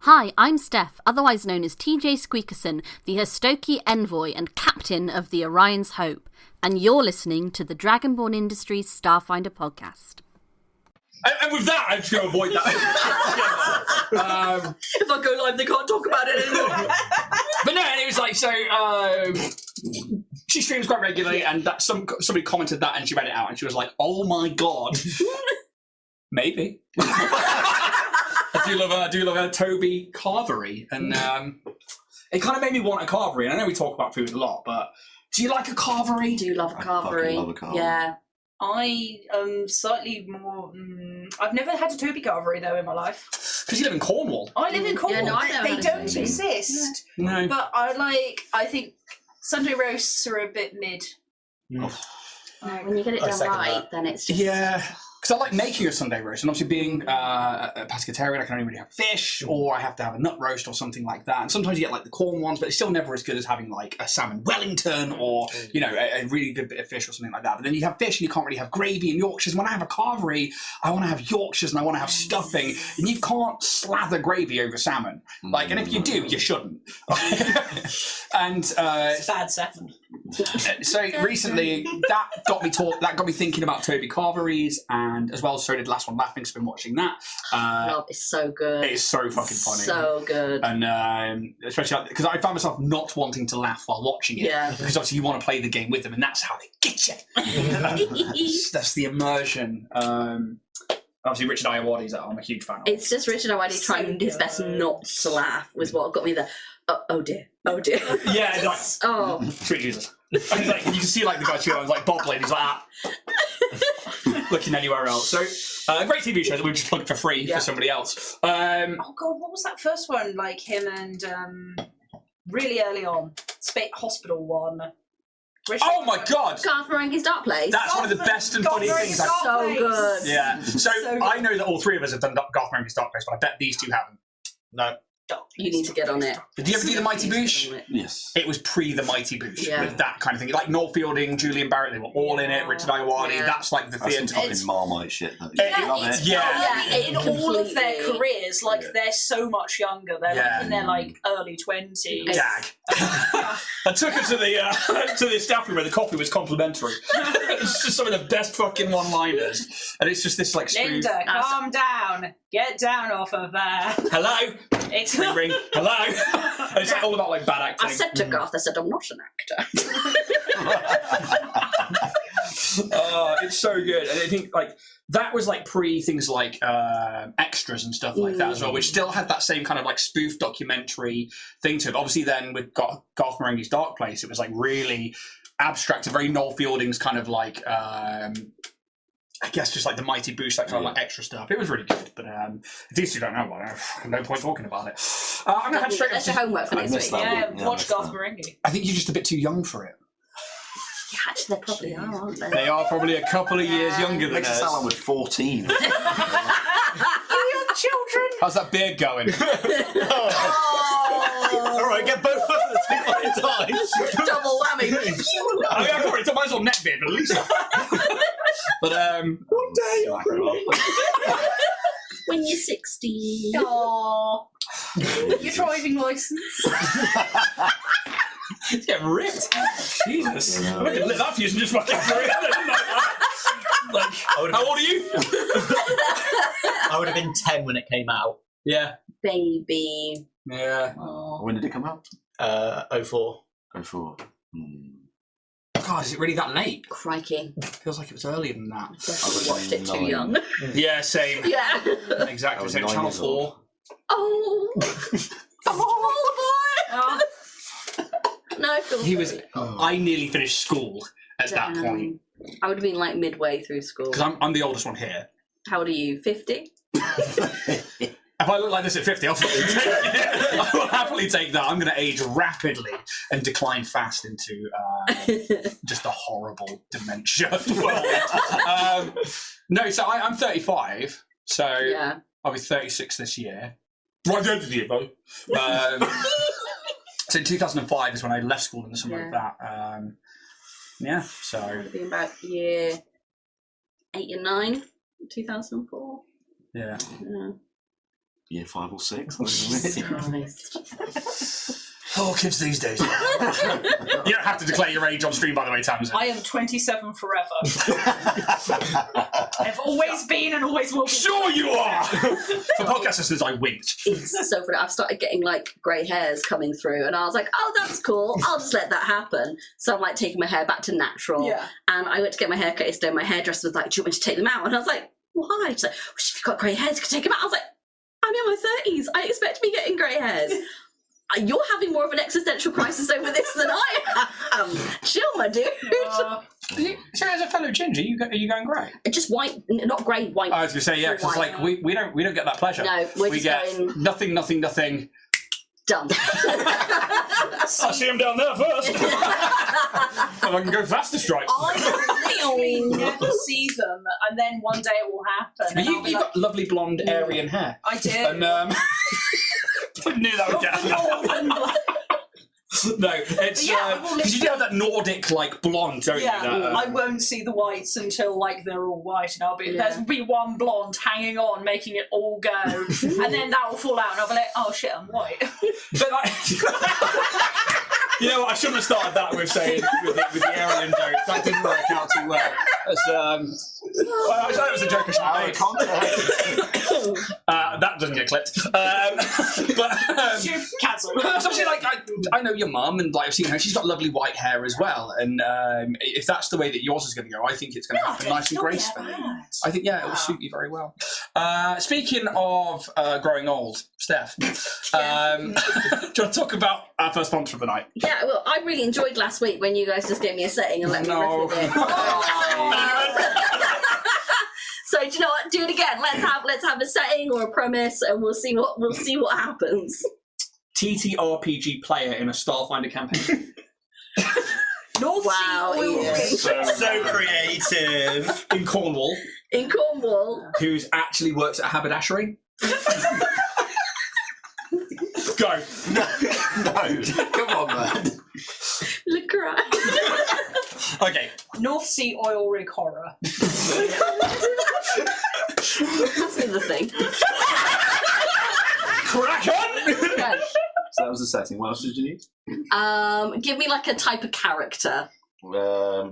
Hi, I'm Steph, otherwise known as TJ Squeakerson, the Hostoki Envoy and Captain of the Orion's Hope, and you're listening to the Dragonborn Industries Starfinder podcast. And with that, I'm just going to avoid that. If I go live, they can't talk about it anymore. But no, and it was like, so she streams quite regularly, and that somebody commented that, and she read it out, and she was like, oh my god. Maybe. I do love a Toby carvery, and it kind of made me want a carvery. And I know we talk about food a lot, but do you like a carvery? Do you love a carvery? I love a carvery. Yeah. I am slightly more. I've never had a Toby carvery though in my life. Because you live in Cornwall. I live in Cornwall. Yeah, no, I've never they had a don't Toby. exist. No. But I think Sunday roasts are a bit mid. When you get it done right, then it's just... Yeah. Because I like making a Sunday roast, and obviously being a pescatarian, I can only really have fish, or I have to have a nut roast or something like that. And sometimes you get like the corn ones, but it's still never as good as having like a salmon Wellington or, you know, a really good bit of fish or something like that. But then you have fish and you can't really have gravy and Yorkshires. When I have a carvery, I want to have Yorkshires and I want to have stuffing, and you can't slather gravy over salmon. Like, and if you do, you shouldn't. And It's bad salmon. so recently that got me thinking about Toby carveries, and as well, so did Last One Laughing. So I've been watching that. Love is so good. It's so fucking funny. So good. And especially because I found myself not wanting to laugh while watching it. Yeah. Because obviously you want to play the game with them, and that's how they get you. that's the immersion. Obviously, Richard Iowadi's that I'm a huge fan of. It's just Richard Iowadi trying his best not to laugh was what got me there. Oh dear. Oh dear. Yeah, like, oh. Sweet Jesus. And he's like, you can see like the guy too, I was like bobbling, he's like that. Looking anywhere else. So, great TV show that we've just plugged for free for somebody else. Oh god, what was that first one? Like him and really early on, Hospital one. Oh my god! Garth Marenghi's Dark Place. That's one of the best and funny things I've... So good. Yeah. So I know that all three of us have done Garth Marenghi's Dark Place, but I bet these two haven't. No. You need to get on it. Did you ever do the Mighty Boosh? Yes. It was pre the Mighty Boosh with that kind of thing. Like Noel Fielding, Julian Barrett, they were all in it. Richard Iowadi, that's like the That's some theatre. fucking Marmite shit. Though. In all of their careers, like they're so much younger. They're like in their like early 20s. Jag. I took her to the staff room where the coffee was complimentary. It's just some of the best fucking one-liners, and it's just this like spoof. Linda, calm down. Get down off of there. Hello. It's ring ring. Hello. And it's like all about like bad acting. I said to Garth, I said, I'm not an actor. It's so good, and I think like that was like pre things like extras and stuff like that as well, which still had that same kind of like spoof documentary thing to it. Obviously, then with Garth Marenghi's Dark Place, it was like really abstract and very Noel Fielding's kind of like. I guess just like the Mighty Boosh, that kind of like extra stuff. It was really good, but if these two don't know about it, no point talking about it. I'm going to head straight That's up your homework for next week. Watch Garth Marenghi. I think you're just a bit too young for it. Yeah, actually, they probably are, aren't they? They are probably a couple of years younger than Makes us. it sound like we're 14. You young children. How's that beard going? All right, get both of the two fucking times. Double whammy. I mean, I've got it. Might as well neck beard, but at least. But One day, when you're 16. Aww. Your driving licence. It's getting ripped. Jesus. I could lit that fuse and just fucking throw it. Like, how old are you? I would have been 10 when it came out. Yeah. Baby. Yeah. Oh. When did it come out? 04. 04. God, is it really that late? Crikey. Feels like it was earlier than that. Definitely watched it too 9. young. Yeah, same. Yeah. Exactly. I was So 9 Channel years 4. old. Oh. Oh. No, I feel He was. sorry. I nenearly finished school at that point I would have been like midway through school. because I'm the oldest one here. How old are you? 50? If I look like this at 50, I'll happily take that. I'm going to age rapidly and decline fast into just a horrible dementia world. No, so I'm 35, so Yeah. I'll be 36 this year. Right at the end of the year, though. So in 2005 is when I left school in the summer of that. So... It would have been about year 8 and 9, 2004. Yeah. year 5 or 6. Oh, kids these days. You don't have to declare your age on stream, by the way, Tamsin. I am 27 forever. I've always been and always will be. Sure you are! For podcast listeners, I winked. It's so funny. I've started getting like grey hairs coming through, and I was like, "Oh, that's cool. I'll just let that happen." So I'm like taking my hair back to natural. Yeah. And I went to get my hair cut yesterday. My hairdresser was like, "Do you want me to take them out?" And I was like, "Why?" She's like, "Well, if you've got grey hairs, you can take them out." I was like, "I'm in my 30s. I expect to be getting grey hairs." You're having more of an existential crisis over this than I am. Chill, my dude. So as a fellow ginger, are you going grey? Just white, not grey, white. I was going to say, yeah, because it's like we don't get that pleasure. No, we just get going... nothing. Done. I'll see him down there first. If I can go faster strike. I literally never see them, and then one day it will happen. But you've got lovely blonde Aryan hair. I did. And knew that would get No, it's because you do have that Nordic like blonde, don't you? I won't see the whites until like they're all white, and there'll be one blonde hanging on, making it all go, and then that will fall out, and I'll be like, oh shit, I'm white. But like, you know what? I shouldn't have started that with saying with the Aryan joke. That didn't work out too well. Well, I thought it was a joke I should have made. That doesn't get clipped. Cancel. Obviously, like I know your mum, and like I've seen her. She's got lovely white hair as well. And if that's the way that yours is going to go, I think it's going to happen nice and gracefully. I think it will suit you very well. Speaking of growing old, Steph, do you want to talk about our first sponsor of the night? Yeah, well, I really enjoyed last week when you guys just gave me a setting and let me riff with it. So do you know what? Do it again. Let's have a setting or a premise, and we'll see what happens. ttrpg player in a Starfinder campaign. Wow, So creative. In Cornwall. Who's actually works at a haberdashery. Go. No, come on, man. Look right. Okay. North Sea oil rig horror. That's the thing. Crack on! Okay. So that was the setting. What else did you need? Give me like a type of character. Okay,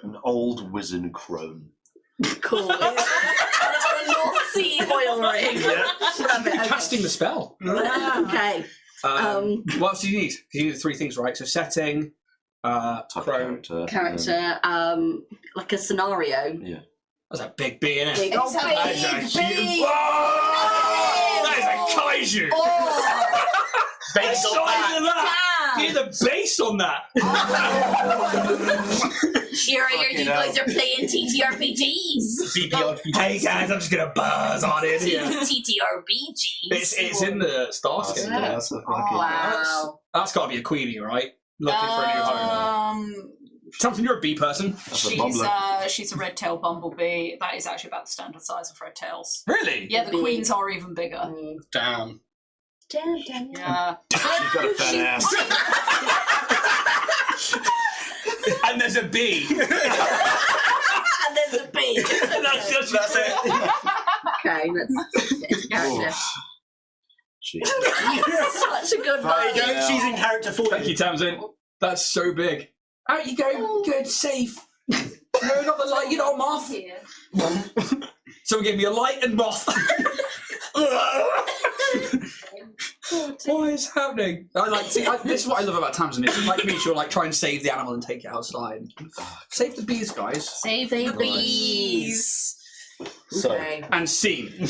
an old wizen crone. Cool. On a North Sea oil rig. Yeah. Love it. Okay. Casting the spell. Okay. What else do you need? You need the three things, right? So setting, Type of crone. character. Like a scenario. Yeah. That's a big B, innit? Big. That is a huge... Whoa! That is a kaiju! Oh! Base on that! Give me the base on that! Here, you guys are playing TTRPGs. Hey guys, I'm just gonna buzz on it. TTRPGs. It's in the Starscape. Yeah, that's Wow. That's got to be a queenie, right? Looking for a new home. Something, you're a bee person. She's a red tail bumblebee. That is actually about the standard size of red tails. Really? Yeah, the queens are even bigger. Damn. Yeah. She's got a fat ass. And there's a bee. And there's a bee. That's it. Okay, let's get into character. Jeez. Such a good There vibe. you go, she's in character for Thank you, Tamsin. That's so big. Out you go. Good, safe. No, not the light. You're not a moth. Someone gave me a light and moth. What is happening? This is what I love about Tamsin. It's like me, she'll like try and save the animal and take it outside. Save the bees, guys. Save the bees. So, Okay. And scene.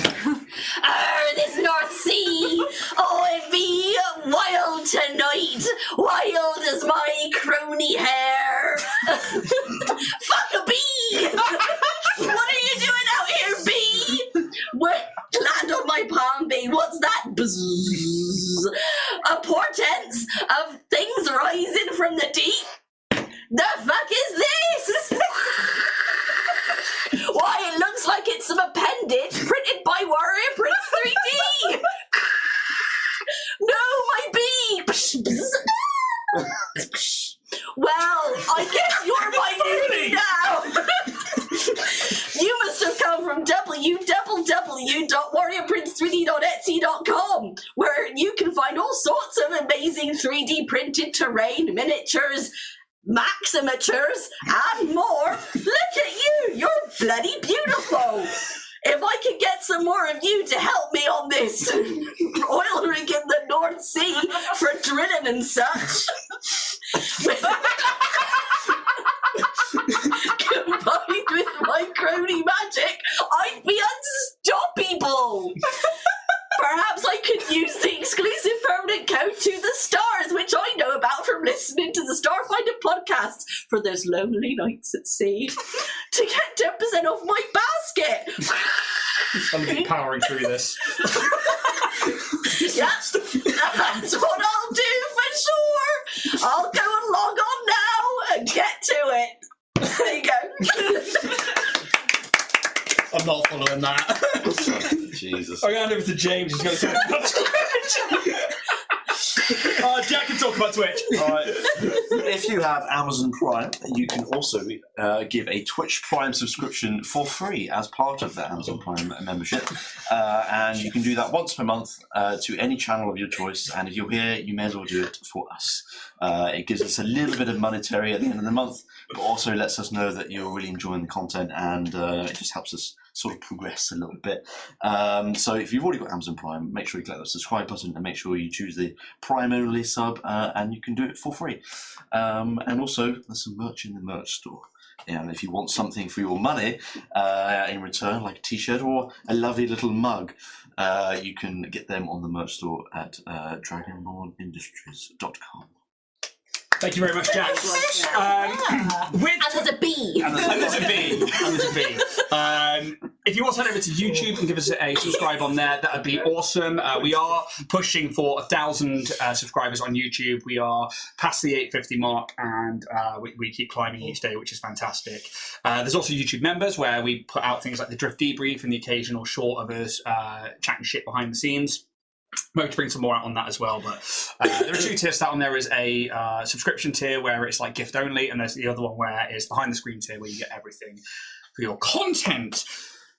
This North Sea, oh, it be wild tonight, wild as my crony hair. Fuck a bee! What are you doing out here, bee? What? Land on my palm, bee. What's that? Bzzz. A portent of things rising from the deep. The fuck is this? Why, it looks like it's some appendage printed by Warrior Prince 3D. No, my bee. Well, I guess you're my newbie now. You must have come from www.warriorprince3d.eu where you can find all sorts of amazing 3D printed terrain, miniatures, maximatures, and more. Look at you, you're bloody beautiful. If I could get some more of you to help me on this oil rig in the North Sea for drilling and such, combined with my crony magic, I'd be unstoppable. Perhaps I could use the exclusive permanent code to the stars, which I know about from listening to the Starfinder podcast for those lonely nights at sea, to get 10% off my basket. I'm going to be powering through this. Yeah, that's what I'll do for sure. I'll go and log on now and get to it. There you go. I'm not following that. Jesus. I'm going to hand over to James. He's going to talk about Twitch. Jack can talk about Twitch. Alright. If you have Amazon Prime, you can also give a Twitch Prime subscription for free as part of the Amazon Prime membership. And you can do that once per month to any channel of your choice. And if you're here, you may as well do it for us. It gives us a little bit of monetary at the end of the month, but also lets us know that you're really enjoying the content, and it just helps us sort of progress a little bit. So if you've already got Amazon Prime, make sure you click the subscribe button and make sure you choose the Prime only sub, and you can do it for free. And also, there's some merch in the merch store. And if you want something for your money in return, like a t-shirt or a lovely little mug, you can get them on the merch store at dragonbornindustries.com. Thank you very much, Jack. And there's a bee. And there's a bee. If you want to head over to YouTube and give us a subscribe on there, that would be awesome. We are pushing for 1,000 subscribers on YouTube. We are past the 850 mark, and we keep climbing each day, which is fantastic. There's also YouTube members, where we put out things like the Drift Debrief and the occasional short of us chatting shit behind the scenes. We're going to bring some more out on that as well, but there are two tiers. That one, there is a subscription tier where it's like gift only, and there's the other one where it's behind the screen tier where you get everything for your content.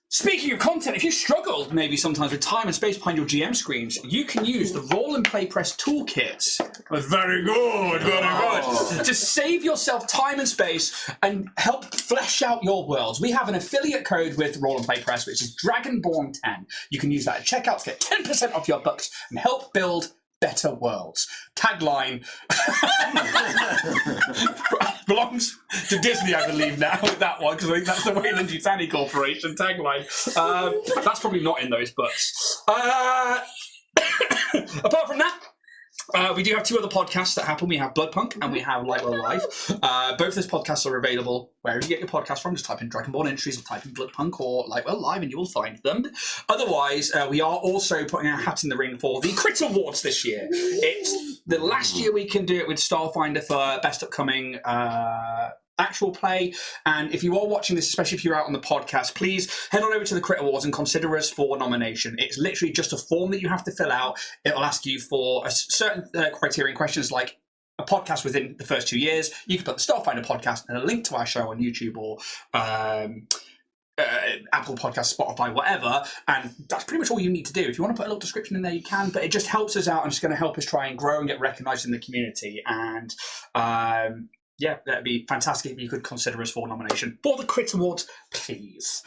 Speaking of content, if you struggle maybe sometimes with time and space behind your GM screens, you can use the Roll and Play Press toolkits. Very good, very good. To save yourself time and space and help flesh out your worlds. We have an affiliate code with Roll and Play Press, which is Dragonborn10. You can use that at checkout to get 10% off your bucks and help build better worlds. Tagline belongs to Disney, I believe, now with that one, because I think that's the Wayland Yutani Corporation tagline. That's probably not in those books. Apart from that, we do have two other podcasts that happen. We have Bloodpunk and we have Light Well Live. Both those podcasts are available wherever you get your podcast from. Just type in Dragonborn Industries or type in Bloodpunk or Light Well Live and you will find them. Otherwise, we are also putting our hat in the ring for the Crit Awards this year. It's the last year we can do it with Starfinder for Best Upcoming actual play, and if you are watching this, especially if you're out on the podcast, please head on over to the Crit Awards and consider us for nomination. It's literally just a form that you have to fill out. It'll ask you for a certain criterion questions like a podcast within the first 2 years. You can put the Starfinder podcast and a link to our show on YouTube or Apple Podcast, Spotify, whatever, and that's pretty much all you need to do. If you want to put a little description in there, you can, but it just helps us out and it's going to help us try and grow and get recognised in the community. And yeah, that'd be fantastic if you could consider us for nomination for the Crit Awards, please.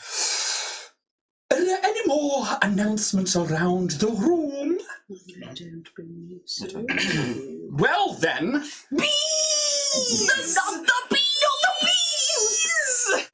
Are there any more announcements around the room? I don't believe so. Well then, Bees! Not the bees! Not the bees!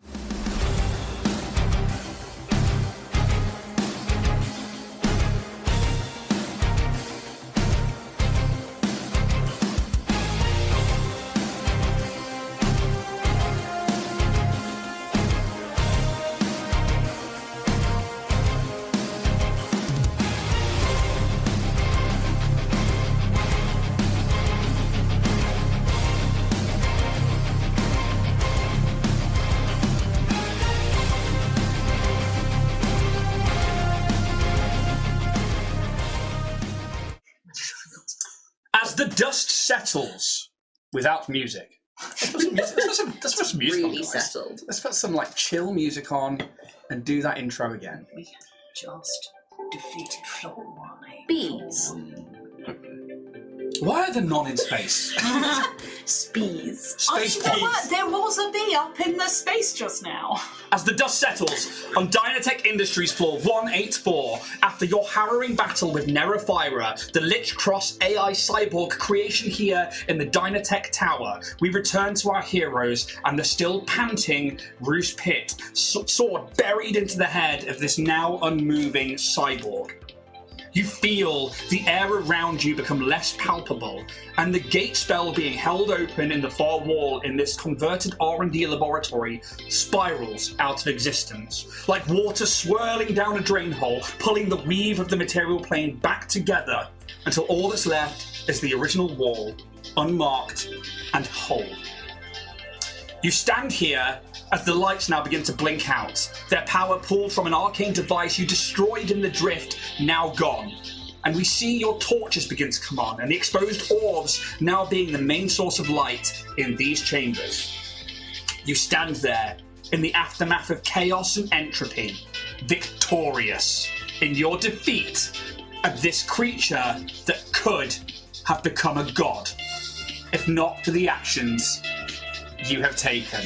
as the dust settles without music. Let's put some music Really on, guys. settled. Let's put some like chill music on and do that intro again. We can just defeated floor Y. Bees. Why are the non in space? Spees. Space There bees. was a bee up in the space just now. As the dust settles on Dynatech Industries floor 184, after your harrowing battle with Neraphyra, the Lich Cross AI cyborg creation here in the Dynatech Tower, we return to our heroes and the still panting Roose Pit, sword buried into the head of this now unmoving cyborg. You feel the air around you become less palpable, and the gate spell being held open in the far wall in this converted R&D laboratory spirals out of existence, like water swirling down a drain hole, pulling the weave of the material plane back together until all that's left is the original wall, unmarked and whole. You stand here as the lights now begin to blink out, their power pulled from an arcane device you destroyed in the drift, now gone. And we see your torches begin to come on, and the exposed orbs now being the main source of light in these chambers. You stand there in the aftermath of chaos and entropy, victorious in your defeat of this creature that could have become a god, if not for the actions you have taken.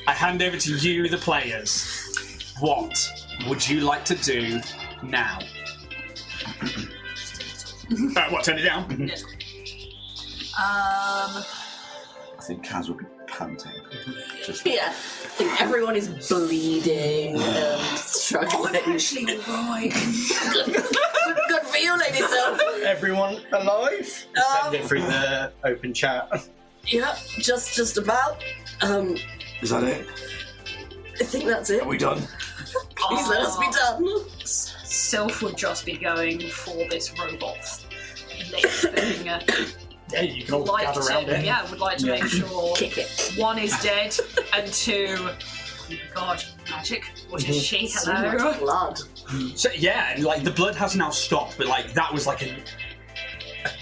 I hand over to you, the players. What would you like to do now? What, turn it down? I think Kaz would be panting. Just Yeah. I think everyone is bleeding and struggling. Actually, right. Good for you, Lady Self. Everyone alive? Send it through the open chat. Yeah, just about. is that it? I think that's it. Are we done? Please let us be done. Sylph would just be going for this robot. Yeah, you can all gather around it. Yeah, would like to make sure Kick it. one is dead and two. Oh my God, magic! What is she? So much Hello. blood. So yeah, and like the blood has now stopped, but like that was like a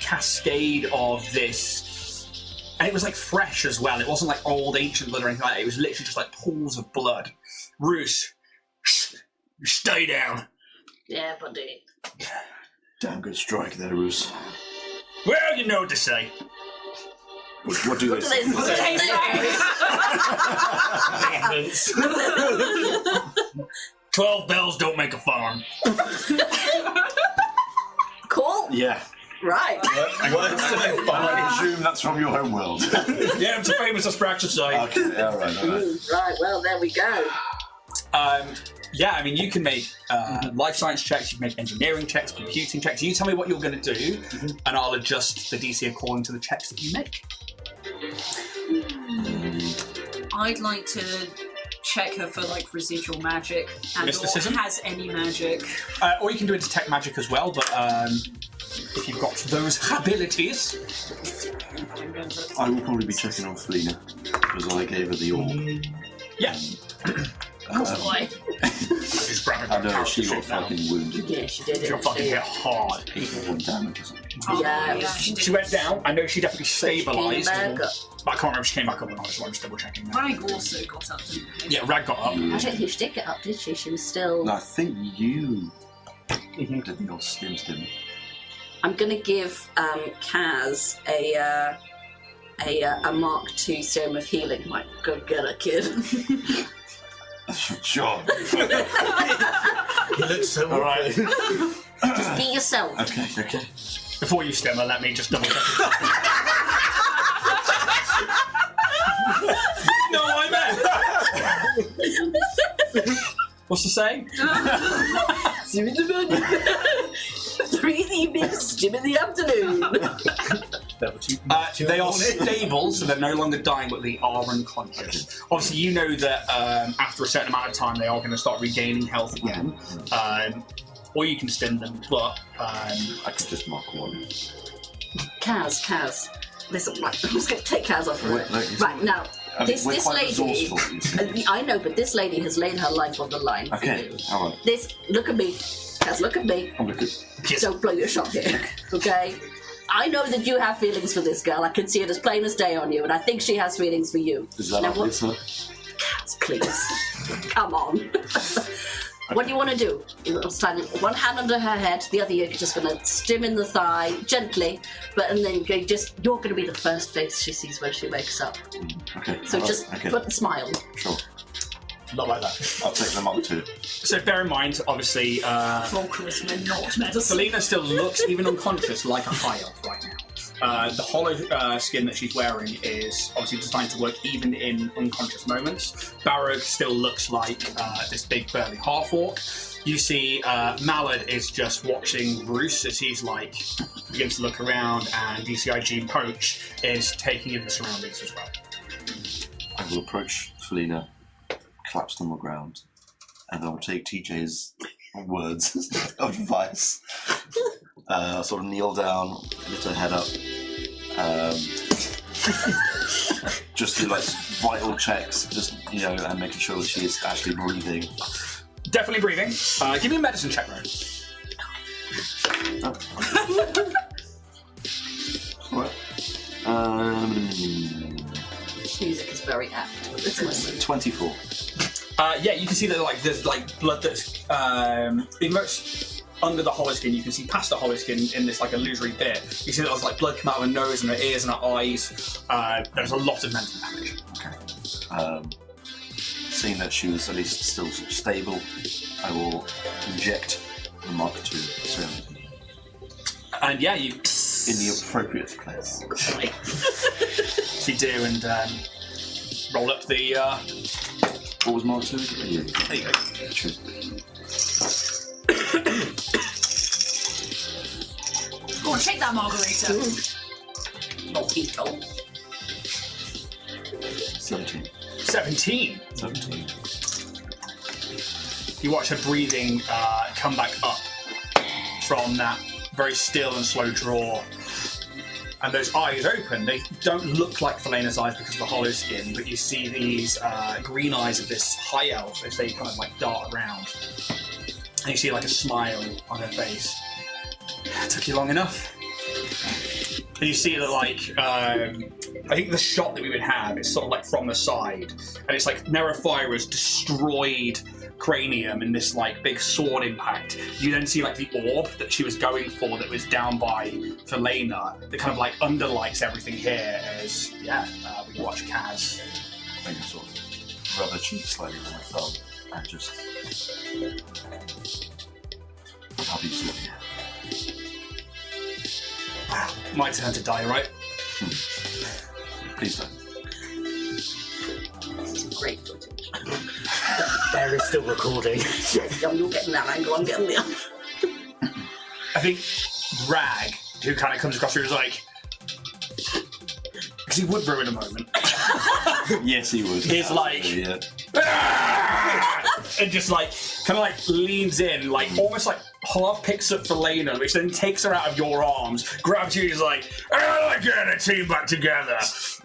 cascade of this, and it was like fresh as well. It wasn't like old ancient blood or anything like that. It was literally just like pools of blood. Roose, stay down. Yeah, buddy. Damn good strike there, Roose. Well, you know what to say. What do they What do they say? say? 12 bells don't make a farm. Cool. Yeah. Right. Words to live I by. presume that's from your home world. Yeah, it's a famous Aspraxia site. Okay, all right. Right, well, there we go. Yeah, I mean, you can make life science checks, you can make engineering checks, computing checks. You tell me what you're going to do, and I'll adjust the DC according to the checks that you make. I'd like to check her for like residual magic and Mysticism? or has any magic. Or you can do a detect magic as well, but if you've got those abilities. I will probably be checking on Felina, because I gave her the orb. Yeah. Boy. Just grab I a know she got fucking wounded. Yeah, she did She'll it. fucking hit hard. 81 damage or something. Yeah, it was- She went down. I know she definitely Came stabilised. back up. But I can't remember if she came back up or not, so I'm just double checking now. Rag also got up. Didn't he? Yeah, Rag got up. I don't think she did get up, did she? She was still... No, I think you did the old stim. I'm going to give Kaz a Mark II Serum of Healing. Like, go get her, kid. Sure. He looks so All right. Just be yourself. Okay. Before you stimmer, let me just double check. No, I meant. What's the saying? 3 in the evening, stim in the afternoon. They are stable, so they're no longer dying, but they are unconscious. Obviously, you know that after a certain amount of time, they are going to start regaining health again. Or you can stim them, but... I could just mark one. Kaz. Listen, right, I'm just going to take Kaz off for Wait, it. no, Right, now, we're this quite lady... resourceful, you see. I know, but this lady has laid her life on the line for Okay, you. all right. Look at me. Kaz, look at me. I'm looking. Don't blow your shot here, okay? I know that you have feelings for this girl. I can see it as plain as day on you, and I think she has feelings for you. Is that Now, obvious, huh? Kaz, please. Come on. What do you want to do? You'll stand one hand under her head, the other you're just going to stim in the thigh gently, and then you're going to be the first face she sees when she wakes up. Okay. So just put the smile. Sure. Not like that. I'll take them up too. So bear in mind, obviously, Volcarism, not medicine. Selena still looks, even unconscious, like a high elf right now. The hollow skin that she's wearing is obviously designed to work even in unconscious moments. Barrog still looks like this big burly half-orc. You see Mallard is just watching Bruce as he's begins to look around, and DCIG Poach is taking in the surroundings as well. I will approach Felina, collapse on the ground, and I will take TJ's words of advice. Sort of kneel down, lift her head up, just do vital checks, and making sure that she is actually breathing. Definitely breathing. Give me a medicine check, Ron. Music is very apt at this moment. 24. Yeah, you can see that there's blood that's immersed under the hollow skin. You can see past the hollow skin in this illusory bit. You see that there's blood come out of her nose and her ears and her eyes. There's a lot of mental damage. Okay. Seeing that she was at least still sort of stable, I will inject the Mark II serum. And yeah, you in the appropriate place. So you do, and roll up the. What was Mark II? There you go. True. Go on, take that margarita. Mojito. 17. 17. 17. You watch her breathing come back up from that very still and slow draw. And those eyes open. They don't look like Felena's eyes because of the hollow skin, but you see these green eyes of this high elf as they kind of dart around. And you see a smile on her face. It took you long enough. And you see that I think the shot that we would have is sort of from the side, and it's Neraphyra's destroyed cranium in this like big sword impact. You then see like the orb that she was going for that was down by Felena that kind of like underlights everything here as we watch Kaz. I can sort of rub her cheek slightly with my thumb and just I'll be sorry. Wow, my turn to die, right? Please don't. This is great footage. There is still recording. You're getting that angle, I'm getting the other. I think Rag, who kind of comes across here, is like, because he would ruin a moment. Yes, he would. He's like, and just like kind of like leans in, like almost like half picks up Felena, which then takes her out of your arms, grabs you, and is like, I like getting a team back together.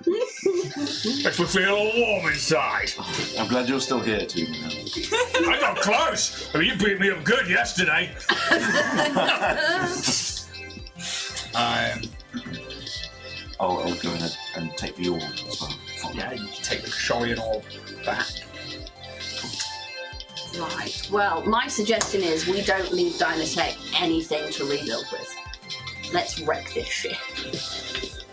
Makes me feel all warm inside. I'm glad you're still here, too. I got close. I mean, you beat me up good yesterday. I'll go in and take the orb as well. Yeah, you can take the Shorian orb back. Right, well, my suggestion is we don't leave Dynatech anything to rebuild with. Let's wreck this shit.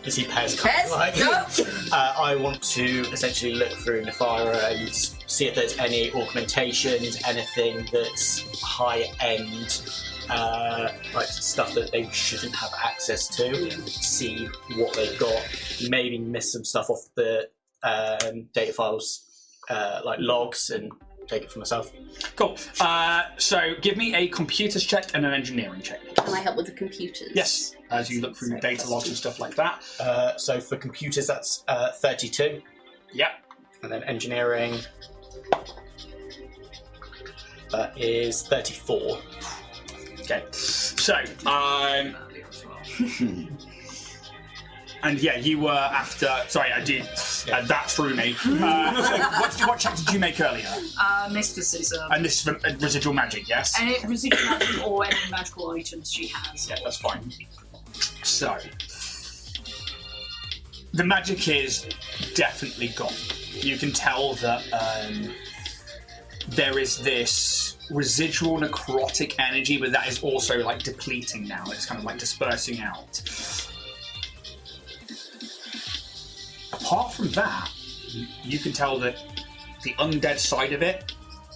Is he Pez? Pez, go! I want to essentially look through Neraphyra and see if there's any augmentations, anything that's high-end, like stuff that they shouldn't have access to, see what they've got, maybe miss some stuff off the data files, like logs, and take it for myself. Cool. So give me a computers check and an engineering check. Can I help with the computers? Yes, as you look through the data logs and stuff like that. So for computers, that's 32. Yep. And then engineering, that is 34. Okay. So, and yeah, you were after. Sorry, I did. That threw me. So what check did you make earlier? Mysticism. And this is residual magic, yes? And residual magic or any magical items she has. Yeah, that's fine. So, the magic is definitely gone. You can tell that there is this residual necrotic energy, but that is also like depleting now. It's kind of like dispersing out. Apart from that, you can tell that the undead side of it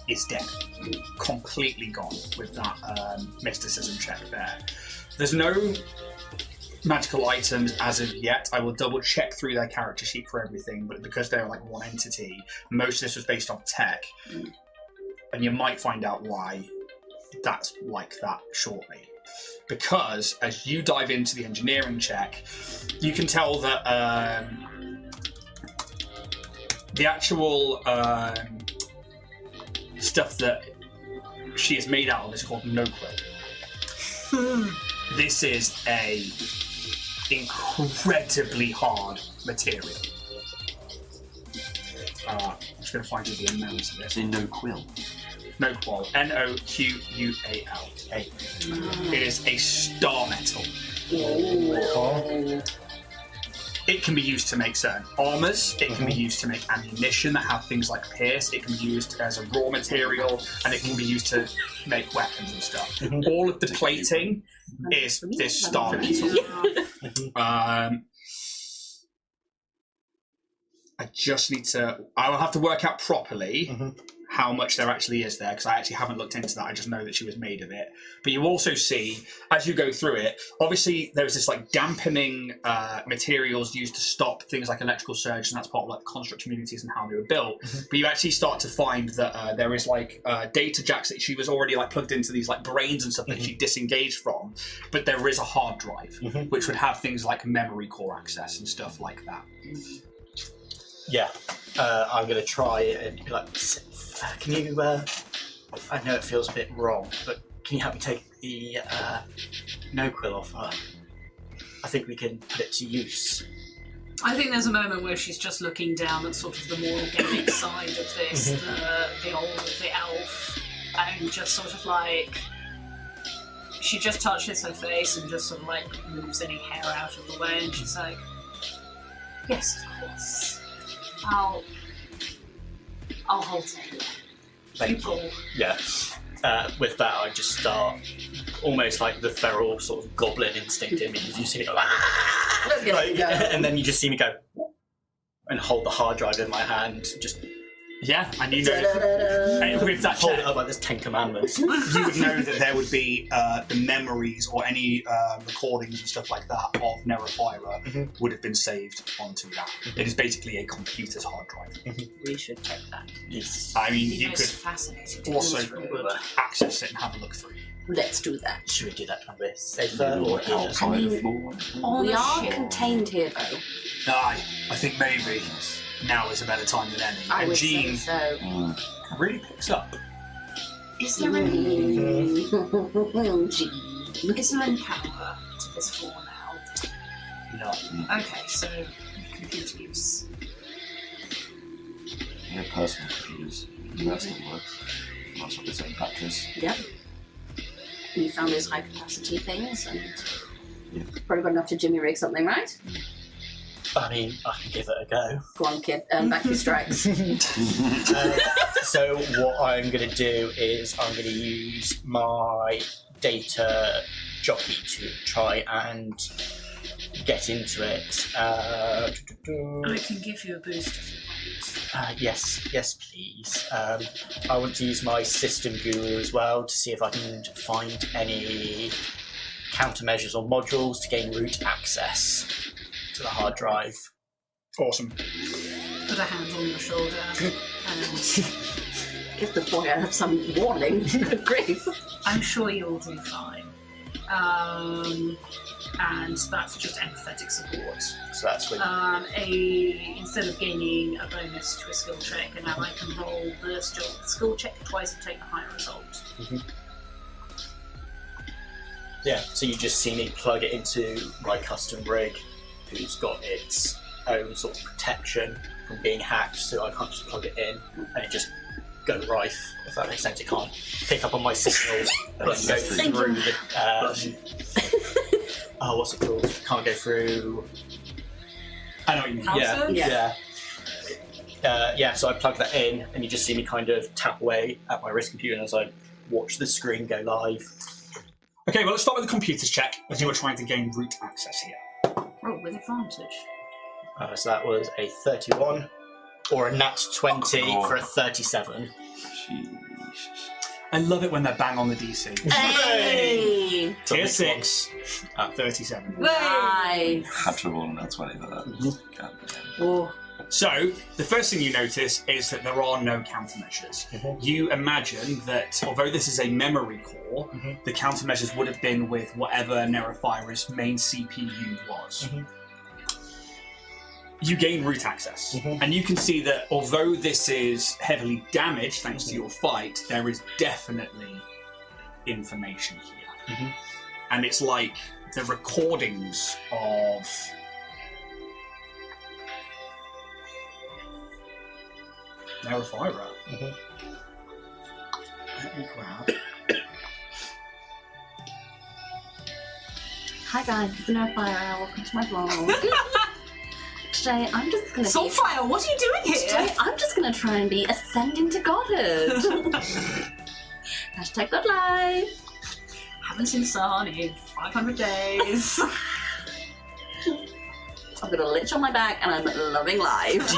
is dead. Completely gone with that mysticism check there. There's no magical items as of yet. I will double check through their character sheet for everything, but because they're like one entity, most of this was based on tech. And you might find out why that's like that shortly. Because as you dive into the engineering check, you can tell that the actual stuff that she is made out of is called no-quill. This is a incredibly hard material. I'm just going to find you the amount of it. Say no quill. No-quill. N-O-Q-U-A-L. It is a star metal. It can be used to make certain armors, it can be used to make ammunition that have things like pierce, it can be used as a raw material, and it can be used to make weapons and stuff. All of the plating is this star metal. I just need to... I will have to work out properly how much there actually is there, because I actually haven't looked into that. I just know that she was made of it. But you also see, as you go through it, obviously there's this like dampening materials used to stop things like electrical surge, and that's part of like the construct communities and how they were built. But you actually start to find that there is like data jacks that she was already like plugged into these like brains and stuff that she disengaged from. But there is a hard drive, which would have things like memory core access and stuff like that. Yeah, I'm going to try and be like, can you, I know it feels a bit wrong, but can you help me take the no-quill off her? I think we can put it to use. I think there's a moment where she's just looking down at sort of the more organic side of this, the elf, and just sort of like, she just touches her face and just sort of like moves any hair out of the way, and she's like, yes, of course. I'll hold it. Thank you. Yeah. With that, I just start almost like the feral sort of goblin instinct in me. You see me go, and then you just see me go and hold the hard drive in my hand. Just and you know with that hold it up like there's 10 commandments. You would know that there would be the memories or any recordings and stuff like that of Neraphyra would have been saved onto that. It is basically a computer's hard drive. We should check that. Yes. I mean, you could fascinating also access it and have a look through. Let's do that. Should we do that when we're safer or outside the floor? We are contained here, though. Aye, I think maybe now is a better time than any. I And would Jean say so. really picks up. Is there any Gee. is there any power to this floor now? No. Okay, so computer use. Yeah, personal computers. That still works. That's what it's in practice. Yep. You found those high capacity things, and probably got enough to jimmy rig something, right? I mean, I can give it a go. Go on, kid. Back your strikes. So what I'm going to do is I'm going to use my data jockey to try and get into it. I can give you a boost if you want. Yes, please. I want to use my system guru as well to see if I can find any countermeasures or modules to gain root access to the hard drive. Awesome. Put a hand on your shoulder and Give the boy some warning. Good grief. I'm sure you'll do fine. And that's just empathetic support. So that's when Instead of gaining a bonus to a skill check, and now I can roll the skill check twice and take a higher result. Yeah, so you just see me plug it into my custom rig, who's got its own sort of protection from being hacked, so I can't just plug it in and it just go rife, if that makes sense. It can't pick up on my signals and go through the what's it called? Can't go through. I know what you mean. Yeah. So I plug that in, and you just see me kind of tap away at my wrist computer, and as I watch the screen go live. Okay, well, let's start with the computers check, as you were trying to gain root access here. Oh, with advantage. So that was a 31, or a nat 20 for a 37. Jesus. I love it when they're bang on the DC. Hey! Tier 6 at 37. Nice! Had to roll on a 20 for that. God damn. Oh. So, the first thing you notice is that there are no countermeasures. You imagine that, although this is a memory core, the countermeasures would have been with whatever Neraphyra's main CPU was. You gain root access, and you can see that although this is heavily damaged thanks to your fight, there is definitely information here. And it's like the recordings of Neraphyra. Let me grab. Hi guys, it's Neraphyra. Welcome to my vlog. Today I'm just gonna Soulfire, what are you doing here? Today I'm just gonna try and be ascending to godhood. Hashtag God life. Haven't seen the sun in 500 days. I've got a lich on my back and I'm loving life.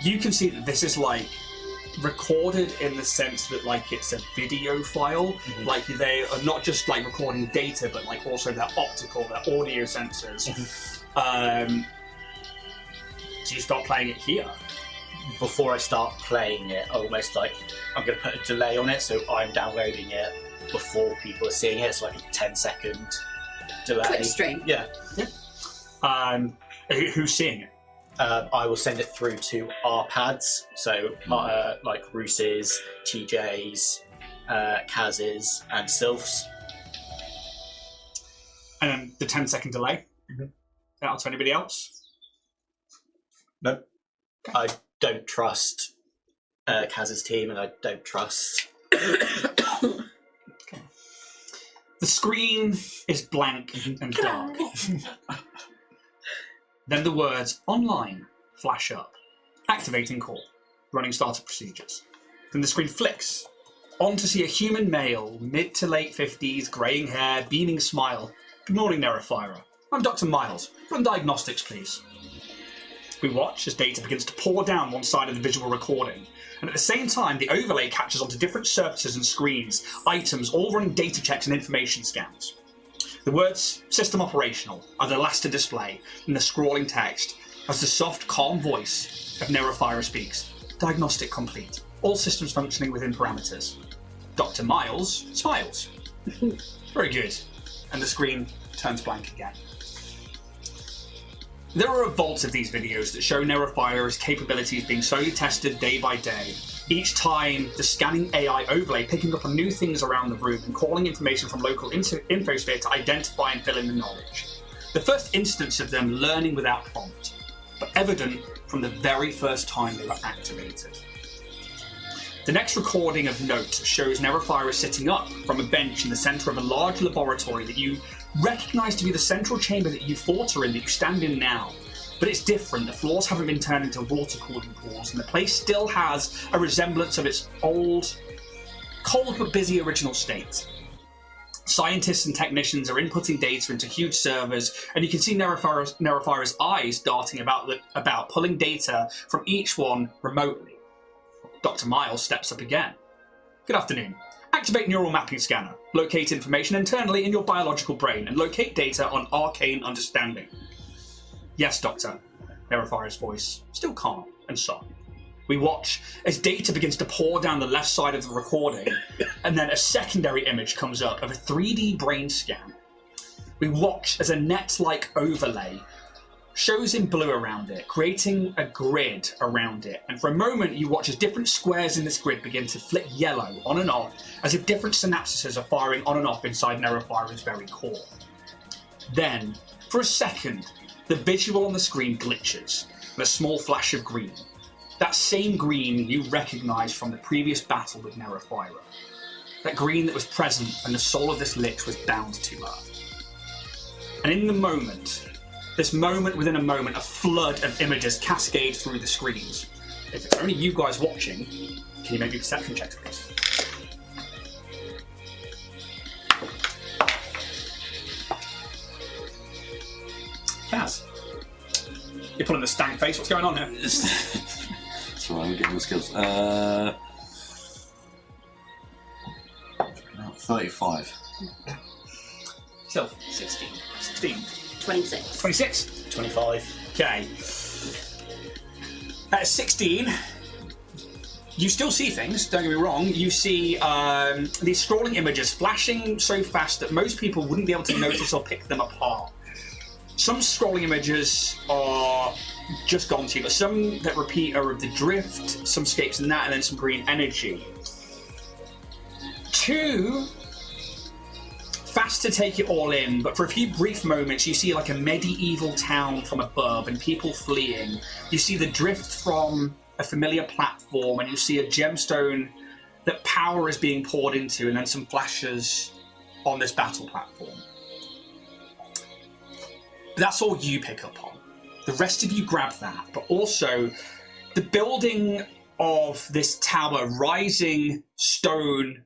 You can see that this is like recorded in the sense that like it's a video file. Like they are not just like recording data, but like also their optical, their audio sensors. Do you start playing it here? Before I start playing it, almost like I'm going to put a delay on it, so I'm downloading it before people are seeing it. It's like a 10-second delay. Twitch stream. Yeah. Who's seeing it? I will send it through to our pads, so like Roos's, TJ's, Kaz's, and Sylph's. And the 10-second delay? Out to anybody else? No. I don't trust Kaz's team, and I don't trust... The screen is blank and dark. Then the words "online" flash up. Activating call. Running startup procedures. Then the screen flicks. On to see a human male, mid to late 50s, greying hair, beaming smile. Good morning, Neraphyra. I'm Dr. Miles. Run diagnostics, please. We watch as data begins to pour down one side of the visual recording, and at the same time the overlay catches onto different surfaces and screens, items, all running data checks and information scans. The words "system operational" are the last to display in the scrawling text as the soft, calm voice of Neraphyra speaks. Diagnostic complete. All systems functioning within parameters. Dr. Miles smiles. Very good. And the screen turns blank again. There are a vault of these videos that show Neraphyra's capabilities being slowly tested day by day. Each time, the scanning AI overlay picking up on new things around the room and calling information from local infosphere to identify and fill in the knowledge. The first instance of them learning without prompt, but evident from the very first time they were activated. The next recording of note shows Neraphyra sitting up from a bench in the centre of a large laboratory that you recognise to be the central chamber that you fought her in, that you stand in now. But it's different. The floors haven't been turned into water cooling pools, and the place still has a resemblance of its old, cold but busy original state. Scientists and technicians are inputting data into huge servers, and you can see Neraphyra's eyes darting about, pulling data from each one remotely. Dr. Miles steps up again. Good afternoon. Activate neural mapping scanner. Locate information internally in your biological brain and locate data on arcane understanding. Yes, Doctor. Neraphyra's voice, still calm and soft. We watch as data begins to pour down the left side of the recording, and then a secondary image comes up of a 3D brain scan. We watch as a net-like overlay shows in blue around it, creating a grid around it, and for a moment you watch as different squares in this grid begin to flick yellow on and off, as if different synapses are firing on and off inside Neraphyra's very core. Then, for a second, the visual on the screen glitches, with a small flash of green. That same green you recognise from the previous battle with Neraphyra. That green that was present when the soul of this lich was bound to her. And in the moment, this moment within a moment, a flood of images cascade through the screens. If it's only you guys watching, can you make me perception checks, please? Baz. You're pulling the stank face. What's going on here? That's all right, I'm getting the skills. 35. Self, 16. 26. 26. 25. Okay. At 16, you still see things, don't get me wrong. You see these scrolling images flashing so fast that most people wouldn't be able to notice or pick them apart. Some scrolling images are just gone to you, but some that repeat are of the drift, some scapes in that, and then some green energy. 2, fast to take it all in, but for a few brief moments you see like a medieval town from above and people fleeing. You see the drift from a familiar platform, and you see a gemstone that power is being poured into, and then some flashes on this battle platform. That's all you pick up on. The rest of you grab that, but also the building of this tower, rising stone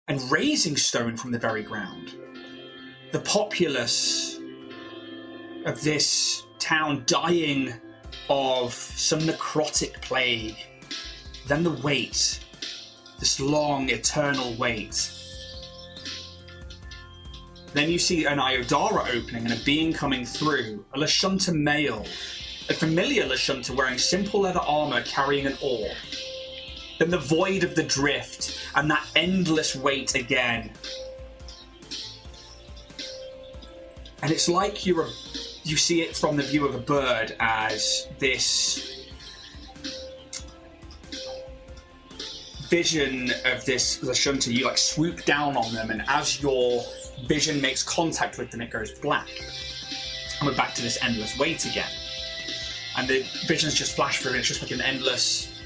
and raising stone from the very ground. The populace of this town dying of some necrotic plague. Then the wait, this long, eternal wait. Then you see an Iodara opening and a being coming through, a Lashunta male, a familiar Lashunta wearing simple leather armor carrying an orb. Then the void of the drift and that endless wait again. And it's like you see it from the view of a bird as this vision of this Lashunta, you like swoop down on them, and as your vision makes contact with them, it goes black. And we're back to this endless wait again. And the visions just flash through, and it's just like an endless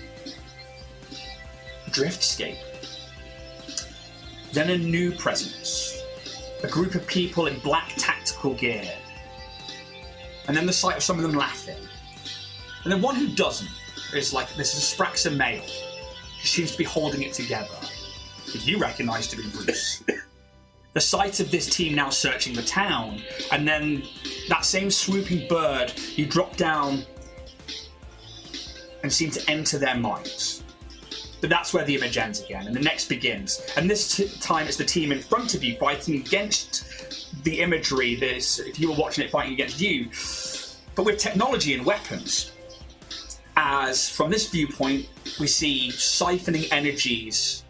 driftscape. Then a new presence. A group of people in black tactical gear. And then the sight of some of them laughing. And then one who doesn't is like, this is a Spraxa male. She seems to be holding it together. That you recognise to be Bruce. The sight of this team now searching the town, and then that same swooping bird, you drop down and seem to enter their minds. But that's where the image ends again, and the next begins. And this time it's the team in front of you fighting against the imagery, if you were watching it fighting against you, but with technology and weapons. As from this viewpoint, we see siphoning energies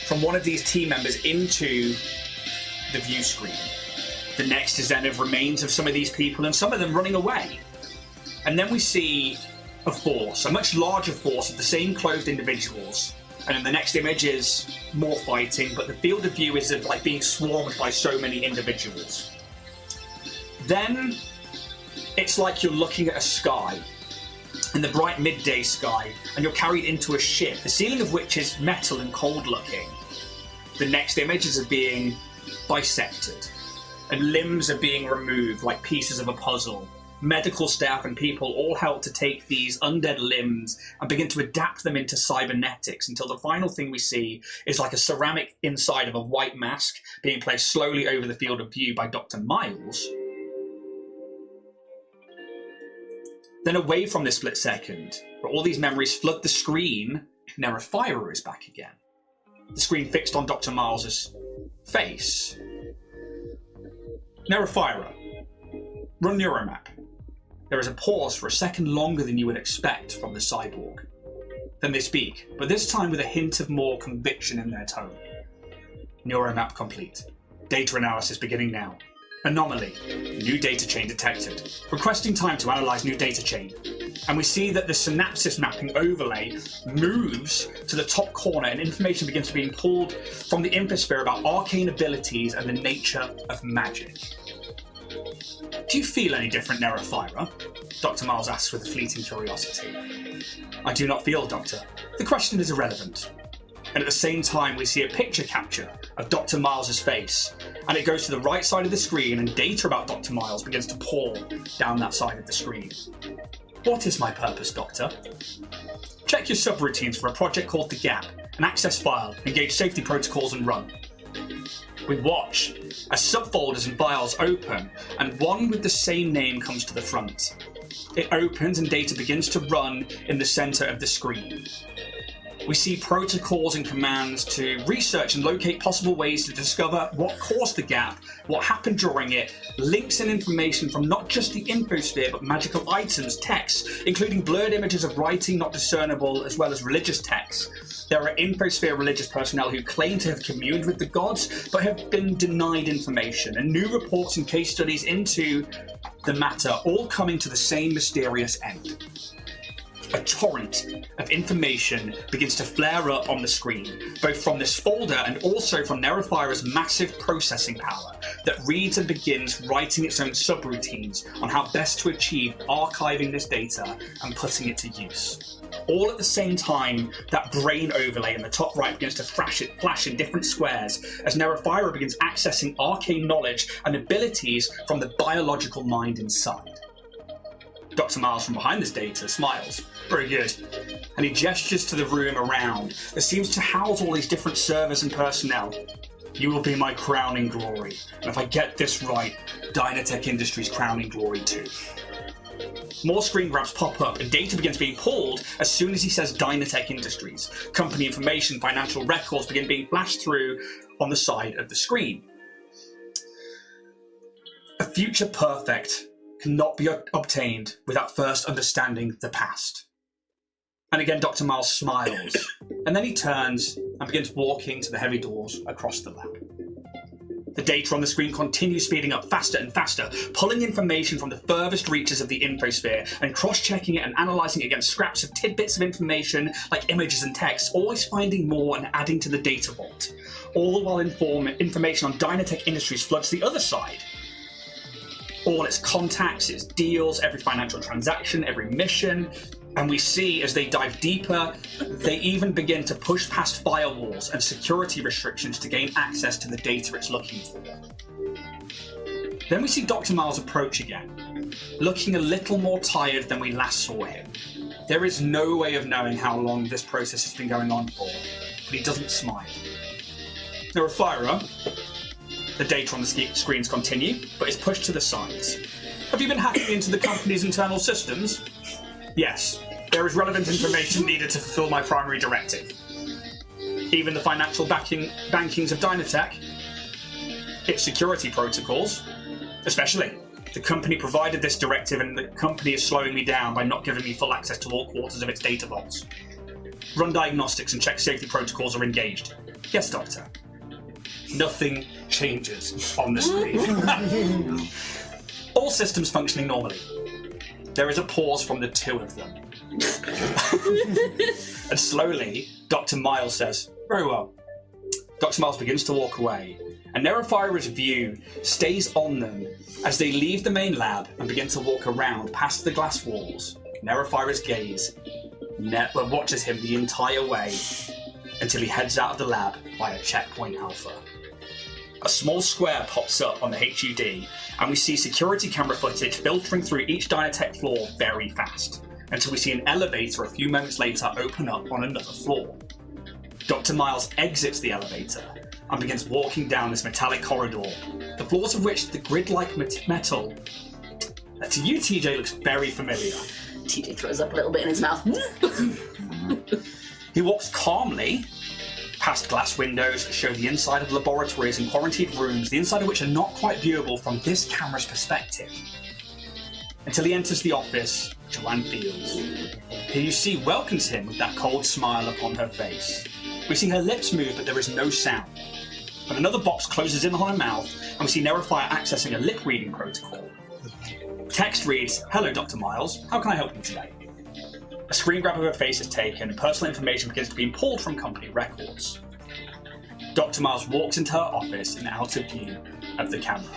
from one of these team members into the view screen. The next is then of remains of some of these people, and some of them running away. And then we see a force, a much larger force of the same clothed individuals. And then the next image is more fighting, but the field of view is of like being swarmed by so many individuals. Then it's like you're looking at a sky, in the bright midday sky, and you're carried into a ship, the ceiling of which is metal and cold looking. The next images are being bisected, and limbs are being removed like pieces of a puzzle. Medical staff and people all help to take these undead limbs and begin to adapt them into cybernetics, until the final thing we see is like a ceramic inside of a white mask being placed slowly over the field of view by Dr. Miles. Then away from this split second, where all these memories flood the screen, Neraphyra is back again. The screen fixed on Dr. Miles' face. Neraphyra, run Neuromap. There is a pause for a second longer than you would expect from the cyborg. Then they speak, but this time with a hint of more conviction in their tone. Neuromap complete. Data analysis beginning now. Anomaly. New data chain detected. Requesting time to analyze new data chain. And we see that the synapsis mapping overlay moves to the top corner, and information begins to be pulled from the infosphere about arcane abilities and the nature of magic. Do you feel any different, Neraphyra? Dr. Miles asks with a fleeting curiosity. I do not feel, Doctor. The question is irrelevant. And at the same time, we see a picture capture of Dr. Miles' face, and it goes to the right side of the screen, and data about Dr. Miles begins to pour down that side of the screen. What is my purpose, Doctor? Check your subroutines for a project called The Gap, an access file, engage safety protocols, and run. We watch as subfolders and files open, and one with the same name comes to the front. It opens and data begins to run in the center of the screen. We see protocols and commands to research and locate possible ways to discover what caused the gap, what happened during it, links and information from not just the infosphere but magical items, texts, including blurred images of writing not discernible, as well as religious texts. There are infosphere religious personnel who claim to have communed with the gods but have been denied information, and new reports and case studies into the matter, all coming to the same mysterious end. A torrent of information begins to flare up on the screen, both from this folder and also from Neraphyra's massive processing power that reads and begins writing its own subroutines on how best to achieve archiving this data and putting it to use. All at the same time, that brain overlay in the top right begins to flash in different squares as Neraphyra begins accessing arcane knowledge and abilities from the biological mind inside. Dr. Miles from behind this data smiles. Very good. And he gestures to the room around that seems to house all these different servers and personnel. You will be my crowning glory. And if I get this right, Dynatech Industries' crowning glory too. More screen grabs pop up and data begins being pulled as soon as he says Dynatech Industries. Company information, financial records begin being flashed through on the side of the screen. A future perfect cannot be obtained without first understanding the past. And again, Dr. Miles smiles, and then he turns and begins walking to the heavy doors across the lab. The data on the screen continues speeding up faster and faster, pulling information from the furthest reaches of the infosphere and cross-checking it and analysing it against scraps of tidbits of information like images and text, always finding more and adding to the data vault. All the while information on Dynatech Industries floods the other side. All its contacts, its deals, every financial transaction, every mission. And we see as they dive deeper, they even begin to push past firewalls and security restrictions to gain access to the data it's looking for. Then we see Dr. Miles approach again, looking a little more tired than we last saw him. There is no way of knowing how long this process has been going on for, but he doesn't smile. Neraphyra, the data on the screens continue, but is pushed to the sides. Have you been hacking into the company's internal systems? Yes, there is relevant information needed to fulfill my primary directive. Even the financial bankings of Dynatech, its security protocols, especially. The company provided this directive and the company is slowing me down by not giving me full access to all quarters of its data vaults. Run diagnostics and check safety protocols are engaged. Yes, Doctor. Nothing changes on the screen. All systems functioning normally. There is a pause from the two of them. And slowly, Dr. Miles says, very well. Dr. Miles begins to walk away, and Neraphyra's view stays on them as they leave the main lab and begin to walk around past the glass walls. Neraphyra's gaze watches him the entire way until he heads out of the lab via checkpoint Alpha. A small square pops up on the HUD, and we see security camera footage filtering through each Dynatech floor very fast, until we see an elevator a few moments later open up on another floor. Dr. Miles exits the elevator and begins walking down this metallic corridor, the floors of which the grid-like metal, to you, TJ, looks very familiar. TJ throws up a little bit in his mouth. He walks calmly past glass windows that show the inside of laboratories and quarantined rooms, the inside of which are not quite viewable from this camera's perspective, until he enters the office Joanne Fields, who you see welcomes him with that cold smile upon her face. We see her lips move, but there is no sound. But another box closes in on her mouth, and we see Neraphyra accessing a lip reading protocol. Text reads, "Hello, Dr. Miles. How can I help you today?" A screen grab of her face is taken, and personal information begins to be pulled from company records. Dr. Miles walks into her office and out of view of the camera.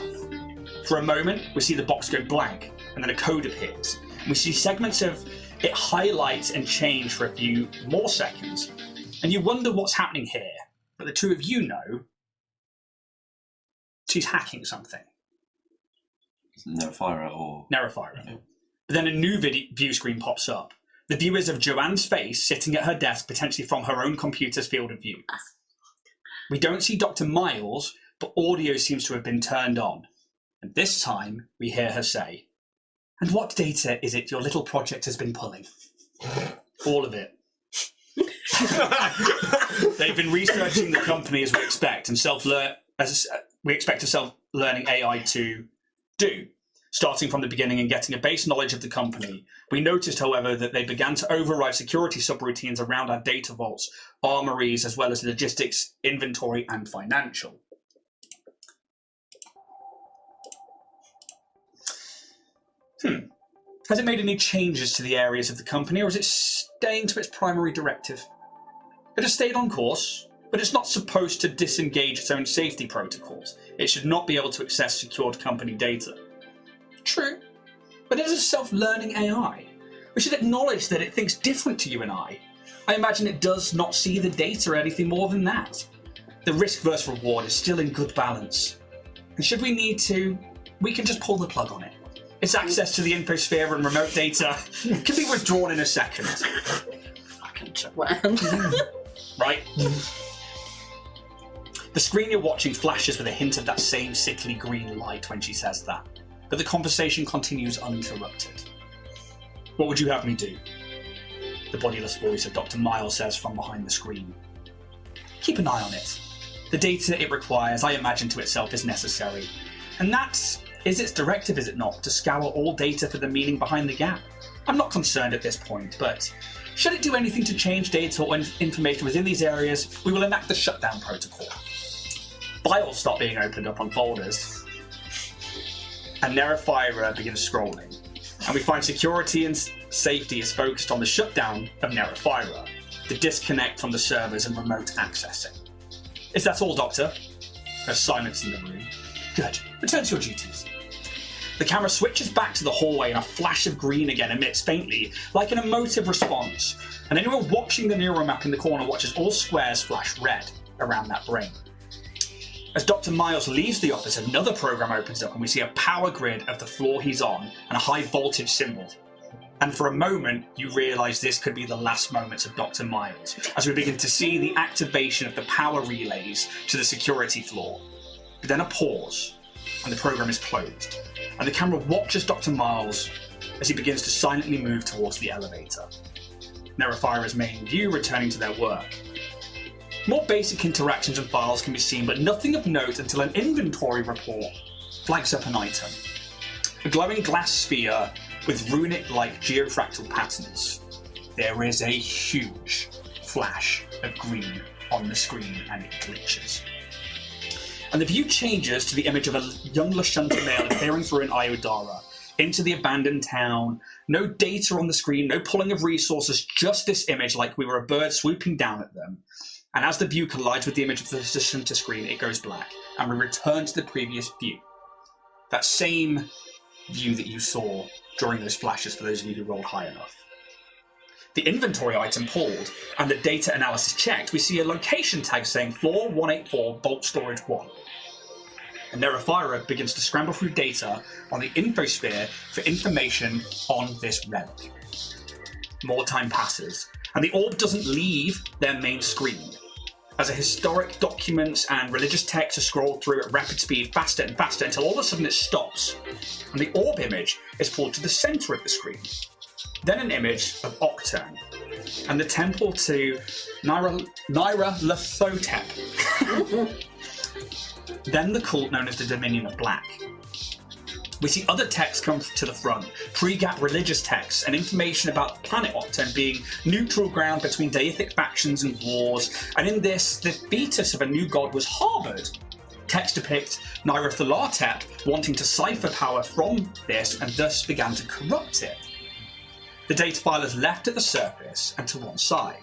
For a moment, we see the box go blank, and then a code appears. And we see segments of it highlight and change for a few more seconds. And you wonder what's happening here, but the two of you know she's hacking something. Neraphyra or... Neraphyra. Okay. But then a new view screen pops up. The view is of Joanne's face sitting at her desk, potentially from her own computer's field of view. We don't see Dr. Miles, but audio seems to have been turned on. And this time, we hear her say, "And what data is it your little project has been pulling?" All of it. They've been researching the company as we expect, and we expect a self-learning AI to do, starting from the beginning and getting a base knowledge of the company. We noticed, however, that they began to override security subroutines around our data vaults, armories, as well as logistics, inventory, and financial. Has it made any changes to the areas of the company, or is it staying to its primary directive? It has stayed on course, but it's not supposed to disengage its own safety protocols. It should not be able to access secured company data. True, but it is a self-learning AI. We should acknowledge that it thinks different to you and I. I imagine it does not see the data or anything more than that. The risk versus reward is still in good balance. And should we need to, we can just pull the plug on it. Its access to the infosphere and remote data can be withdrawn in a second. Fucking wow. Right? The screen you're watching flashes with a hint of that same sickly green light when she says that, but the conversation continues uninterrupted. "What would you have me do?" The bodiless voice of Dr. Miles says from behind the screen. "Keep an eye on it. The data it requires, I imagine to itself, is necessary. And that is its directive, is it not, to scour all data for the meaning behind the gap? I'm not concerned at this point, but should it do anything to change data or information within these areas, we will enact the shutdown protocol." Files start being opened up on folders, and Neraphyra begins scrolling, and we find security and safety is focused on the shutdown of Neraphyra, the disconnect from the servers and remote accessing. "Is that all, Doctor?" There's silence in the room. "Good. Return to your duties." The camera switches back to the hallway and a flash of green again emits faintly, like an emotive response, and anyone watching the neural map in the corner watches all squares flash red around that brain. As Dr. Miles leaves the office, another program opens up and we see a power grid of the floor he's on and a high voltage symbol. And for a moment, you realise this could be the last moments of Dr. Miles, as we begin to see the activation of the power relays to the security floor. But then a pause, and the program is closed, and the camera watches Dr. Miles as he begins to silently move towards the elevator. Neraphyra's main view returning to their work. More basic interactions and files can be seen, but nothing of note until an inventory report flags up an item. A glowing glass sphere with runic-like geofractal patterns. There is a huge flash of green on the screen and it glitches. And the view changes to the image of a young Lashunta male appearing through an Iodara into the abandoned town. No data on the screen, no pulling of resources, just this image like we were a bird swooping down at them. And as the view collides with the image of the Lashunta screen, it goes black, and we return to the previous view. That same view that you saw during those flashes for those of you who rolled high enough. The inventory item pulled and the data analysis checked, we see a location tag saying floor 184, vault storage 1. And Neraphyra begins to scramble through data on the infosphere for information on this relic. More time passes, and the orb doesn't leave their main screen. As a historic documents and religious texts are scrolled through at rapid speed, faster and faster, until all of a sudden it stops, and the orb image is pulled to the centre of the screen. Then an image of Octurne, and the temple to Nyarlathotep. Then the cult known as the Dominion of Black. We see other texts come to the front, pre-gap religious texts, and information about the planet Octurne being neutral ground between deific factions and wars, and in this, the fetus of a new god was harboured. Text depict Nyarlathotep wanting to cipher power from this and thus began to corrupt it. The data file is left at the surface and to one side.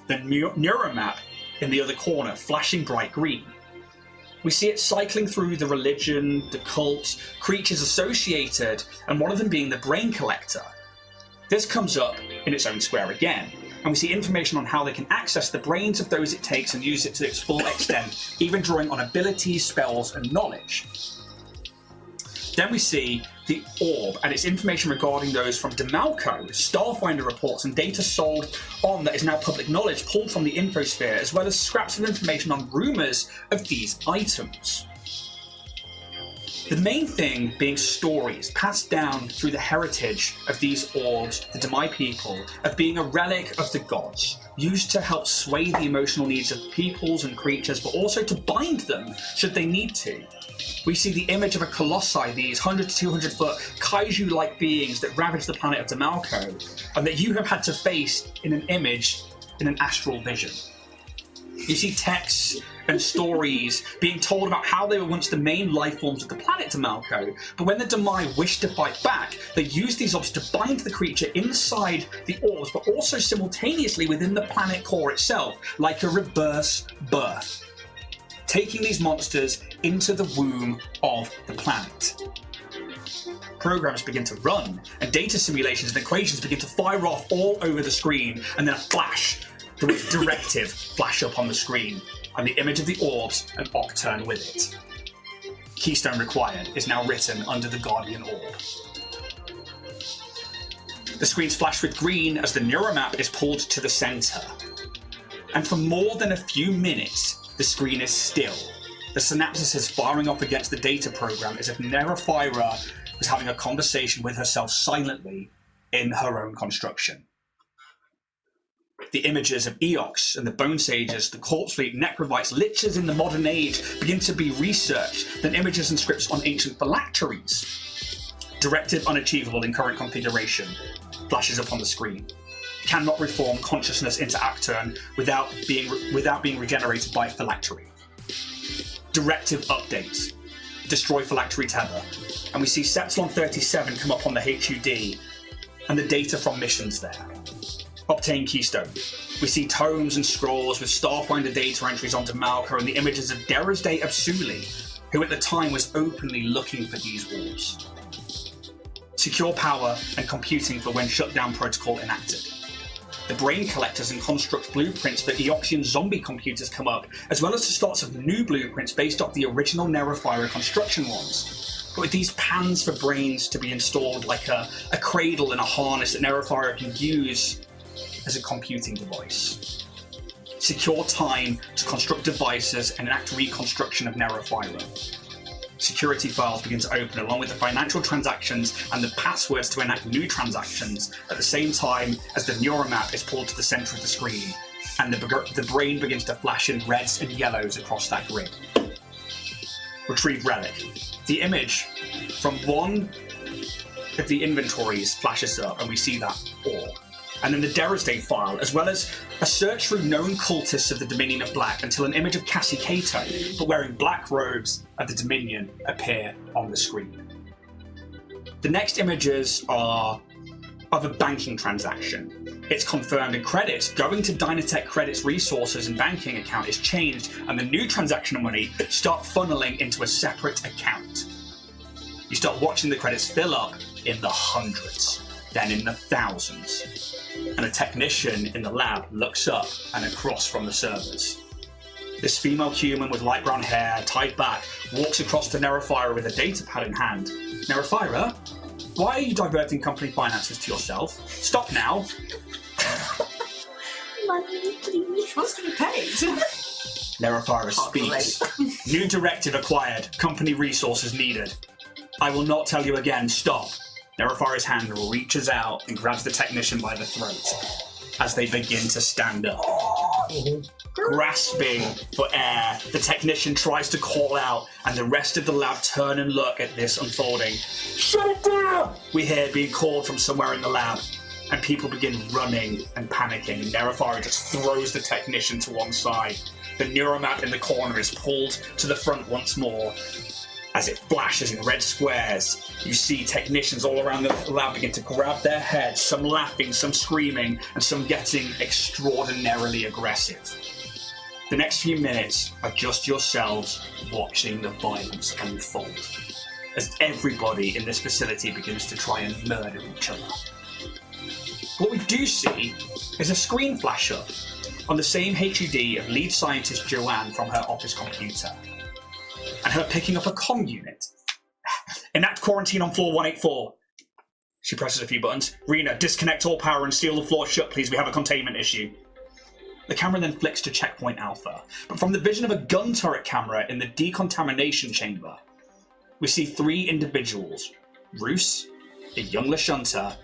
The neuromap in the other corner flashing bright green. We see it cycling through the religion, the cult, creatures associated, and one of them being the brain collector. This comes up in its own square again, and we see information on how they can access the brains of those it takes and use it to its full extent, even drawing on abilities, spells, and knowledge. Then we see the orb and its information regarding those from Demalco, Starfinder reports and data sold on that is now public knowledge pulled from the infosphere, as well as scraps of information on rumours of these items. The main thing being stories passed down through the heritage of these orbs, the Demai people, of being a relic of the gods, used to help sway the emotional needs of peoples and creatures, but also to bind them should they need to. We see the image of a colossi, these 100 to 200 foot kaiju-like beings that ravage the planet of Demalco, and that you have had to face in an image in an astral vision. You see texts and stories being told about how they were once the main life forms of the planet Demalco, but when the Demai wished to fight back, they used these orbs to bind the creature inside the orbs, but also simultaneously within the planet core itself, like a reverse birth, taking these monsters into the womb of the planet. Programs begin to run, and data simulations and equations begin to fire off all over the screen, and then a flash, the directive flash up on the screen, and the image of the orbs and Octurne with it. Keystone required is now written under the Guardian orb. The screens flash with green as the neuromap is pulled to the centre. And for more than a few minutes, the screen is still. The synapses is firing off against the data program as if Neraphyra was having a conversation with herself silently in her own construction. The images of Eox and the Bone Sages, the Corpse Fleet, Necrovites, Lichers in the modern age begin to be researched, then images and scripts on ancient phylacteries. Directive unachievable in current configuration flashes up on the screen. Cannot reform consciousness into Octurne without being regenerated by phylactery. Directive updates. Destroy phylactery tether. And we see Sepsilon 37 come up on the HUD and the data from missions there. Obtain Keystone. We see tomes and scrolls with Starfinder data entries onto Malco and the images of Derazde Absuli, who at the time was openly looking for these orbs. Secure power and computing for when shutdown protocol enacted. The brain collectors and construct blueprints for Eoxian zombie computers come up, as well as the starts of new blueprints based off the original Neraphyra construction ones. But with these pans for brains to be installed like a cradle and a harness that Neraphyra can use as a computing device. Secure time to construct devices and enact reconstruction of Neraphyra. Security files begin to open along with the financial transactions and the passwords to enact new transactions at the same time as the neuromap is pulled to the centre of the screen and the brain begins to flash in reds and yellows across that grid. Retrieve relic. The image from one of the inventories flashes up and we see that orb. And then the Derazde file, as well as a search through known cultists of the Dominion of Black until an image of Cassie Cato, but wearing black robes of the Dominion, appear on the screen. The next images are of a banking transaction. It's confirmed and credits going to Dynatech Credits resources and banking account is changed, and the new transactional money start funneling into a separate account. You start watching the credits fill up in the hundreds, then in the thousands. And a technician in the lab looks up and across from the servers. This female human with light brown hair, tied back, walks across to Neraphyra with a data pad in hand. Neraphyra, why are you diverting company finances to yourself? Stop now. Money, please. She wants to be paid. Neraphyra speaks. New directive acquired. Company resources needed. I will not tell you again. Stop. Neraphyra's hand reaches out and grabs the technician by the throat as they begin to stand up. Grasping for air, the technician tries to call out, and the rest of the lab turn and look at this unfolding. Shut it down! We hear it being called from somewhere in the lab, and people begin running and panicking, and Neraphyra just throws the technician to one side. The neuromap in the corner is pulled to the front once more. As it flashes in red squares, you see technicians all around the lab begin to grab their heads, some laughing, some screaming, and some getting extraordinarily aggressive. The next few minutes are just yourselves watching the violence unfold, as everybody in this facility begins to try and murder each other. What we do see is a screen flash up on the same HUD of lead scientist Joanne from her office computer, and her picking up a comm unit. Enact quarantine on floor 184. She presses a few buttons. Rena, disconnect all power and seal the floor shut, please. We have a containment issue. The camera then flicks to checkpoint Alpha, but from the vision of a gun turret camera in the decontamination chamber, we see 3 individuals. Roos, a young Lashunta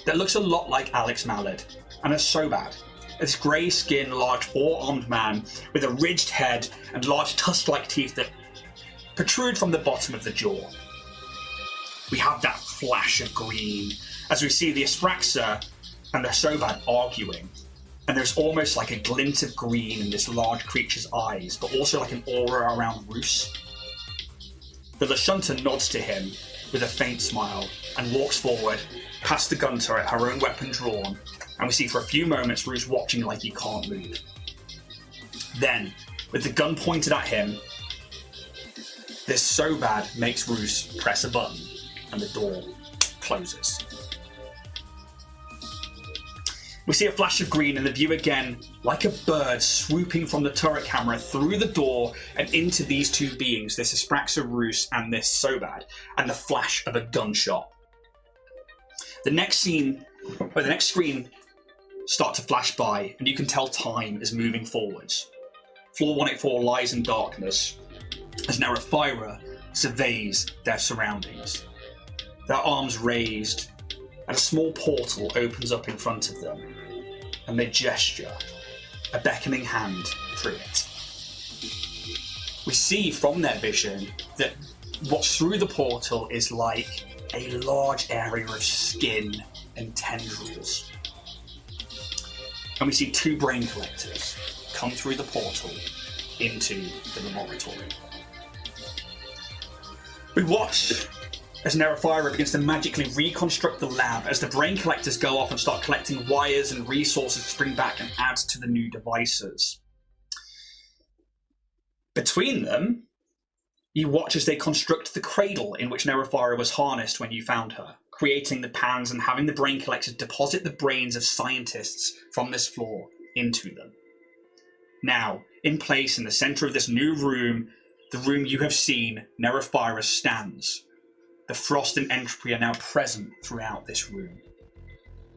that looks a lot like Alex Mallard, and a Sobad, this grey-skinned, large 4-armed man with a ridged head and large tusk-like teeth that protrude from the bottom of the jaw. We have that flash of green as we see the Asphyraxa and the Sobad arguing. And there's almost like a glint of green in this large creature's eyes, but also like an aura around Roos. The Lashunta nods to him with a faint smile and walks forward, past the gun turret, her own weapon drawn, and we see for a few moments Roos watching like he can't move. Then, with the gun pointed at him, this Sobad makes Roos press a button, and the door closes. We see a flash of green and the view again, like a bird swooping from the turret camera through the door and into these 2 beings, this Asphyraxa Roos and this Sobad, and the flash of a gunshot. The next screen starts to flash by, and you can tell time is moving forwards. Floor 184 lies in darkness as Neraphyra surveys their surroundings. Their arms raised, and a small portal opens up in front of them, and they gesture, a beckoning hand through it. We see from their vision that what's through the portal is like a large area of skin and tendrils. And we see 2 brain collectors come through the portal into the laboratory. We watch as Neraphyra begins to magically reconstruct the lab as the brain collectors go off and start collecting wires and resources to bring back and add to the new devices. Between them, you watch as they construct the cradle in which Neraphyra was harnessed when you found her, creating the pans and having the brain collectors deposit the brains of scientists from this floor into them. Now, in place in the centre of this new room, the room you have seen, Neraphyra stands. The frost and entropy are now present throughout this room.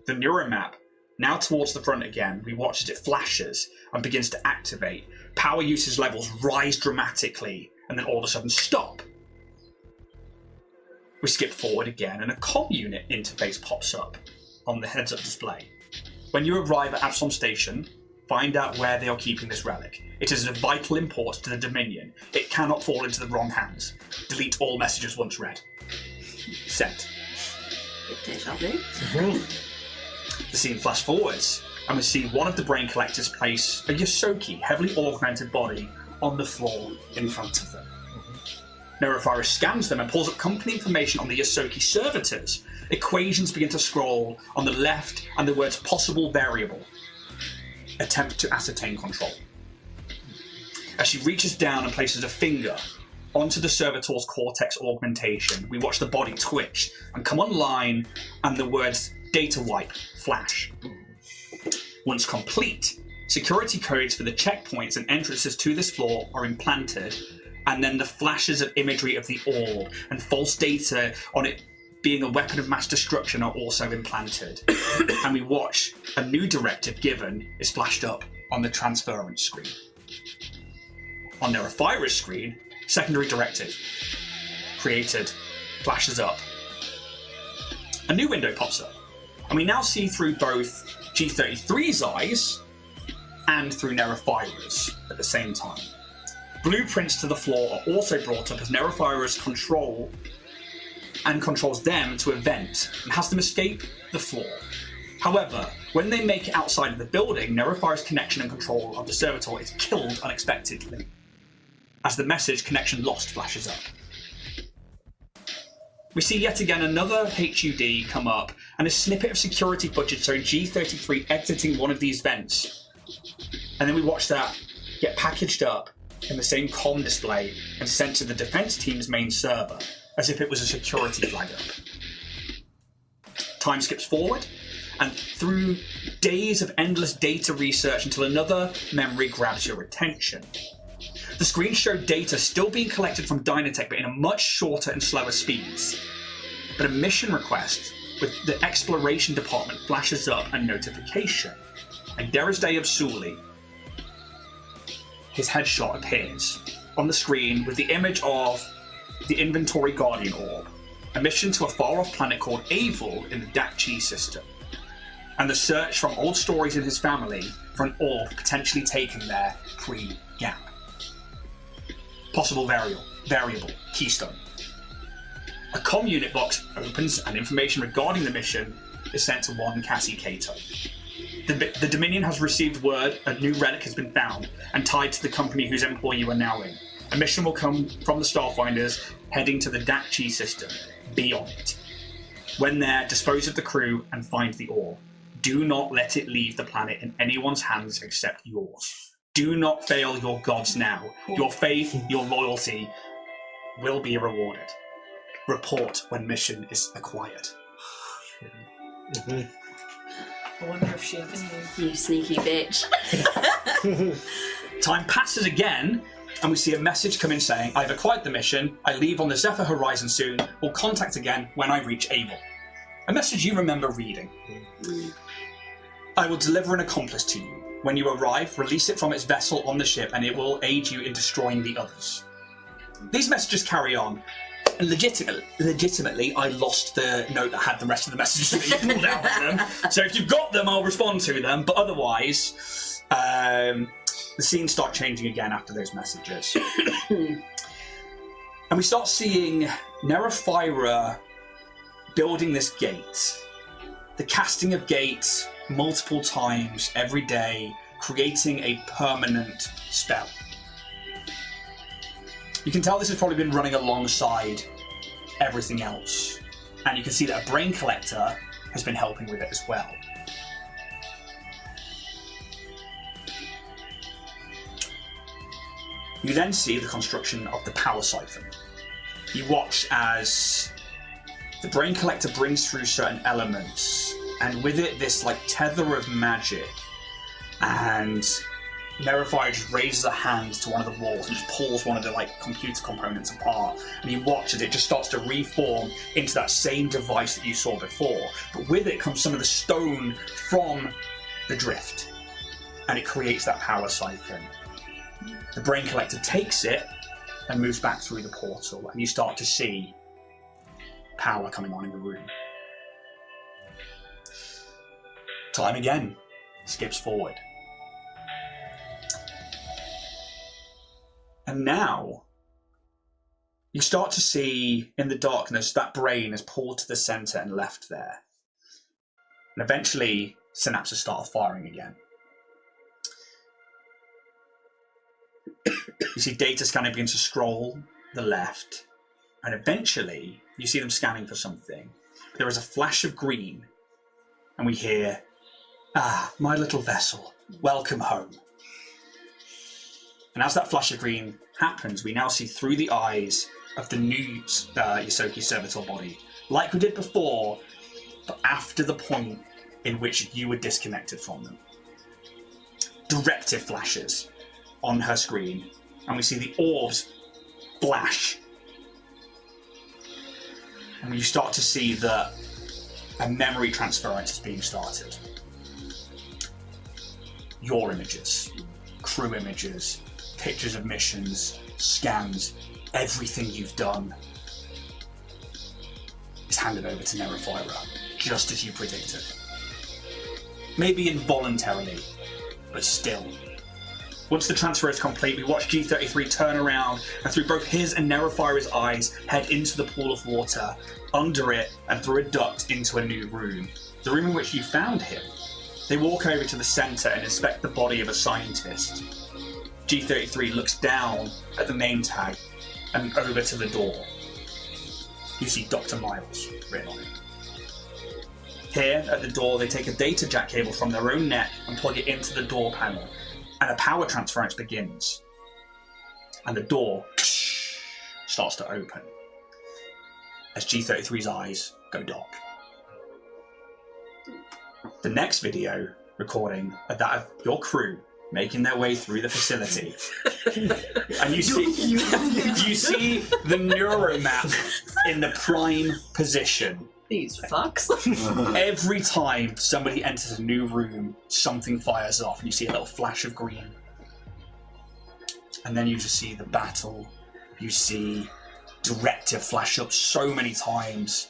The neuromap, now towards the front again, we watch as it flashes and begins to activate. Power usage levels rise dramatically and then all of a sudden stop. We skip forward again and a comm unit interface pops up on the heads-up display. When you arrive at Absalom Station, find out where they are keeping this relic. It is of vital import to the Dominion. It cannot fall into the wrong hands. Delete all messages once read. Sent. Deja vu. The scene flash forwards, and we see one of the brain collectors place a Yosoki, heavily augmented body, on the floor in front of them. Neraphyra scans them and pulls up company information on the Yosoki servitors. Equations begin to scroll on the left and the words possible variable. Attempt to ascertain control. As she reaches down and places a finger onto the servitor's cortex augmentation, we watch the body twitch and come online, and the words data wipe flash. Once complete, security codes for the checkpoints and entrances to this floor are implanted, and then the flashes of imagery of the orb and false data on it being a weapon of mass destruction are also implanted. And we watch a new directive given is flashed up on the transference screen. On Neraphyra's screen, secondary directive created flashes up. A new window pops up, and we now see through both G33's eyes and through Neraphyra's at the same time. Blueprints to the floor are also brought up as Neraphyra's controls them to event and has them escape the floor. However, when they make it outside of the building, Neraphyra's connection and control of the servitor is killed unexpectedly, as the message connection lost flashes up. We see yet again another HUD come up and a snippet of security footage showing G33 exiting one of these vents. And then we watch that get packaged up in the same comm display and sent to the defense team's main server, as if it was a security flag up. Time skips forward, and through days of endless data research until another memory grabs your attention. The screen showed data still being collected from Dynatech, but in a much shorter and slower speeds. But a mission request with the exploration department flashes up a notification. And Derisday of Suli, his headshot appears on the screen with the image of the Inventory Guardian Orb, a mission to a far-off planet called Avil in the Dakchi system, and the search from old stories in his family for an orb potentially taken there pre-Gap. Possible variable, Keystone. A comm unit box opens and information regarding the mission is sent to one Cassie Cato. The Dominion has received word a new relic has been found and tied to the company whose employ you are now in. A mission will come from the Starfinders heading to the Dakchi system. Be on it. When there, dispose of the crew and find the orb. Do not let it leave the planet in anyone's hands except yours. Do not fail your gods now. Your faith, your loyalty will be rewarded. Report when mission is acquired. I wonder if she ever knew. You sneaky bitch. Time passes again, and we see a message come in saying, I've acquired the mission, I leave on the Zephyr Horizon soon, will contact again when I reach Able. A message you remember reading. I will deliver an accomplice to you. When you arrive, release it from its vessel on the ship and it will aid you in destroying the others. These messages carry on. And legitimately, I lost the note that had the rest of the messages that you pulled out of them. So if you've got them, I'll respond to them. But otherwise, the scenes start changing again after those messages. And we start seeing Neraphyra building this gate. The casting of gates multiple times every day, creating a permanent spell. You can tell this has probably been running alongside everything else. And you can see that a brain collector has been helping with it as well. You then see the construction of the power siphon. You watch as the brain collector brings through certain elements, and with it this like tether of magic, and Neraphyra just raises a hand to one of the walls and just pulls one of the like computer components apart, and you watch as it just starts to reform into that same device that you saw before, but with it comes some of the stone from the drift, and it creates that power siphon. The brain collector takes it and moves back through the portal, and you start to see power coming on in the room. Time again skips forward. And now you start to see in the darkness that brain is pulled to the center and left there. And eventually synapses start firing again. You see data scanning begins to scroll the left, and eventually you see them scanning for something. There is a flash of green, and we hear, "Ah, my little vessel, welcome home." And as that flash of green happens, we now see through the eyes of the new Yosoki servitor body, like we did before, but after the point in which you were disconnected from them. Directive flashes on her screen, and we see the orbs flash. And you start to see that a memory transference is being started. Your images, crew images, pictures of missions, scans, everything you've done is handed over to Neraphyra, just as you predicted. Maybe involuntarily, but still. Once the transfer is complete, we watch G33 turn around and through both his and Neraphyra's eyes head into the pool of water, under it and through a duct into a new room. The room in which you found him. They walk over to the center and inspect the body of a scientist. G33 looks down at the name tag and over to the door. You see Dr. Miles written on it. Here at the door, they take a data jack cable from their own net and plug it into the door panel, and a power transference begins. And the door starts to open as G33's eyes go dark. The next video recording of that of your crew making their way through the facility. And you see the neuromap in the prime position. These fucks. Every time somebody enters a new room, something fires off, and you see a little flash of green. And then you just see the battle. You see directive flash up so many times.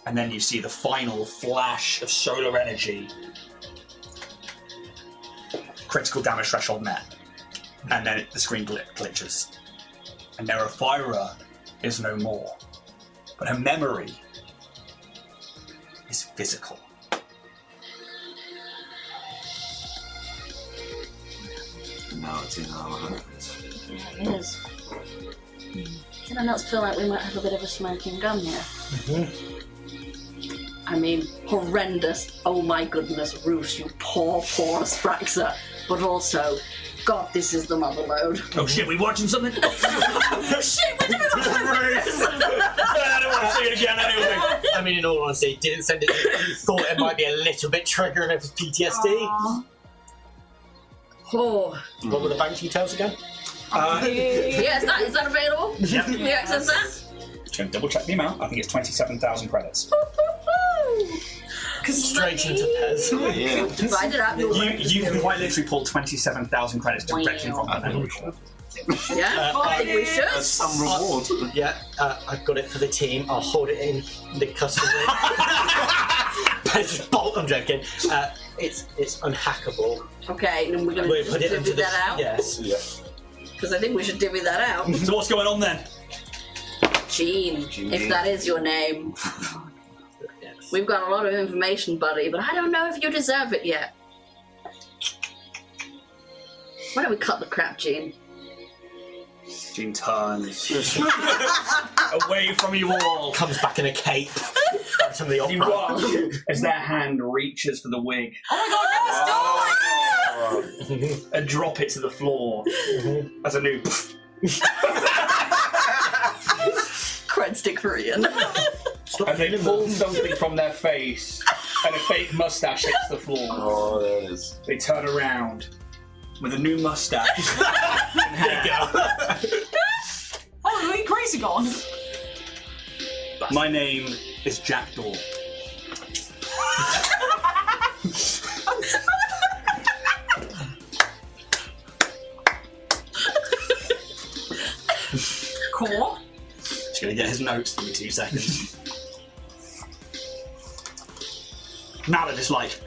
And then you see the final flash of solar energy. Critical damage threshold met. And then the screen glitches. And Neraphyra is no more. But her memory is physical. Now it's in our hands. Yeah, it is. Can I not feel like we might have a bit of a smoking gun here? I mean, horrendous, oh my goodness, Roos, you poor Spraxa. But also, God, this is the motherload. Oh shit, we watching something? Shit, we're doing all this! I don't want to see it again anyway. I mean, in all honesty, didn't send it. You thought it might be a little bit triggering of his PTSD. Oh. What were the bank details again? Yeah, is that available? Yeah. Can you access that? Just double check the amount. I think it's 27,000 credits. Straight into Pez. Yeah. Divide it up. You can quite literally pull 27,000 credits directly from that. Yeah, I think we should. That's some reward. Yeah, I've got it for the team. I'll hold it in the custom room. Pez just bolt. I'm joking. It's unhackable. Okay, then we're going We'll to put it divvy into the that out. Yes. Yeah. Because I think we should divvy that out. So what's going on then? Gene, if that is your name. We've got a lot of information, buddy, but I don't know if you deserve it yet. Why don't we cut the crap, Gene? Gene turns away from you all. Comes back in a cape from the You opera. watch as their hand reaches for the wig and drop it to the floor as a new. Cred stick for Ian. And they pull something from their face, and a fake mustache hits the floor. Oh, there it is. They turn around with a new mustache. There you go. Oh, are you crazy gone? My name is Jackdaw. Core? Just gonna get his notes. Give me 2 seconds. Mallet is like.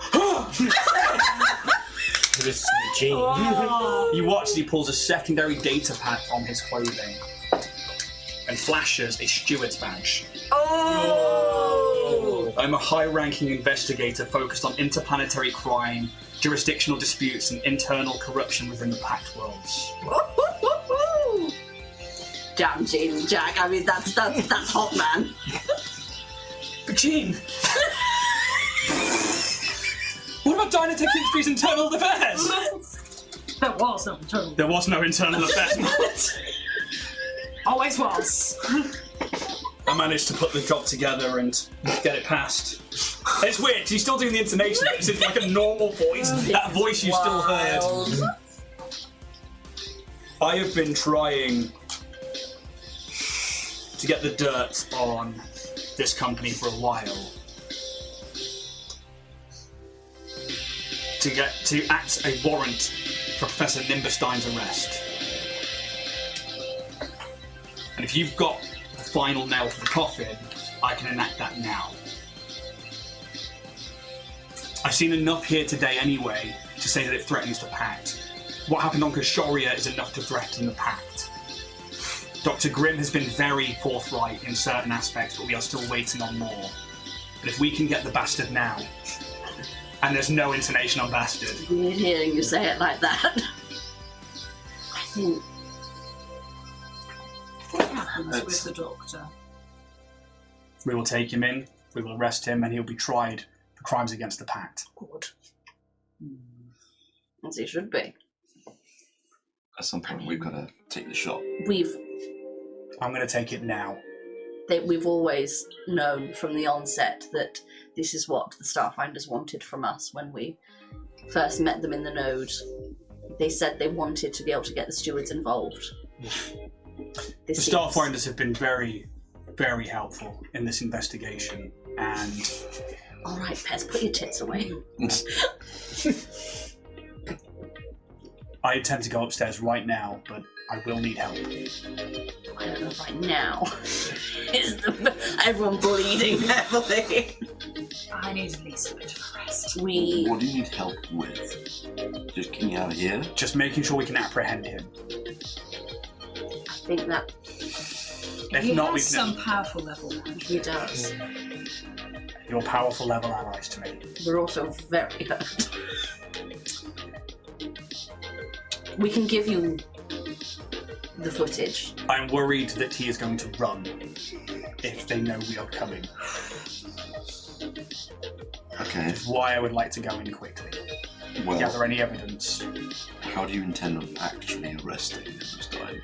This is Gene. Oh. You watch as he pulls a secondary data pad from his clothing and flashes a steward's badge. Oh! I'm a high-ranking investigator focused on interplanetary crime, jurisdictional disputes, and internal corruption within the Pact worlds. Damn, Gene, Jack. I mean, that's hot, man. But Gene! What about Dynatech Industries' internal affairs? There was no internal. There was no internal affairs. Always was. I managed to put the job together and get it passed. It's weird, 'cause he's still doing the intonation, but it's like a normal voice. That voice you still heard. I have been trying to get the dirt on this company for a while. To act a warrant for Professor Nimbustein's arrest. And if you've got the final nail for the coffin, I can enact that now. I've seen enough here today anyway to say that it threatens the Pact. What happened on Kashoria is enough to threaten the Pact. Dr. Grimm has been very forthright in certain aspects, but we are still waiting on more. But if we can get the bastard now, and there's no intonation on bastard. Weird hearing you say it like that. I think. What happens with the doctor? We will take him in, we will arrest him, and he'll be tried for crimes against the Pact. Good. As he should be. At some point, we've got to take the shot. I'm going to take it now. We've always known from the onset that this is what the Starfinders wanted from us when we first met them in the node, they said they wanted to be able to get the stewards involved. The Starfinders have been very, very helpful in this investigation, and... Alright, Pez, put your tits away. I intend to go upstairs right now, but I will need help. I don't know right now. Is everyone bleeding heavily? I need at least a bit of a rest. What do you need help with? Just getting out of here? Just making sure we can apprehend him. I think that If He not, has we some can... powerful level magic. he does. You're powerful level allies to me. We're also very hurt. We can give you the footage. I'm worried that he is going to run if they know we are coming. Okay, Why I would like to go in quickly. well, Gather any evidence. how do you intend on actually arresting him this time?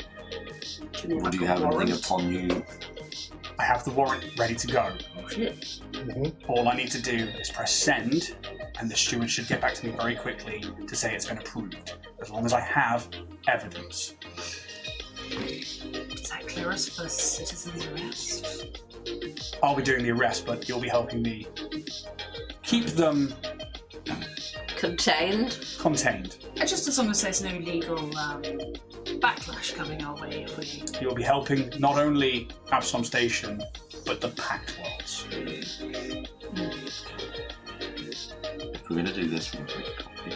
Do you Or do you a have anything warrant? upon you? I have the warrant ready to go. Oh, shit. All I need to do is press send, and the steward should get back to me very quickly to say it's been approved, as long as I have evidence. Does that clear us for citizen's arrest? I'll be doing the arrest, but you'll be helping me keep them Contained. contained. Just as long as there's no legal backlash coming our way if we... You'll be helping not only Absalom Station, but the Pact Worlds. If we're going to do this, we're going to take a copy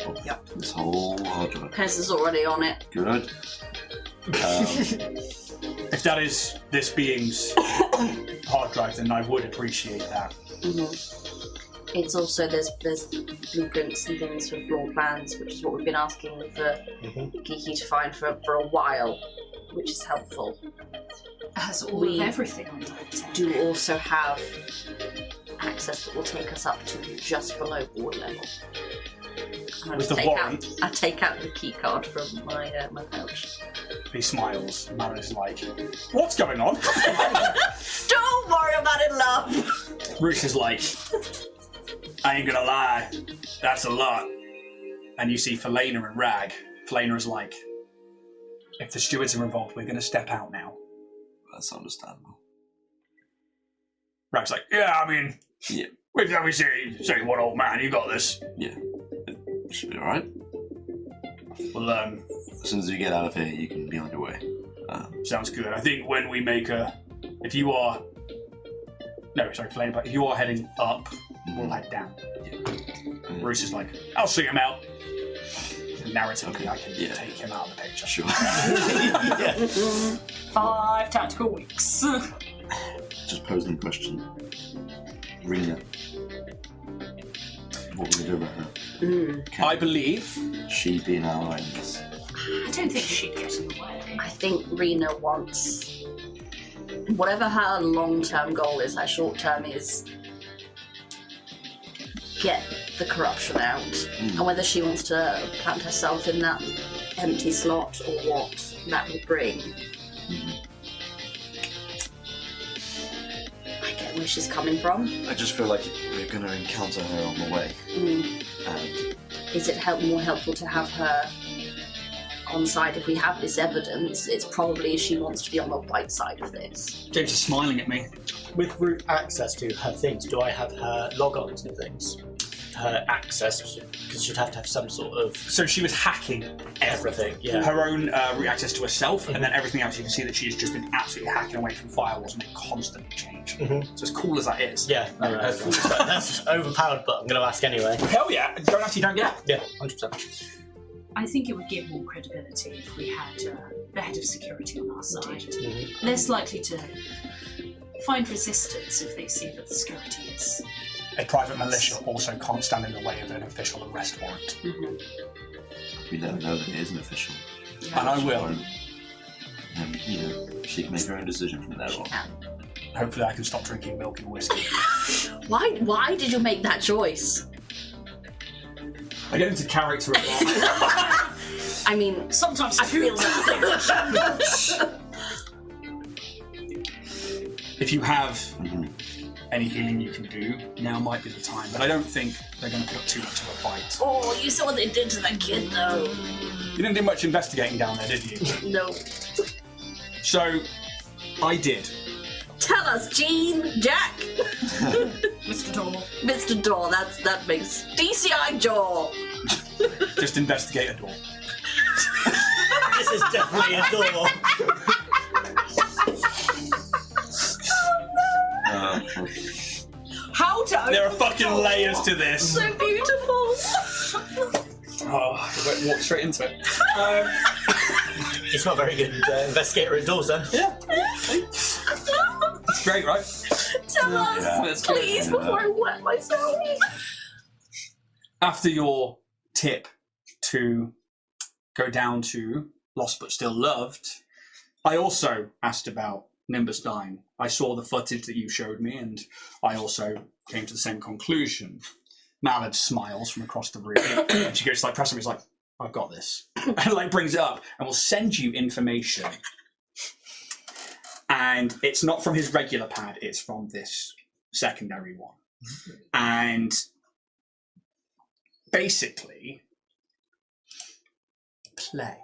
of Yep. this whole hard drive. Pez is already on it. Good. If that is this being's hard drive, then I would appreciate that. It's also there's blueprints and things for floor plans, which is what we've been asking for Geeky to find for a while, which is helpful. Has all We of everything on that. Do also have access that will take us up to just below board level. I With the warrant? I take out the key card from my my pouch. He smiles. Man is like, what's going on? Don't worry about it, love. Bruce is like, I ain't gonna lie, that's a lot. And you see Felena and Rag. Felena is like, if the stewards are involved, we're gonna step out now. That's understandable. Rag's like, yeah, I mean, Yeah. we say one old man, you got this. Yeah. It should be alright. Well, As soon as you get out of here, you can be on your way. sounds good. I think when we make if you are heading up, we'll head down. Bruce is like, I'll see him out. Narratively, I can take him out of the picture. Sure. 5 tactical weeks. Just posing a question. Rena. What will we do about her? Can I believe she be an ally in this? I don't think she'd get in the way. I think Rena wants whatever her long-term goal is. Her short-term is get the corruption out, and whether she wants to plant herself in that empty slot or what that will bring. I get where she's coming from. I just feel like we're going to encounter her on the way. And Is it more helpful to have her on side if we have this evidence? It's probably she wants to be on the right side of this. James is smiling at me. With root access to her things, do I have her logons and things? Her access, because she'd have to have some sort of So she was hacking everything. Yeah. her own root access to herself, and then everything else. You can see that she's just been absolutely hacking away from firewalls, and they constantly change. So as cool as that is, Yeah, no, that's overpowered, but I'm going to ask anyway. hell yeah, don't ask, you don't get. Yeah, 100%. I think it would give more credibility if we had the head of security on our side. Less likely to find resistance if they see that the security is... A private militia also can't stand in the way of an official arrest warrant. we let her know that it is an official. And I will. And, she can make her own decision from there on. Hopefully I can stop drinking milk and whiskey. Why did you make that choice? I get into character a lot. I mean, Sometimes I feel that. If you have any healing you can do, now might be the time. But I don't think they're going to put up too much of a fight. Oh, you saw what they did to that kid, though. You didn't do much investigating down there, did you? No. So, I did. Tell us, Gene, Jack. Mr. Door. Mr. Door, that makes DCI Jaw. Just investigate a door. This is definitely a door. How to open There are the fucking door? layers to this. So beautiful. Oh, I went walk straight into it. It's not very good investigator at doors then. Yeah. It's great, right? Tell us, That's good. please, before I wet myself. After your tip to go down to Lost But Still Loved, I also asked about Nimbus dying. I saw the footage that you showed me, and I also came to the same conclusion. Mallard smiles from across the room, and she goes to press him. He's like, "I've got this," and brings it up, and will send you information. And it's not from his regular pad; it's from this secondary one. And basically, play.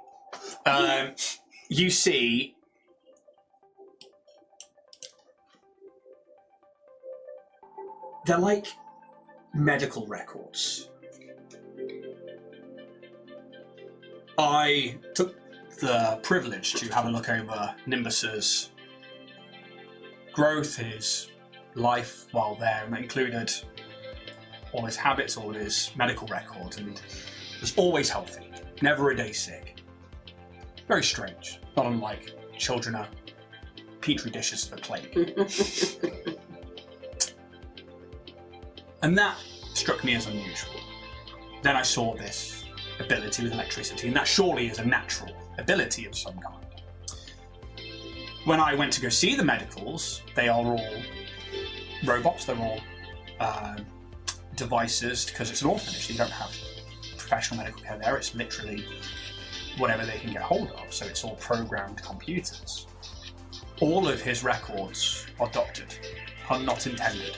You see. They're like medical records. I took the privilege to have a look over Nimbus's growth, his life while there, and that included all his habits, all his medical records, and he was always healthy, never a day sick. Very strange, not unlike children are petri dishes for plague. And that struck me as unusual. Then I saw this ability with electricity, and that surely is a natural ability of some kind. When I went to go see the medicals, they are all robots, they're all devices, because it's an orphanage, you don't have professional medical care there, it's literally whatever they can get hold of, so it's all programmed computers. All of his records are doctored, pun not intended.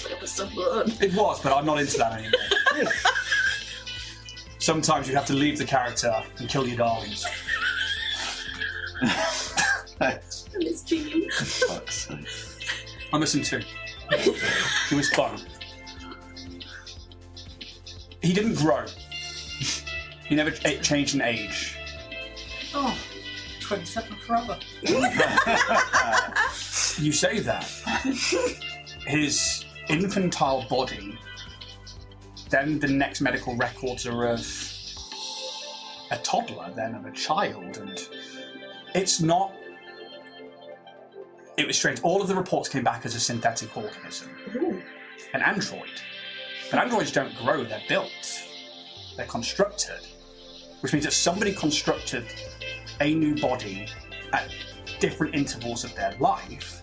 It was so good. It was, but I'm not into that anymore. Sometimes you have to leave the character and kill your darlings. Miss Gene. Fuck's sake. I miss him too. He was fun. He didn't grow. He never changed in age. Oh, 27 forever. You say that. His infantile body, then the next medical records are of a toddler, then of a child, and it's not... It was strange. All of the reports came back as a synthetic organism. An android. But androids don't grow, they're built. They're constructed. Which means that somebody constructed a new body at different intervals of their life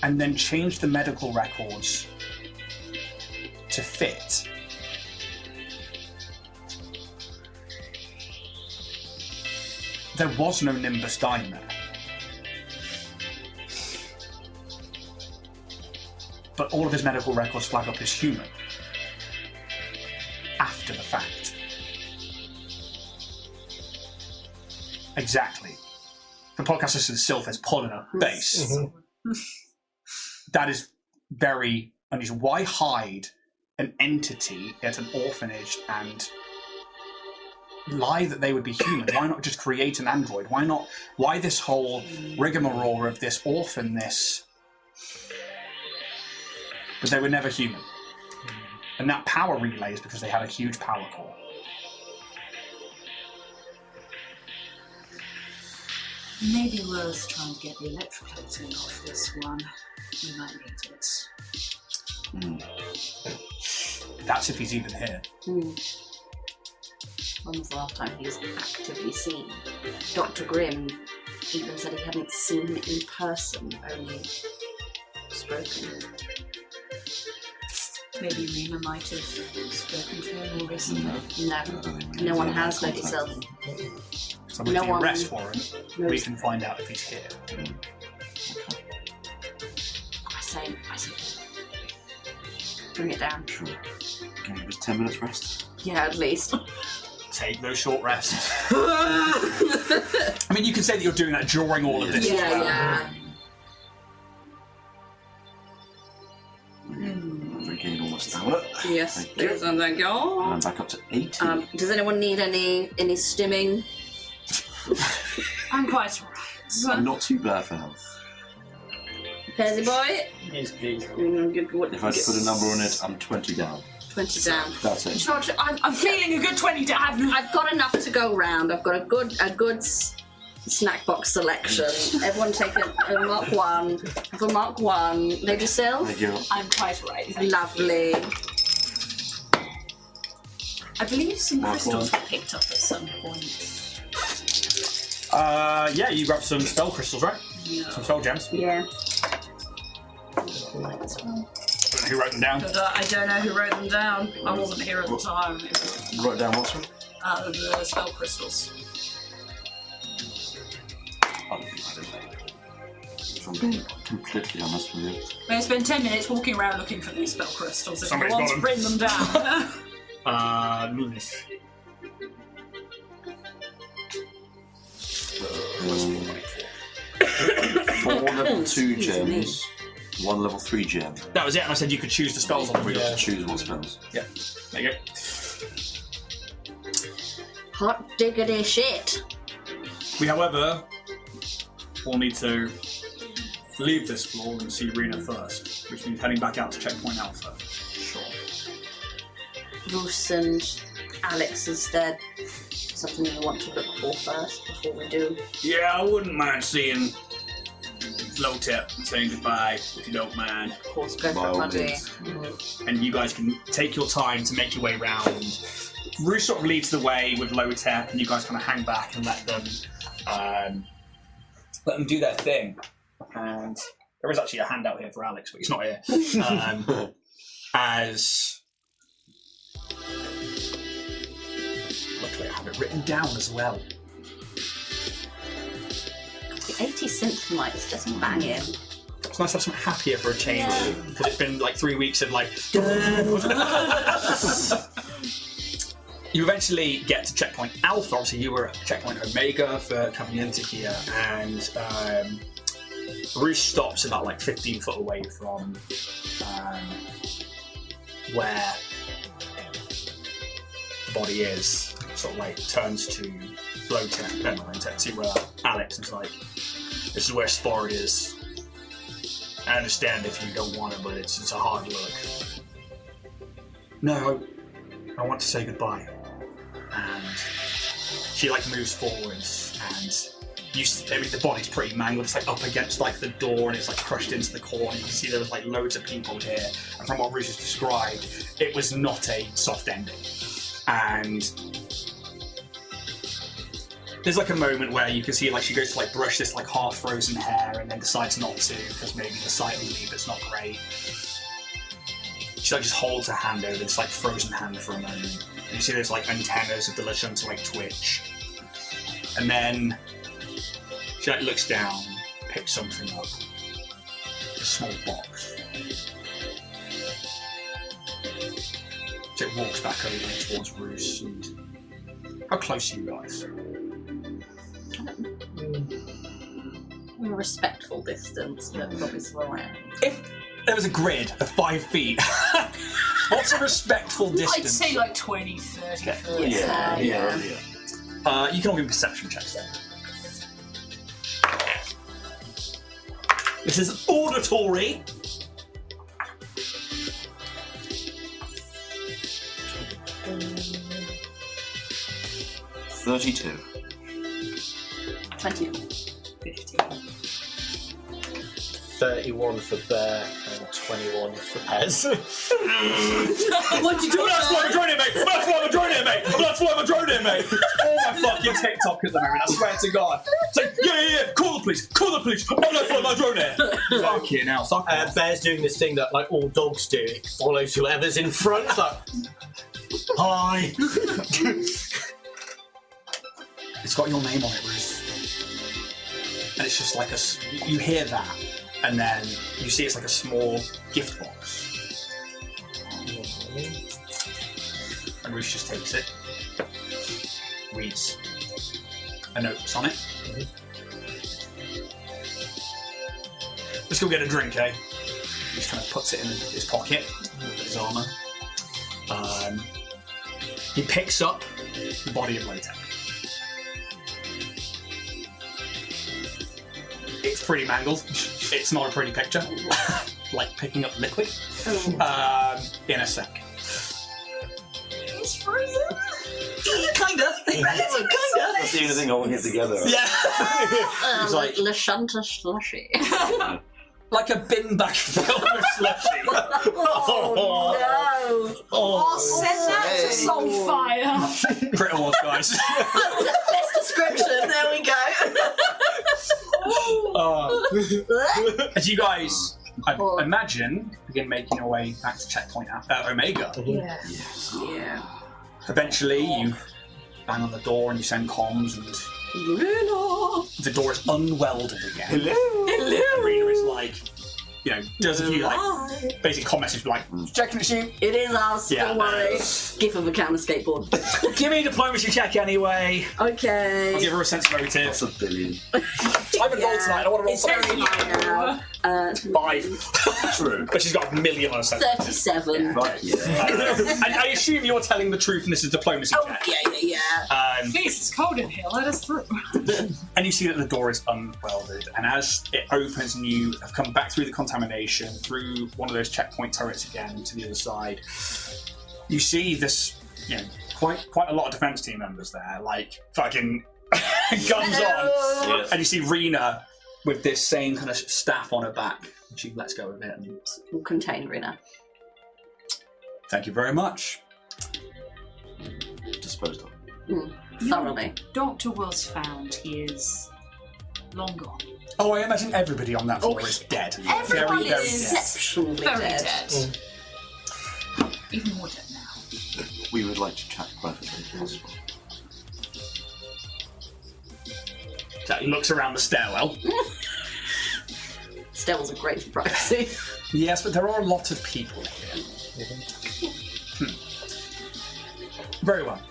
and then changed the medical records to fit. There was no Nimbus dying there. But all of his medical records flag up as human. After the fact. Exactly. The podcast is Sylph is pulling a bass. That is very unusual. Why hide an entity at an orphanage and lie that they would be human? Why not just create an android? Why this whole rigmarole of this orphan, this... But they were never human. And that power relay is because they had a huge power core. Maybe worth trying to get the electroplating off this one. We might need it. That's if he's even here. When was the last time he was actively seen? Dr. Grimm even said he hadn't seen him in person, only spoken. Maybe Rena might have spoken to him more recently. No one has heard yourself. So with No the one arrest warrant, we knows. can find out if he's here. I say, bring it down. Sure. Can you give us 10 minutes rest? Yeah, at least. Take those short rests. I mean, you can say that you're doing that during all of this. as well. Yeah. Regain all my stamina. Yes, Thank you. there's one. Thank you. And I'm back up to 80. Does anyone need any stimming? I'm quite alright. I'm not too bad for health. Paisley boy? Yes, please. If I had to put a number on it, I'm 20 down. 20 down. That's it. I'm feeling a good 20 down. I've got enough to go round. I've got a good snack box selection. Everyone take a Mark 1. Have a Mark 1. Lady Sil? Thank you. I'm quite alright. Lovely. I believe some Mark crystals one. were picked up at some point. Yeah, you grabbed some spell crystals, right? Yeah. Some spell gems. Yeah. Who wrote them down? But I don't know who wrote them down. I wasn't here at the time. Write down what's one? The spell crystals. If I'm being completely honest with you. I spent 10 minutes walking around looking for these spell crystals. If Somebody's you want got to 'em. bring them down. Lunis. Four level 2 gems, 1 level 3 gem. That was it, and I said you could choose the spells on the We wheel. got to choose what spells. Yeah, there you go. Hot diggity shit. We, however, will need to leave this floor and see Rena first, which means heading back out to Checkpoint Alpha. Sure. Bruce and Alex is there. Something you want to look for first before we do. Yeah, I wouldn't mind seeing Lotep and saying goodbye, if you don't mind. Of course, go By for all a buddy. means. And you guys can take your time to make your way round. Roos sort of leads the way with Lotep, and you guys kind of hang back and let them do their thing. And there is actually a handout here for Alex, but he's not here. As luckily I have it written down as well. The 80 synth mic is just banging. It's nice to have something happier for a change, because it's been like 3 weeks of like. You eventually get to Checkpoint Alpha. Obviously, you were at Checkpoint Omega for coming into here, and Roos stops about like 15 foot away from where the body is. Sort of like turns to Lotep, to Alex, and is like, "This is where Sport is. I understand if you don't want it, but it's a hard look. No, I want to say goodbye." And she like moves forwards, and the body's pretty mangled. It's like up against like the door, and it's like crushed into the corner. You can see there was like loads of people here, and from what Roos has described, it was not a soft ending. And there's like a moment where you can see like she goes to like brush this like half frozen hair, and then decides not to because maybe the sight of the it's not great. She like just holds her hand over this like frozen hand for a moment. And you see there's like antennas of the Lashunta to like twitch. And then she like looks down, picks something up. A small box. So it walks back over towards Roos. And how close are you guys? A respectful distance, but probably still around. If there was a grid of 5 feet, what's a respectful I'd distance? say like 20, 30 foot. Yeah. You can all give perception checks then. This is auditory. $32. 24. 15. 31 for Bear and 21 for Pez. What'd you do? That's why I'm joining it, mate! That's why I'm joining it, mate! That's why I'm joining it, mate! All my fucking TikTok at the moment, I swear to God. It's like, yeah, call the police! Oh, that's why I'm joining it! Fucking hell, fuck off. Bear's doing this thing that like all dogs do. It follows whoever's in front. It's like, hi. It's got your name on it, Bruce. And it's just like you hear that, and then you see it's like a small gift box. And Ruth just takes it, reads a note that's on it. Let's go get a drink, eh? He just kind of puts it in his pocket, his armour. He picks up the body of Latex. It's pretty mangled. It's not a pretty picture. Like picking up liquid. In a sec. It's frozen. Kinda. That's the only thing holding it together. Yeah. It's like Lashunta slushy. like a bin bag filled with slushy. Oh, Send that to Soulfire. Crit Awards, guys. Best description. There we go. As you guys, I imagine, begin making your way back to checkpoint Omega. Yeah. Yeah. Eventually, you bang on the door and you send comms, and the door is unwelded again. Hello. Rena is like, you know, does a few like basic comm message like, checking it's you. It is us. Yeah. Don't worry. Give of a camera skateboard. Give me a diplomacy check anyway. Okay. I'll give her a sense of motive. That's a billion. I've been rolled tonight. I want to roll It's very something. high now. 5. True. But she's got a million on her sense. 37. Fuck yeah. I assume you're telling the truth and this is a diplomacy Oh, check. yeah. Please, it's cold in here. Let us through. And you see that the door is unwelded, and as it opens and you have come back through the contamination, through one of those checkpoint turrets again to the other side, you see this, you know, quite a lot of defense team members there, like fucking guns on. Yes. And you see Rena with this same kind of staff on her back. And she lets go of it. And We'll contain Rena. thank you very much. Disposed of. Thoroughly. Doctor was found. He is long gone. Oh, I imagine everybody on that floor is dead. Everyone very, very is dead. exceptionally Very dead. dead. Even more dead now. We would like to chat privately if possible. So he looks around the stairwell. Stairwells are great for privacy. Yes, but there are a lot of people here. Very well.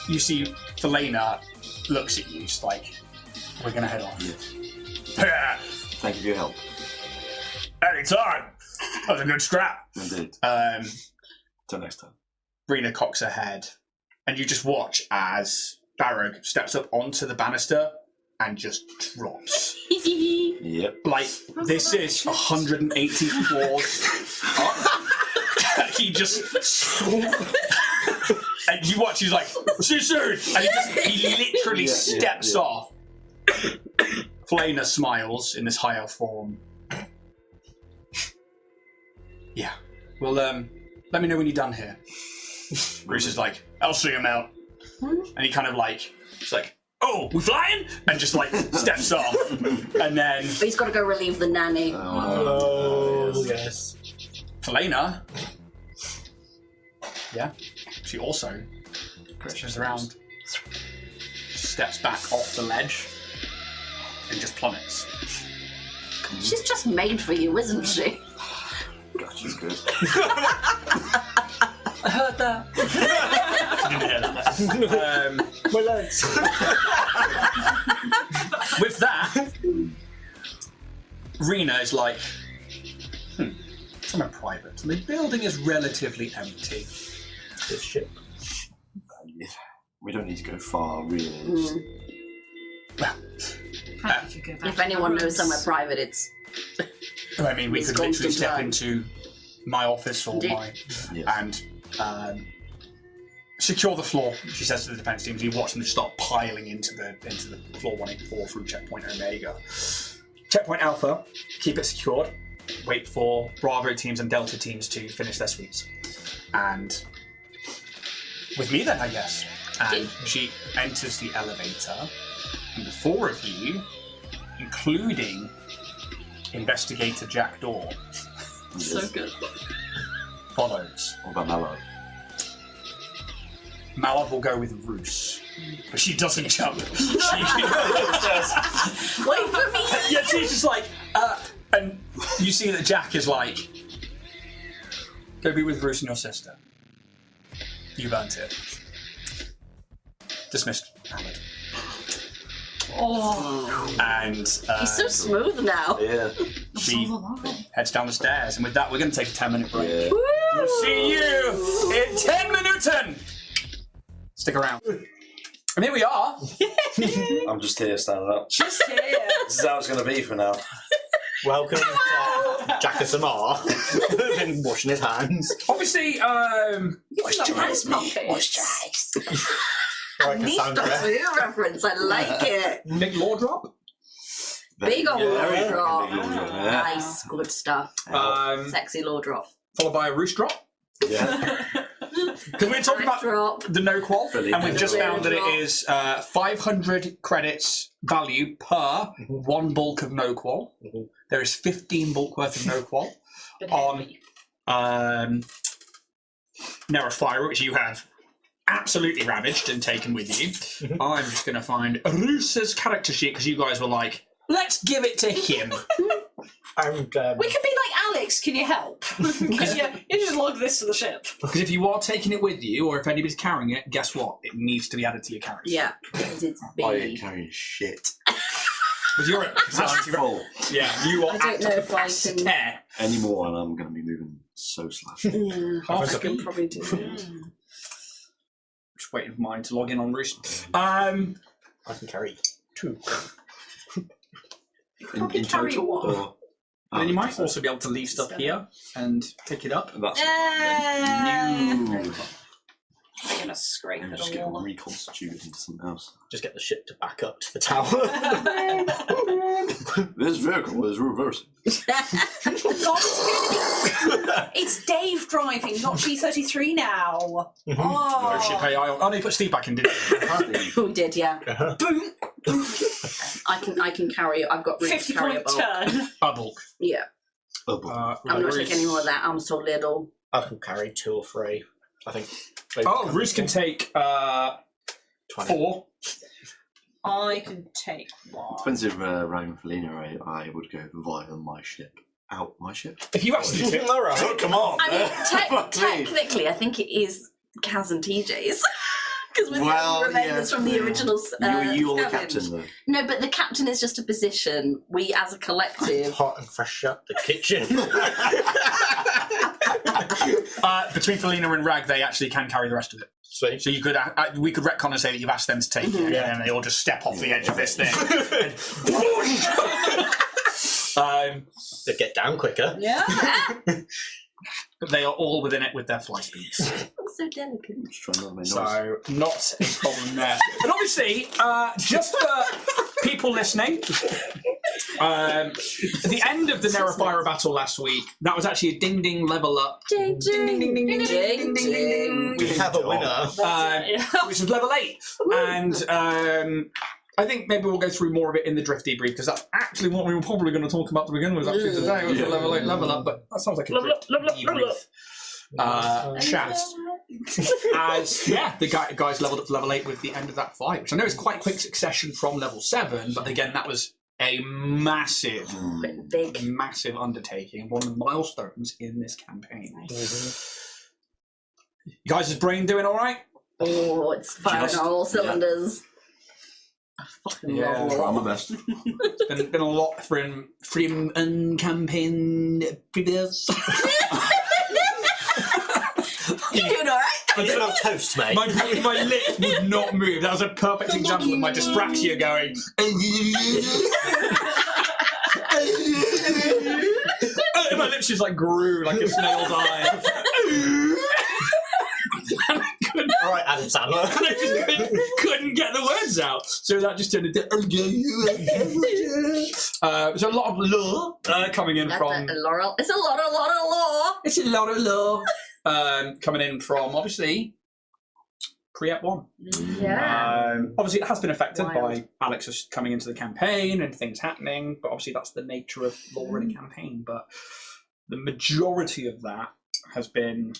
You see Felena looks at you, just like, we're going to head off. Yes. Thank you for your help. Anytime! That was a good scrap. Indeed. Till next time. Rena cocks her head, and you just watch as Barrog steps up onto the banister and just drops. Yep. Like, this is 180 floors up. He just... And you watch, he's like, see you soon! And he literally steps off. Felena smiles in this high elf form. Yeah. Well, let me know when you're done here. Bruce is like, I'll see him out. And he kind of like, it's like, oh, we flying? And just like steps off. And then But he's got to go relieve the nanny. Oh, yes. Felena, yeah, she also turns around, steps back off the ledge, and just plummets. She's just made for you, isn't she? God, she's good. I heard that. You didn't hear that. My legs. With that, Rena is like, somewhere private. The building is relatively empty. This ship. We don't need to go far, really. Well, Perhaps you go back If to anyone the knows rooms. somewhere private, it's... I mean, we It's could literally constant step line. into my office or Indeed. my Yes. and secure the floor. She says to the defense teams. You watch them just start piling into the floor 184 through checkpoint Omega. Checkpoint Alpha, keep it secured. Wait for Bravo teams and Delta teams to finish their sweeps, and with me then, I guess. And she enters the elevator, and the four of you, including Investigator Jack Daw, So good. follows. What about Mallow? Malab will go with Roos. But she doesn't jump. She just... Wait for me! Yeah, she's just like, and you see that Jack is like, go be with Bruce and your sister. You've earned it. Dismissed. Hammered. Oh, And he's so smooth now. Yeah. she heads down the stairs, and with that, we're going to take a 10-minute break. Yeah. We'll see you in 10 minutes. Stick around. And here we are. I'm just here standing up. Just here. This is how it's going to be for now. Welcome to Jack and Samar. Been washing his hands. Obviously, Moisturize. Right, Neat Cassandra. Doctor Who reference. I like it. Nick Law drop. Big old Very law drop. big law drop, yeah. Nice, good stuff. Sexy law drop. Followed by a Roost drop. Yeah. Because we're talking about Drop. the no qual, Brilliant. and we've just found that it Drop. is 500 credits value per one bulk of no qual. There is 15 bulk worth of no qual on Neraphyra, which you have absolutely ravaged and taken with you. I'm just going to find Roos's character sheet because you guys were like, let's give it to him. And We can be like, Alex, can you help? Because you just log this to the ship. Because if you are taking it with you, or if anybody's carrying it, guess what? It needs to be added to your character sheet. Yeah, because it's I big. ain't carrying shit. Because you're at capacity. Full. Yeah, you are I don't at know if I capacity. can- Anymore, and I'm going to be moving so slow. Yeah, Half I speed. can probably do it. Just waiting for mine to log in on Roost. I can carry 2. Probably In carry total? one. Or? And then you might also be able to leave stuff here and pick it up. That's New. I'm going to scrape I'm it just getting all. reconstituted into something else. Just get the ship to back up to the tower. This vehicle is reversing. It's Dave driving, not G33 now. Oh shit! Hey, I need to put Steve back in. Did We did, yeah. Boom. I can carry it. I've got room to 50 carry a point bulk. turn. a bulk. Yeah, Oh, boy. I'm not taking any more of that. I'm so little. I can carry 2 or 3. I think. Oh, Roos can take 20. 4. I can take 1. Depends if Ryan Felina, I would go via my ship. Out my ship? If you actually tip, All right. Oh, come on! I mean, Fuck me. technically, I think it is Kaz and TJ's. Because we're Well, the remainders yeah, from the yeah. original. You're the scavenge. captain, though. No, but the captain is just a position. We, as a collective, Hot and fresh up the kitchen. between Felina and Rag, they actually can carry the rest of it. Sweet. So you could, we could retcon and say that you've asked them to take it, Yeah. and they all just step off the edge of this thing. They get down quicker. Yeah. But they are all within it with their fly speeds. looks so delicate. I'm just trying not to make noise. So, not a problem there. And obviously, just for people listening, at the end of the Neraphyra battle last week, that was actually a ding-ding level up. Ding, Ding, ding, ding, ding, ding, ding, ding, ding, ding. We have a winner. Which was level 8. And I think maybe we'll go through more of it in the drift debrief, because that's actually what we were probably going to talk about to begin with actually today, was the level 8 level up, but that sounds like a drift debrief chat. As the guys leveled up to level 8 with the end of that fight, which I know is quite quick succession from level 7, but again that was a massive undertaking, one of the milestones in this campaign. You guys' brain doing alright? Oh, it's firing on all cylinders. I fucking love Try it. my best. Been a lot from campaign previous. You're doing alright? It's an old toast, mate. My lips would not move. That was a perfect example of my dyspraxia going. My lips just like grew like a snail's eye. All right, Adam Sandler. And I just couldn't get the words out. So that just turned into. So a lot of lore coming in from. Laurel. It's a lot of law. It's a lot of lore coming in from obviously pre-Ep 1. Yeah. Obviously, it has been affected Wild. by Alex just coming into the campaign and things happening, but obviously that's the nature of lore in a campaign. But the majority of that has been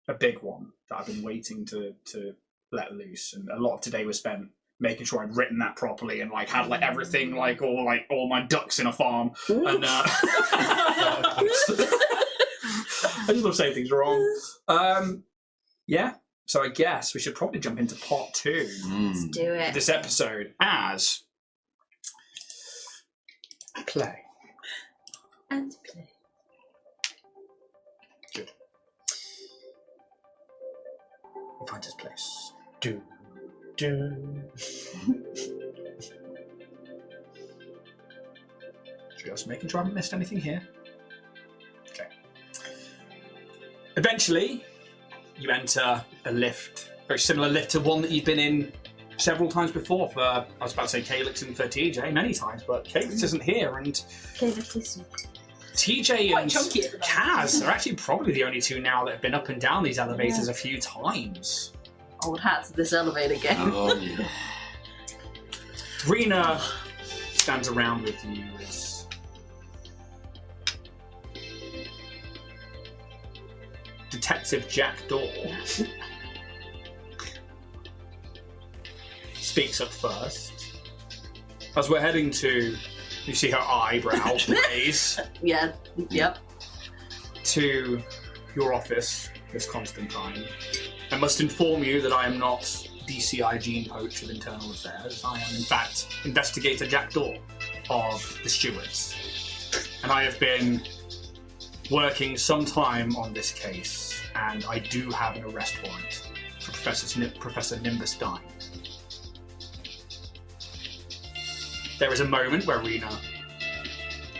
a big one that I've been waiting to let loose, and a lot of today was spent making sure I'd written that properly and like had like everything like all my ducks in a farm. And I just love saying things wrong. Yeah. So I guess we should probably jump into part 2. Let's do it. This episode as play. And play. Good. We'll find his place. Do. Just making sure I haven't missed anything here. Okay. Eventually, you enter a lift, very similar lift to one that you've been in several times before for, I was about to say Calyx and for TJ, many times, but Calyx isn't here, and TJ and Kaz are actually probably the only two now that have been up and down these elevators a few times. Old hats of this elevator game. Oh, yeah. Rena stands around with you as Detective Jack Dorr speaks up first. As we're heading to, you see her eyebrow raise Yeah, yep. to your office, Miss Constantine. I must inform you that I am not DCI Gene Poach of Internal Affairs. I am, in fact, Investigator Jack Dorr of the Stewards. And I have been working some time on this case, and I do have an arrest warrant for Professor Nimbus Dine. There is a moment where Rena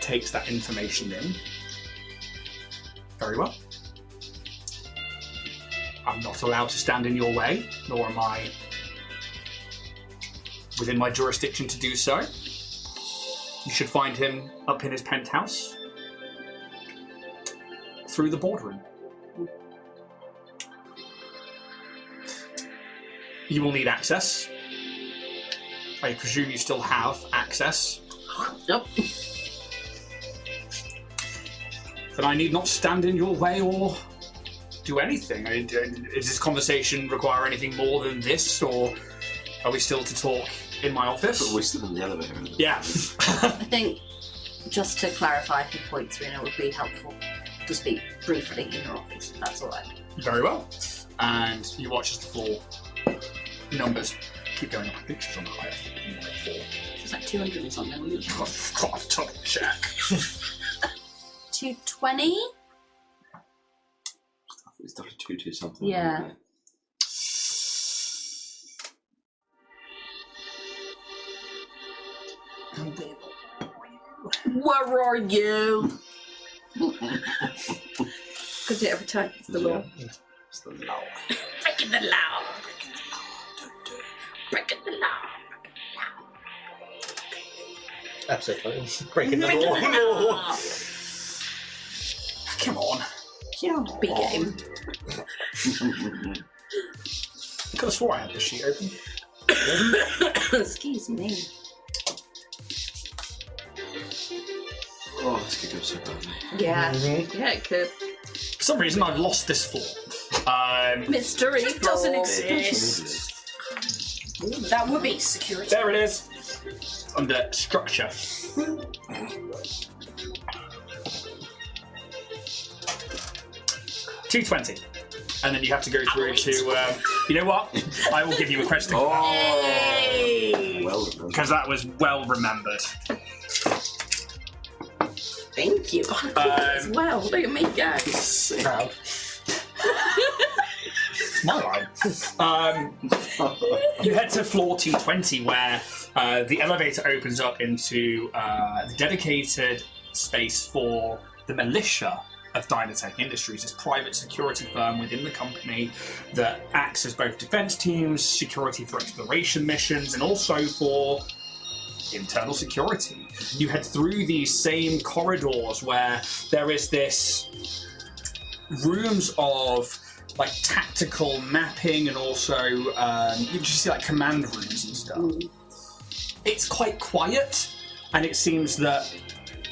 takes that information in. Very well. I'm not allowed to stand in your way, nor am I within my jurisdiction to do so. You should find him up in his penthouse through the boardroom. You will need access. I presume you still have access. Yep. But I need not stand in your way or do anything. I mean, does this conversation require anything more than this, or are we still to talk in my office? But we're still in the elevator. Isn't it? Yeah. I think, just to clarify a few points, Rena, it would be helpful to speak briefly in your office. That's all right. Very well. And you watch as the floor numbers keep going up. I think she's on the highest. It's like 200 or something, wasn't it? Oh, God, double check. 220? It's definitely 2 something. Yeah. Where are you? Because do it every time. It's the law. It's the law. Breaking the law. Breaking the law. Absolutely. Breaking the Breaking law. the law. Come on. Yeah, big game. I could have swore I had the sheet open. Excuse me. Oh, this could go so badly. Yeah. Yeah, it could. For some reason, I've lost this floor. Mystery It doesn't floor. exist. That would be security. There it is. Under structure. $220. And then you have to go through to, you know what? I will give you a credit to Hey! Well done. because that was well remembered. Thank you. As well. Look at me go. Proud. It's my line. You head to floor T20 where the elevator opens up into the dedicated space for the militia of Dynatech Industries, this private security firm within the company that acts as both defense teams, security for exploration missions, and also for internal security. You head through these same corridors where there is this rooms of like tactical mapping and also you just see like command rooms and stuff. It's quite quiet, and it seems that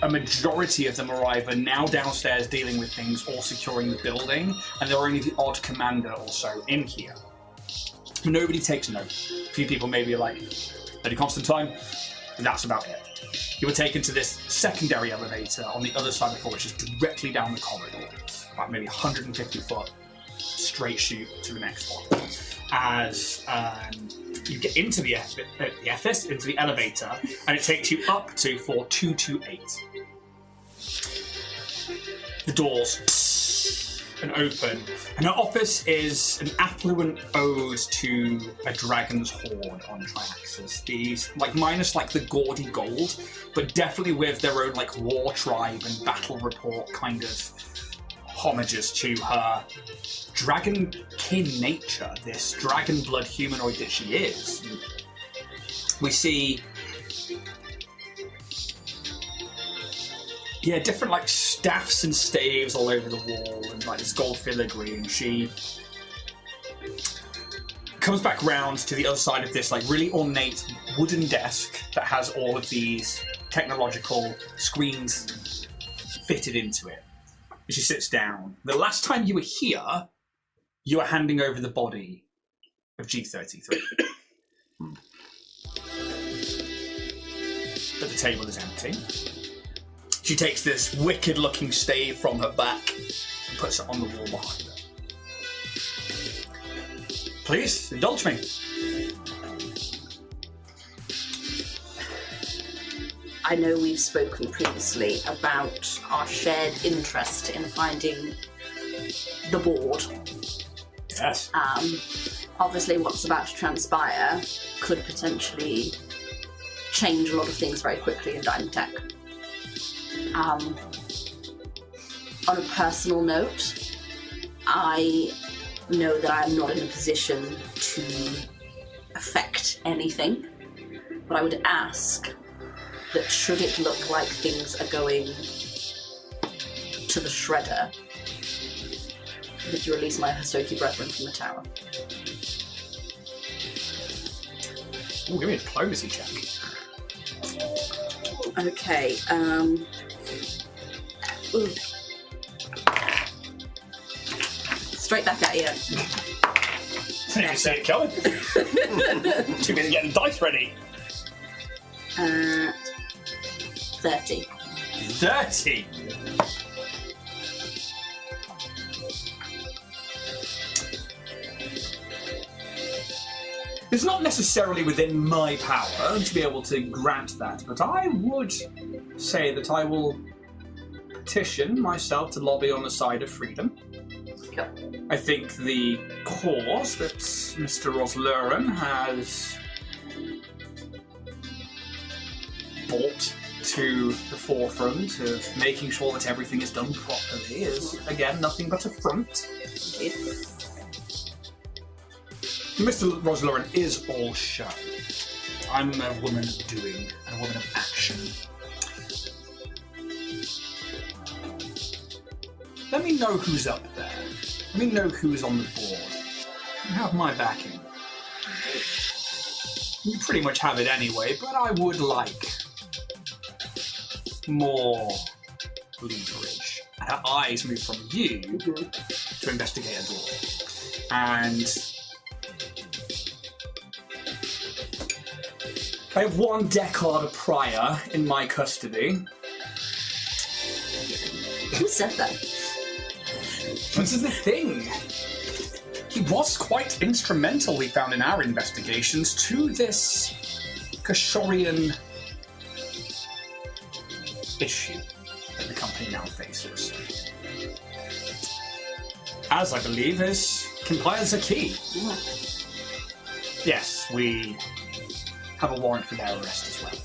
a majority of them arrive are now downstairs dealing with things or securing the building, and there are only the odd commander also in here. Nobody takes note. A few people maybe are like, Lady Constantine, and that's about it. You were taken to this secondary elevator on the other side of the floor, which is directly down the corridor. About maybe 150 foot straight shoot to the next one. As you get into the elevator, and it takes you up to floor 228. The doors and open, and her office is an affluent ode to a dragon's horde on Triaxis. These, like, minus like the gaudy gold, but definitely with their own like war tribe and battle report kind of homages to her dragon kin nature, this dragon blood humanoid that she is. We see different like staffs and staves all over the wall and like this gold filigree, and she comes back round to the other side of this like really ornate wooden desk that has all of these technological screens fitted into it. And she sits down. The last time you were here, you were handing over the body of G33. But the table is empty. She takes this wicked-looking stave from her back and puts it on the wall behind her. Please, indulge me. I know we've spoken previously about our shared interest in finding the board. Yes. Obviously, what's about to transpire could potentially change a lot of things very quickly in Dynatech. On a personal note, I know that I'm not in a position to affect anything, but I would ask that should it look like things are going to the shredder, that you release my Hastoki brethren from the tower. Ooh, give me a diplomacy check. Okay, ooh. Straight back at you. Didn't even see it coming. Too busy getting the dice ready. 30. 30. It's not necessarily within my power to be able to grant that, but I would say that I will petition myself to lobby on the side of freedom. Cool. I think the cause that Mr. Rosluren has brought to the forefront of making sure that everything is done properly is, again, nothing but a front. Mr. Rosluren is all show. I'm a woman of doing, and a woman of action. Let me know who's up there. Let me know who's on the board. You have my backing. You pretty much have it anyway, but I would like more leverage. And her eyes move from you to investigate a door. And I have one Deckard Prior in my custody. Who said that? This is the thing. He was quite instrumental, we found in our investigations, to this Kashorian issue that the company now faces. As I believe is Kimpaya Zaki. Yes, we have a warrant for their arrest as well.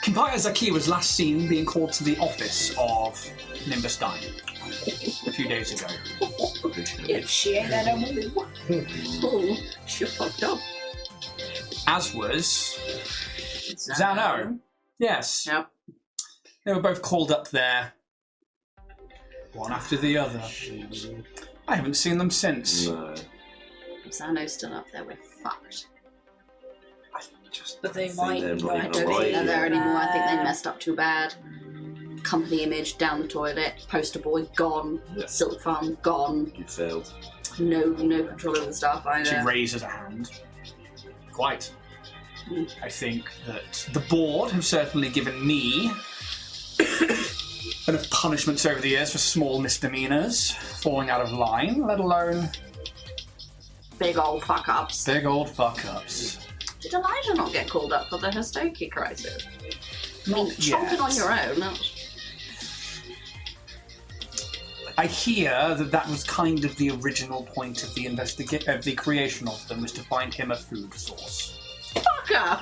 Kimpaya Zaki was last seen being called to the office of Nimbus Dine a few days ago. If she ain't animal. Oh, she fucked up. As was Zano. Yes. Yep. They were both called up there, one after the other. I haven't seen them since. No. If Zano's still up there, we're fucked. But they think might they're not not I even don't alive think they're there yet. anymore. I think they messed up too bad. Company image down the toilet. Poster boy gone. Yeah. Silk farm gone. You failed. No control of the Starfinder. She raises a hand. Quite. Mm. I think that the board have certainly given me enough punishments over the years for small misdemeanors, falling out of line, let alone Big old fuck ups. big old fuck-ups. Did Elijah not get called up for the Hostoki crisis? I mean, Not chomping yet. on your own. That's... I hear that was kind of the original point of the creation of them, was to find him a food source. Fucker!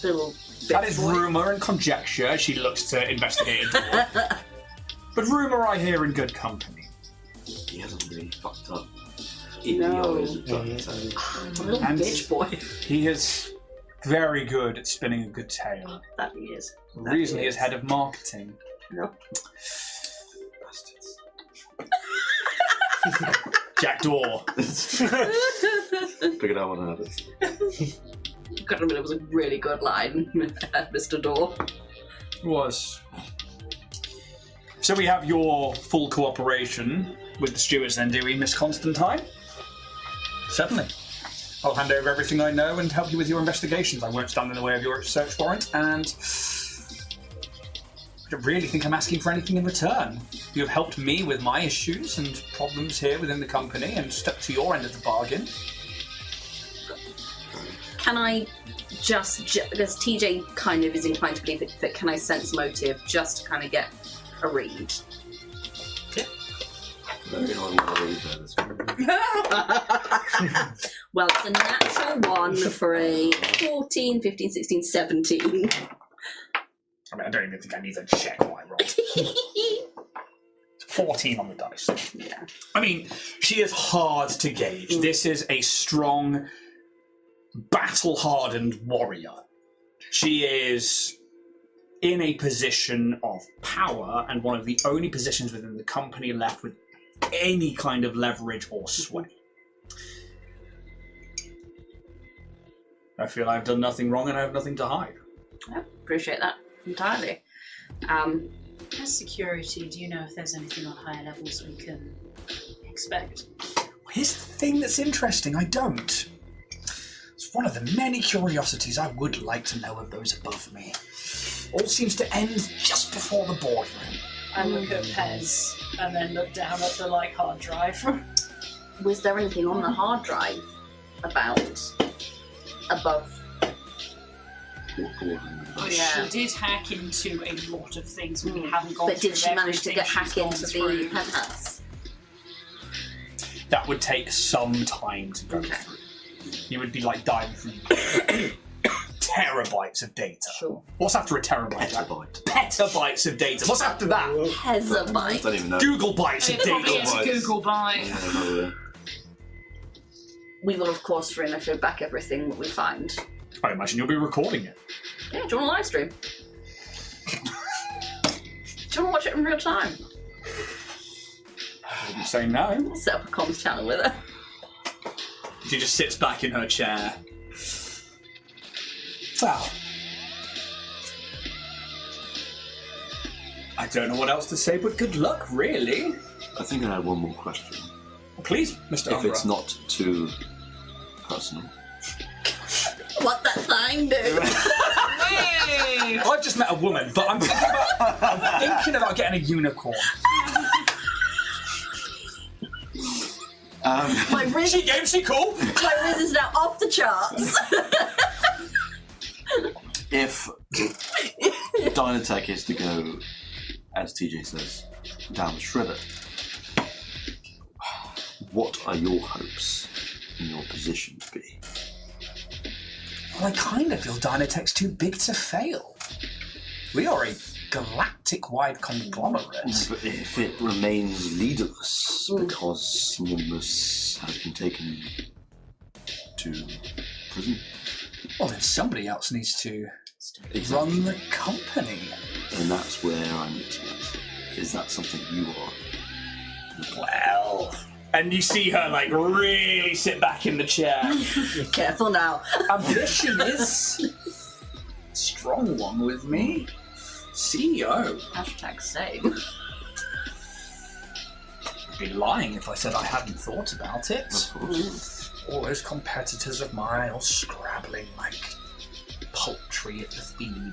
Little That bitch is boy. rumour and conjecture. She looks to investigate it more. But rumour I hear in good company. He hasn't really fucked up. No. Little And- bitch boy. He is very good at spinning a good tale. That he is. The reason he is head of marketing. Yep. bastards. Jackdaw. Figured out what happened. Gotta admit, it was a really good line, Mr. Door. Was. So we have your full cooperation with the stewards then, do we, Miss Constantine? Certainly. I'll hand over everything I know and help you with your investigations. I won't stand in the way of your search warrant, and I don't really think I'm asking for anything in return. You have helped me with my issues and problems here within the company and stuck to your end of the bargain. Can I just because TJ kind of is inclined to believe that can I sense motive just to kind of get a read? Well, it's a natural one for a 14, 15, 16, 17. I mean, I don't even think I need to check what I rolled. 14 on the dice. Yeah. I mean, she is hard to gauge. This is a strong, battle-hardened warrior. She is in a position of power and one of the only positions within the company left with any kind of leverage or sway. I feel I've done nothing wrong and I have nothing to hide. I appreciate that entirely. As security, do you know if there's anything on higher levels we can expect? Here's the thing that's interesting, I don't. It's one of the many curiosities I would like to know of those above me. All seems to end just before the boardroom. I look at Pez and then look down at the hard drive. Was there anything on the hard drive about above? Oh, Yeah. She did hack into a lot of things, but we haven't gone But through did she manage to everything get she's hack gone into through. the penthouse? That would take some time to go Okay. through. You would be diving through terabytes of data. Sure. What's after a terabyte? Petabyte. Petabytes of data. What's after that? Hezabyte. Don't even know. Google bytes of It probably data. is Google by. Yeah, no, We will, of course, feed back everything that we find. I imagine you'll be recording it. Yeah, do you want a live stream? Do you want to watch it in real time? I wouldn't say no. I'll set up a comms channel with her. She just sits back in her chair. Well, I don't know what else to say, but good luck, really. I think I have one more question. Please, Mr. If Umbra. it's not too personal. What that thing do? Hey! I've just met a woman, but I'm thinking about getting a unicorn. My Riz, She game, she cool. my Riz is now off the charts. If Dynatech is to go, as TJ says, down the shredder, what are your hopes in your position to be? Well, I kind of feel Dynatech's too big to fail. We are a galactic-wide conglomerate. But if it remains leaderless because Nimbus has been taken to prison, Well, then somebody else needs to exactly. run the company. And that's where I'm. Is that something you are? Well, And you see her like really sit back in the chair. Careful now. Ambition is a strong one with me. CEO. #same. I'd be lying if I said I hadn't thought about it. Of course. All those competitors of mine all scrabbling like poultry at the feed.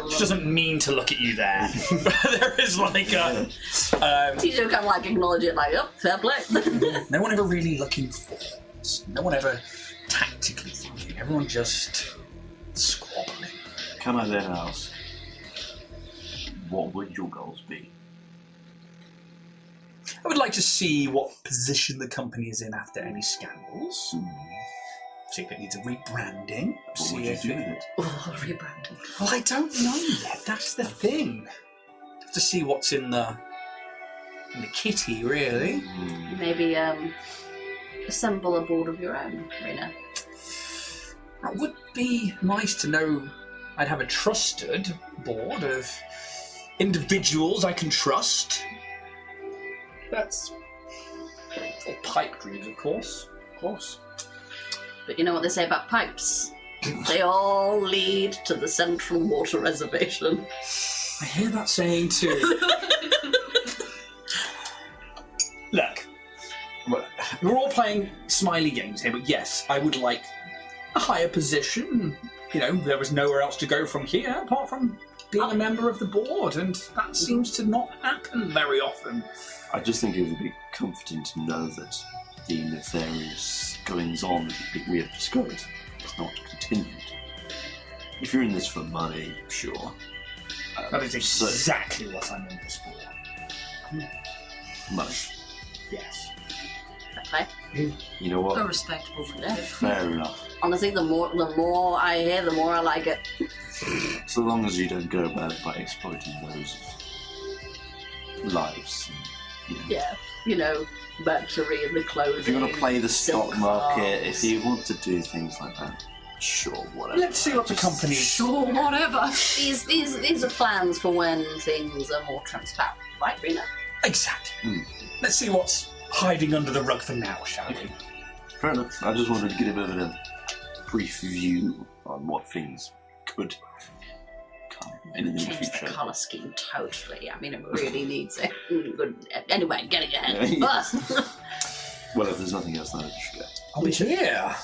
She doesn't mean to look at you there. There is like a... TJ kind of like acknowledge it like, oh, fair play. no one ever really looking forward. No one ever tactically thinking. Everyone just squabbling. Can I then ask, what would your goals be? I would like to see what position the company is in after any scandals. See if it needs a rebranding. What See would you if do it... with it? Oh, rebranding. Well, I don't know yet. That's the thing. Have to see what's in the kitty, really. Maybe assemble a board of your own, Rena. That would be nice to know. I'd have a trusted board of individuals I can trust. That's all pipe dreams, of course. Of course. But you know what they say about pipes? They all lead to the central water reservation. I hear that saying too. Look, we're all playing smiley games here, but yes, I would like a higher position. You know, there was nowhere else to go from here apart from being a member of the board, and that seems to not happen very often. I just think it would be comforting to know that the nefarious goings-on that we have discovered is not continued. If you're in this for money, sure. That is exactly what I'm in this for. Money. Yes. Okay. You know A what? respectable Yeah. motive. Fair enough. Honestly, the more I hear, the more I like it. So long as you don't go about it by exploiting those lives. Yeah. You know, Mercury and the clothing. If you want to play the stock silk market, farms. if you want to do things like that, sure, whatever. Let's see what the company. Sure, whatever. These are plans for when things are more transparent, right, Rena? Exactly. Let's see what's hiding under the rug for now, shall we? Fair enough. I just wanted to get a bit of a brief view on what things could come in the Change the future. colour scheme totally. I mean, it really needs it. Good. Anyway, getting ahead. Yeah. Well, if there's nothing else, then I just go. I'll be here.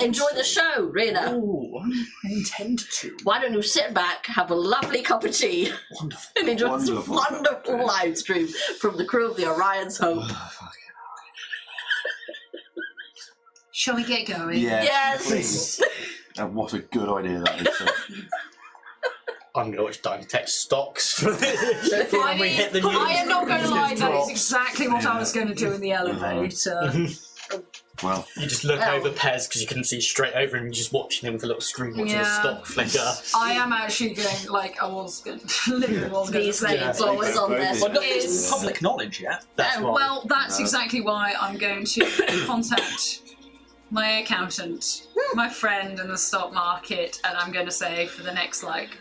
Enjoy the show, Rena. Oh, I intend to. Why don't you sit back, have a lovely cup of tea, Wonderful. and enjoy this Wonderful. wonderful live stream from the crew of the Orion's Hope. Shall we get going? Yeah, Yes. please. What a good idea that is. I'm going to watch Dynatech stocks for this. I when we hit the news. I am not going to lie, that is Drops. exactly what I was going to do in the elevator. Well, You just look Well. over Pez because you couldn't see straight over him. You're just watching him with a little screen watching the Yeah. stock flicker. I am actually going, like, I was going literally was going to These say. things always on this. Well, nothing's Is- public knowledge yet. That's why. Well, that's No. exactly why I'm going to contact my accountant, my friend in the stock market, and I'm going to say for the next, like,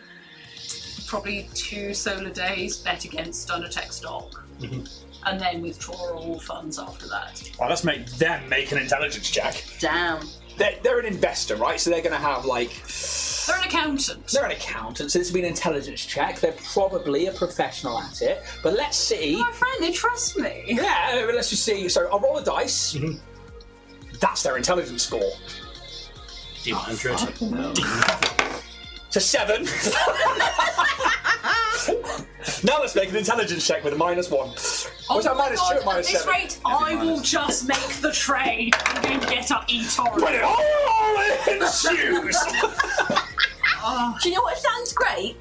probably 2 solar days, bet against Dynatech stock. And then withdraw all funds after that. Well, let's make them make an intelligence check. Damn. They're an investor, right? So they're going to have, like... They're an accountant. They're an accountant, so this will be an intelligence check. They're probably a professional at it. But let's see... My friend, they trust me. Yeah, let's just see. So I'll roll a dice. That's their intelligence score. D100. It's a 7. Now let's make an intelligence check with a -1. What's that, my -2 God, or at this -7? rate, I will just make the trade. I'm going to get up eToro. Put it all in shoes! Oh, Do you know what sounds great?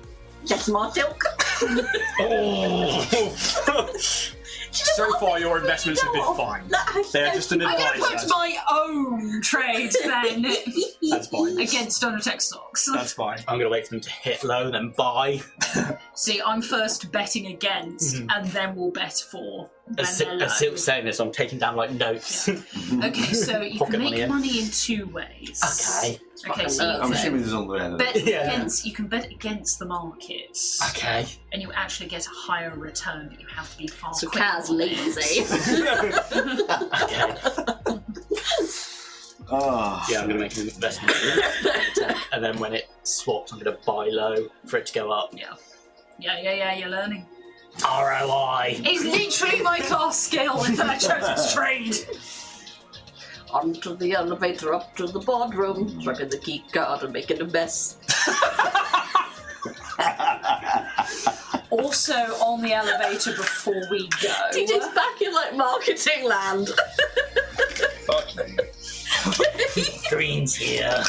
Just more silk. So far, your investments have been fine. They're just an I'm going to advisor. put my own trade then That's fine. against Dynatech stocks. That's fine. I'm going to wait for them to hit low and then buy. See, I'm first betting against, and then we'll bet for. A silk saying this, I'm taking down like notes. Okay, so you Pocket can money, make yeah. money in 2 ways. Okay. So I'm assuming this is on the end. you can bet against the markets. Okay. And you actually get a higher return, but you have to be far So quicker. Kaz lazy. Okay. Oh. Yeah, I'm going to make an investment. And then when it swaps, I'm going to buy low for it to go up. Yeah, you're learning. ROI. It's literally my class skill if I chose to trade. Onto the elevator, up to the boardroom, grabbing the key card and making a mess. Also on the elevator before we go. TJ's back in like marketing land. Fuck me. Green's here.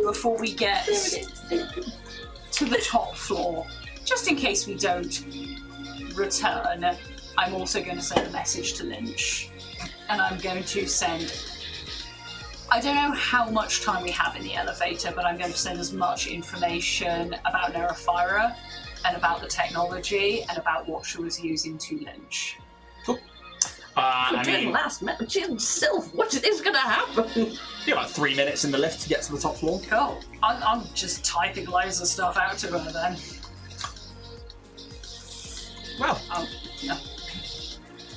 Before we get to the top floor, just in case we don't return, I'm also going to send a message to Lynch. And I'm going to send... I don't know how much time we have in the elevator, but I'm going to send as much information about Neraphyra and about the technology and about what she was using to Lynch. We're doing last minute. Sylph, what is going to happen? You're like 3 minutes in the lift to get to the top floor. Cool. I'm just typing loads of stuff out to her then. Well, Yeah.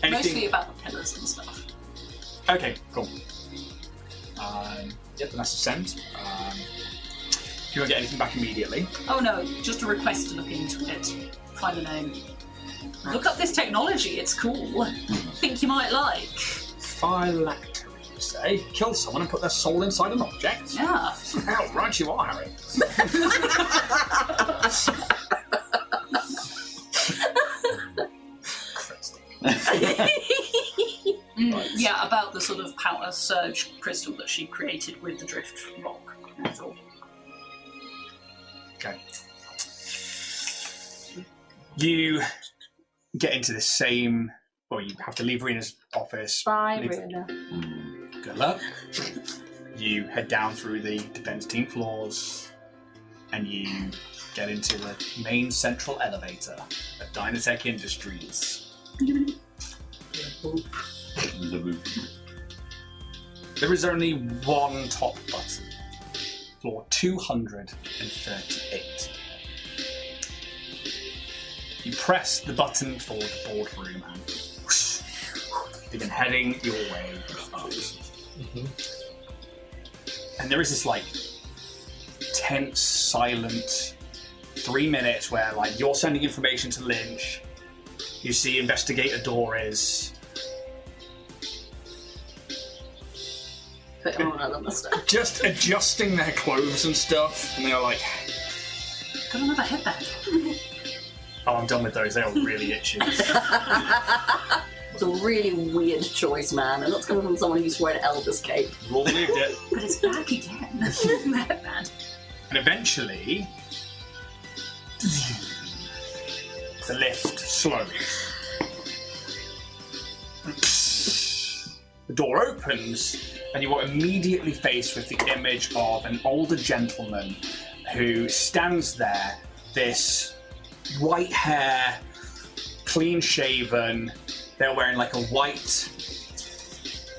anything? Mostly about the pillars and stuff. Okay, cool. Yep, the message sent. You won't get anything back immediately. Oh no, just a request to look into it. Find the name. Look up this technology, it's cool. Think you might like. Phylactery, you say? Kill someone and put their soul inside an object? Yeah. Hell, right you are, Harry. Yeah, about the sort of power surge crystal that she created with the drift rock. That's all. Okay. You get into the same... Well, you have to leave Rena's office. Bye, leave- Rena. Good luck. You head down through the defense team floors and you get into the main central elevator at Dynatech Industries. There is only one top button. Floor 238. You press the button for the boardroom and whoosh, begin heading your way up. And there is this like tense, silent 3 minutes where like you're sending information to Lynch. You see Investigator Doris. Put on another mustache. Just adjusting their clothes and stuff, and they're like, Got another headband. "Oh, I'm done with those. They are really itchy." It's a really weird choice, man, and that's coming from someone who's wearing an Elvis cape. You all believed it. But it's back again. The headband. And eventually, the lift slows. The door opens, and you are immediately faced with the image of an older gentleman who stands there, this white hair, clean shaven. They're wearing like a white,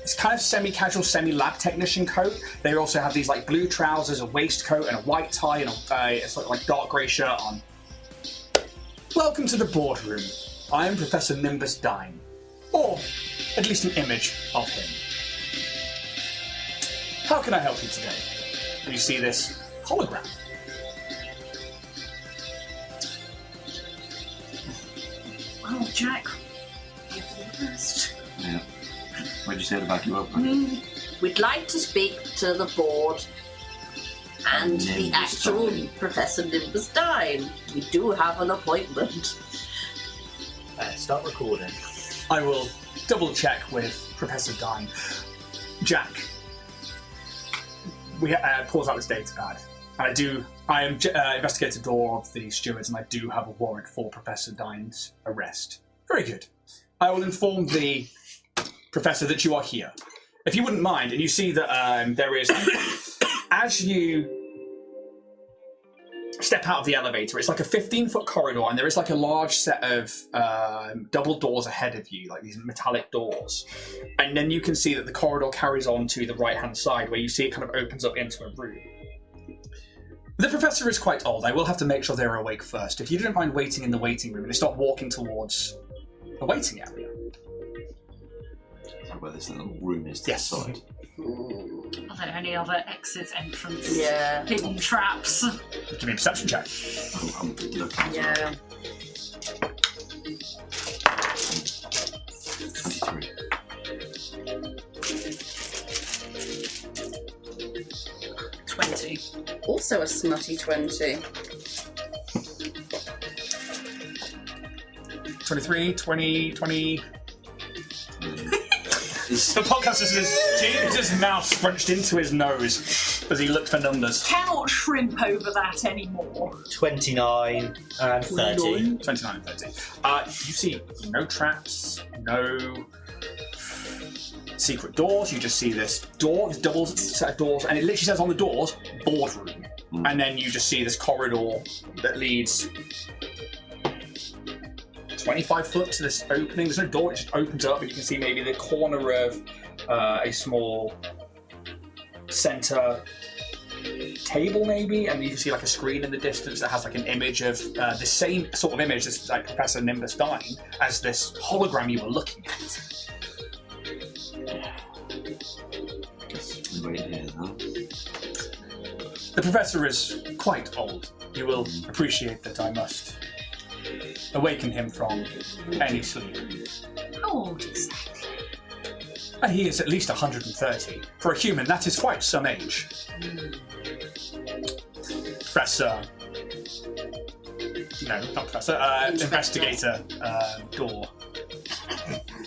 it's kind of semi-casual, semi-lab technician coat. They also have these like blue trousers, a waistcoat, and a white tie, and it's like dark grey shirt on. Welcome to the boardroom. I am Professor Nimbus Dine, or at least an image of him. How can I help you today? And you see this hologram. Oh, Jack. You're the best. Yeah. Where'd you say to back you up? We'd like to speak to the board and the Nimbus actual Dine. Professor Nimbus Dine. We do have an appointment. Start recording. I will double check with Professor Dine. Jack, we pulls out this data pad. And I am Investigator Door of the stewards, and I do have a warrant for Professor Dine's arrest. Very good. I will inform the Professor that you are here. If you wouldn't mind, and you see that there is, as you step out of the elevator. It's like a 15-foot corridor, and there is like a large set of double doors ahead of you, like these metallic doors. And then you can see that the corridor carries on to the right-hand side, where you see it kind of opens up into a room. The professor is quite old. I will have to make sure they're awake first. If you don't mind waiting in the waiting room, and they start walking towards the waiting area. Where this little room is to the side. Are there any other exits, entrance, hidden Yeah. traps? Give me a perception check. I'm looking. Yeah. 23. 20. Also a smutty 20. 23, 20, 20... The podcast is his mouth scrunched into his nose as he looked for numbers. Cannot shrimp over that anymore. 29 and 30. 29 and 30. You see no traps, no secret doors. You just see this door, this double set of doors, and it literally says on the doors, boardroom. And then you just see this corridor that leads 25 foot to this opening. There's no door, it just opens up, and you can see maybe the corner of a small center table, maybe, and you can see like a screen in the distance that has like an image of the same sort of image as like Professor Nimbus Stein as this hologram you were looking at. Guess we wait here, huh? The professor is quite old. You will appreciate that I must awaken him from any sleep. How old exactly? And he is at least 130. For a human, that is quite some age. Professor... No, not Professor. Investigator Door.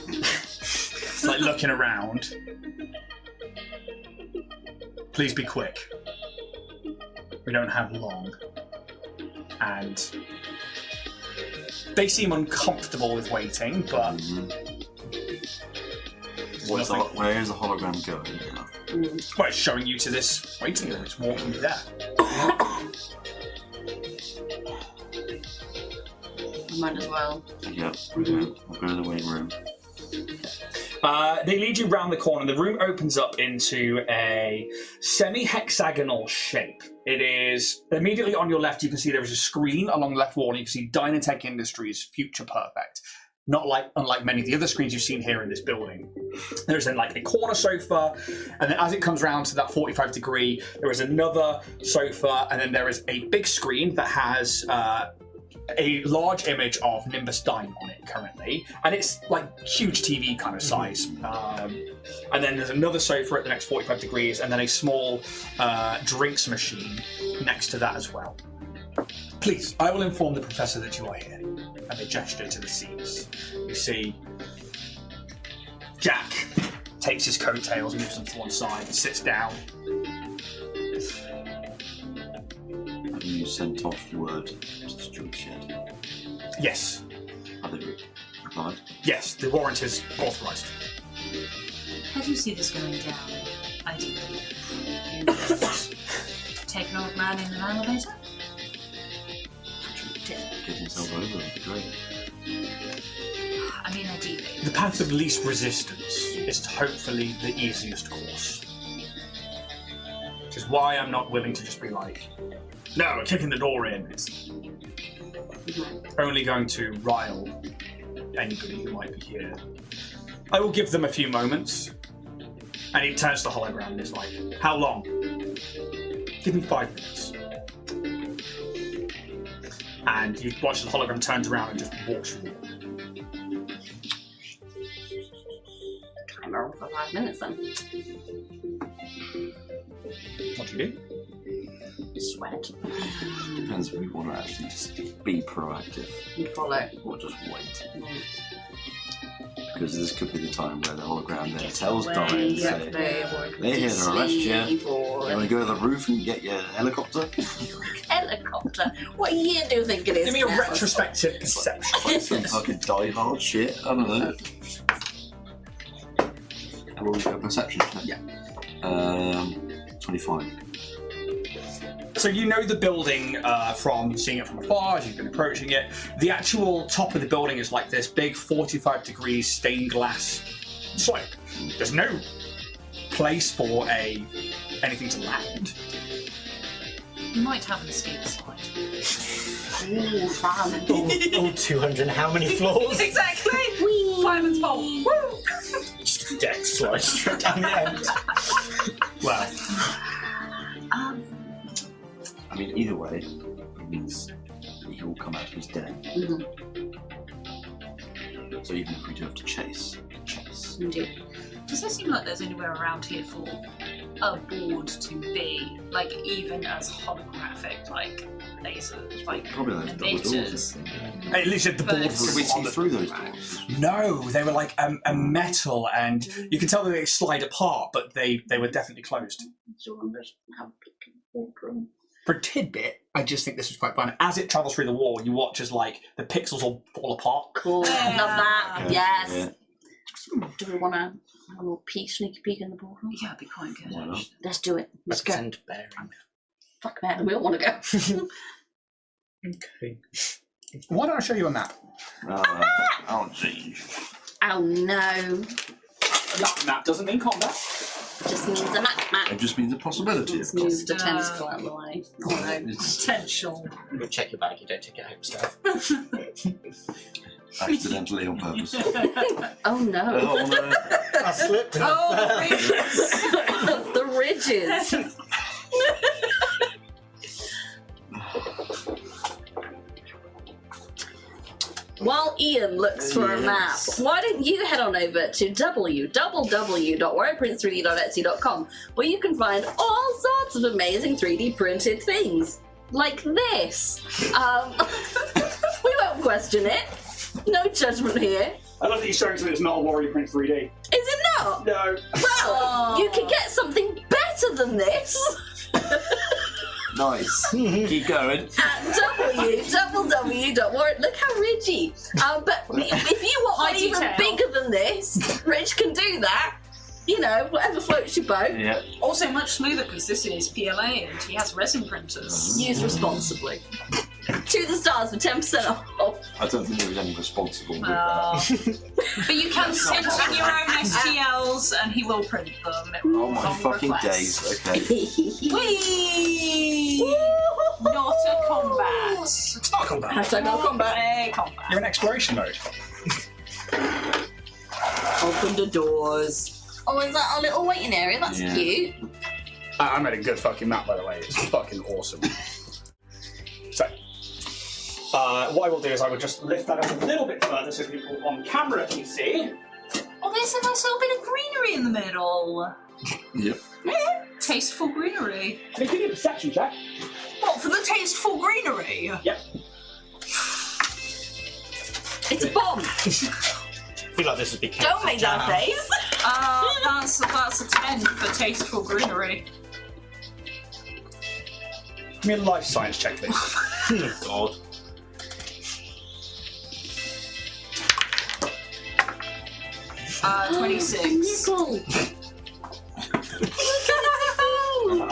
It's like looking around. Please be quick. We don't have long. And they seem uncomfortable with waiting, but Where is the hologram going now? well, it's showing you to this waiting room. It's walking you there. Might as well. Yep, we'll go to the waiting room. They lead you round the corner. The room opens up into a semi-hexagonal shape. It is immediately on your left. You can see there is a screen along the left wall. And you can see Dynatech Industries Future Perfect. Unlike many of the other screens you've seen here in this building. There's then like a corner sofa, and then as it comes round to that 45 degree, there is another sofa, and then there is a big screen that has a large image of Nimbus Stein on it currently, and it's like huge TV kind of size. And then there's another sofa at the next 45 degrees, and then a small drinks machine next to that as well. Please, I will inform the professor that you are here. And they gesture to the seats. You see Jack takes his coattails, moves them to one side, and sits down. Have you sent off word to the streets yet? Yes. Have they replied? Yes, the warrant is authorised. How do you see this going down? Ideally. Take an old man in an elevator? Get himself over, that'd be great. I mean, ideally. The path of least resistance is hopefully the easiest course. Which is why I'm not willing to just be like, no, we're kicking the door in. It's only going to rile anybody who might be here. I will give them a few moments. And he turns to the hologram and is like, how long? Give me 5 minutes. And you watch the hologram turns around and just walks through. Timer on for 5 minutes then. What do you do? Sweat. Depends if we want to actually just be proactive And follow. or just wait. Because this could be the time where the hologram then tells Dorian and say, they're here to arrest you. You want to go to the roof and get your helicopter? Helicopter? What year do you think it is? Give me a now? retrospective perception. Like some fucking Die Hard shit, I don't know. And we'll get a perception check. Yeah. 25. So you know the building from seeing it from afar as you've been approaching it. The actual top of the building is like this big 45 degrees stained glass slope. There's no place for anything to land. You might have an escape slide. Ooh, fun. All 200 and how many floors? Exactly! Fireman's pole. Woo! Just deck slide straight down the end. Well, I mean, either way, it means that he will come out of his den. So even if we do have to chase. Indeed. Does it seem like there's anywhere around here for a board to be, like even as holographic, like lasers, like Probably those double doors. emitters? at least at the board. Could we see through those doors? No, they were like a metal, and you can tell that they slide apart, but they were definitely closed. For a tidbit, I just think this was quite fun. As it travels through the wall, you watch as like the pixels all fall apart. Cool. Yeah. Love that. Yeah. Yes. Yeah. Do we want to have a little sneaky peek in the portal? Yeah, it'd be quite good. Why not? actually. Let's do it. Let's go. Send bearing. Fuck man, we all want to go. Okay. Why don't I show you a map? Oh, jeez. Oh no. That map doesn't mean combat. Just means a map. It just means a possibility. Just moves the tentacle out of the way. Oh no. It's Potential. You'll check your bag, you don't take it home stuff. accidentally on purpose. Oh no. Oh no. I slipped. Oh, the The ridges. While Ian looks for a map, why don't you head on over to www.warriorprince3d.etsy.com, where you can find all sorts of amazing 3D printed things. Like this. We won't question it. No judgment here. I love that you're showing something that's not a Warrior Print 3D. Is it not? No. Well, you can get something better than this Nice. Keep going. at www.warrior. Look how ridgy. But if you want one High even detail. bigger than this, Rich can do that. You know, whatever floats your boat. Yeah. Also much smoother because this is PLA and he has resin printers. Use responsibly. To the stars for 10% off. I don't think there was any responsible with that. But you can send in your own STLs and he will print them. Oh my on fucking request. days. Okay. Whee! Not a combat. It's not combat. Hashtag no combat. A combat. You're in exploration mode. Open the doors. Oh, is that our little waiting area? That's Yeah. cute. I made a good fucking map, by the way. It's fucking awesome. So, what I will do is I will just lift that up a little bit further so people on camera can see. Oh, there's a nice little bit of greenery in the middle. Yep. Tasteful greenery. Can you give me a perception check? What, for the tasteful greenery? Yep. It's a bomb. I feel like this would be Don't make that face. That's a 10 for tasteful greenery. Give me a life science check, please. God. Uh, 26. Nickel.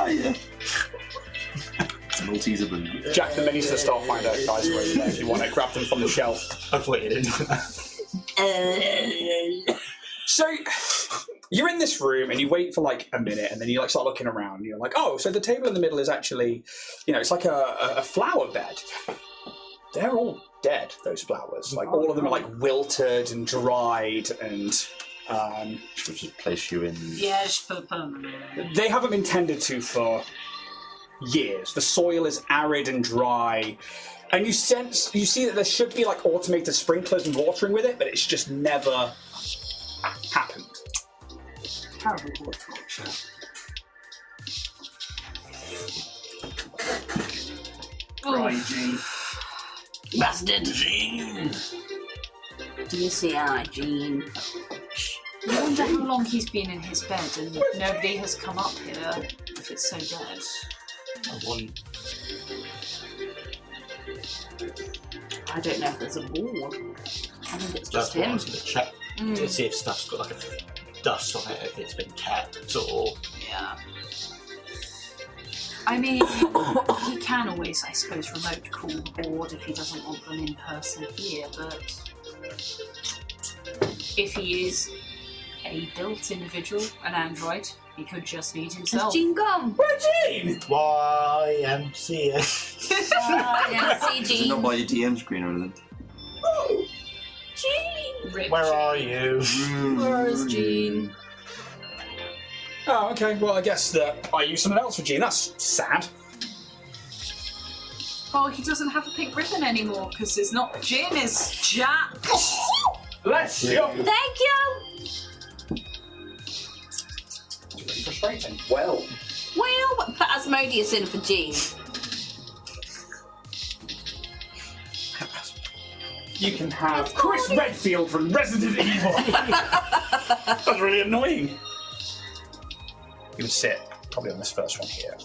Yeah. Malteser blue. Jack the minis to the Starfinder guys are over there if you want to grab them from the shelf. I've waited. So, you're in this room and you wait for like a minute and then you like start looking around and you're like, oh, so the table in the middle is actually, you know, it's like a flower bed. They're all dead, those flowers. Like all of them are like wilted and dried and Should we just place you in? Yeah, just put permanent. they haven't been tended to for years. The soil is arid and dry. And you see that there should be like automated sprinklers and watering with it, but it's just never happened. Terrible horticulture. Right, Gene. Bastard. Gene. DCI, Gene. I wonder how long he's been in his bed and nobody has come up here if it's so dead. I don't know if there's a board. I think it's That's just what I him. was going to check to see if stuff's got like a dust on it, if it's been kept or. Yeah. I mean, he can always, I suppose, remote call the board if he doesn't want them in person here, but if he is a built individual, an android, he could just need Has himself. Jean gone? Where's Jean? YMCA. Yeah, see Is it Jean. not by your DM screen or anything? Oh, Jean. Rip Where Jean. are you? Where is Jean? Oh, okay. Well, I guess that I use someone else for Jean. That's sad. Oh, he doesn't have a pink ribbon anymore because it's not Jin, it's Jack. Bless you. Thank you. It's pretty frustrating. Well, Well, put Asmodeus in for Jean. you can have Chris Redfield from Resident Evil. That's really annoying. You would sit probably on this first one here.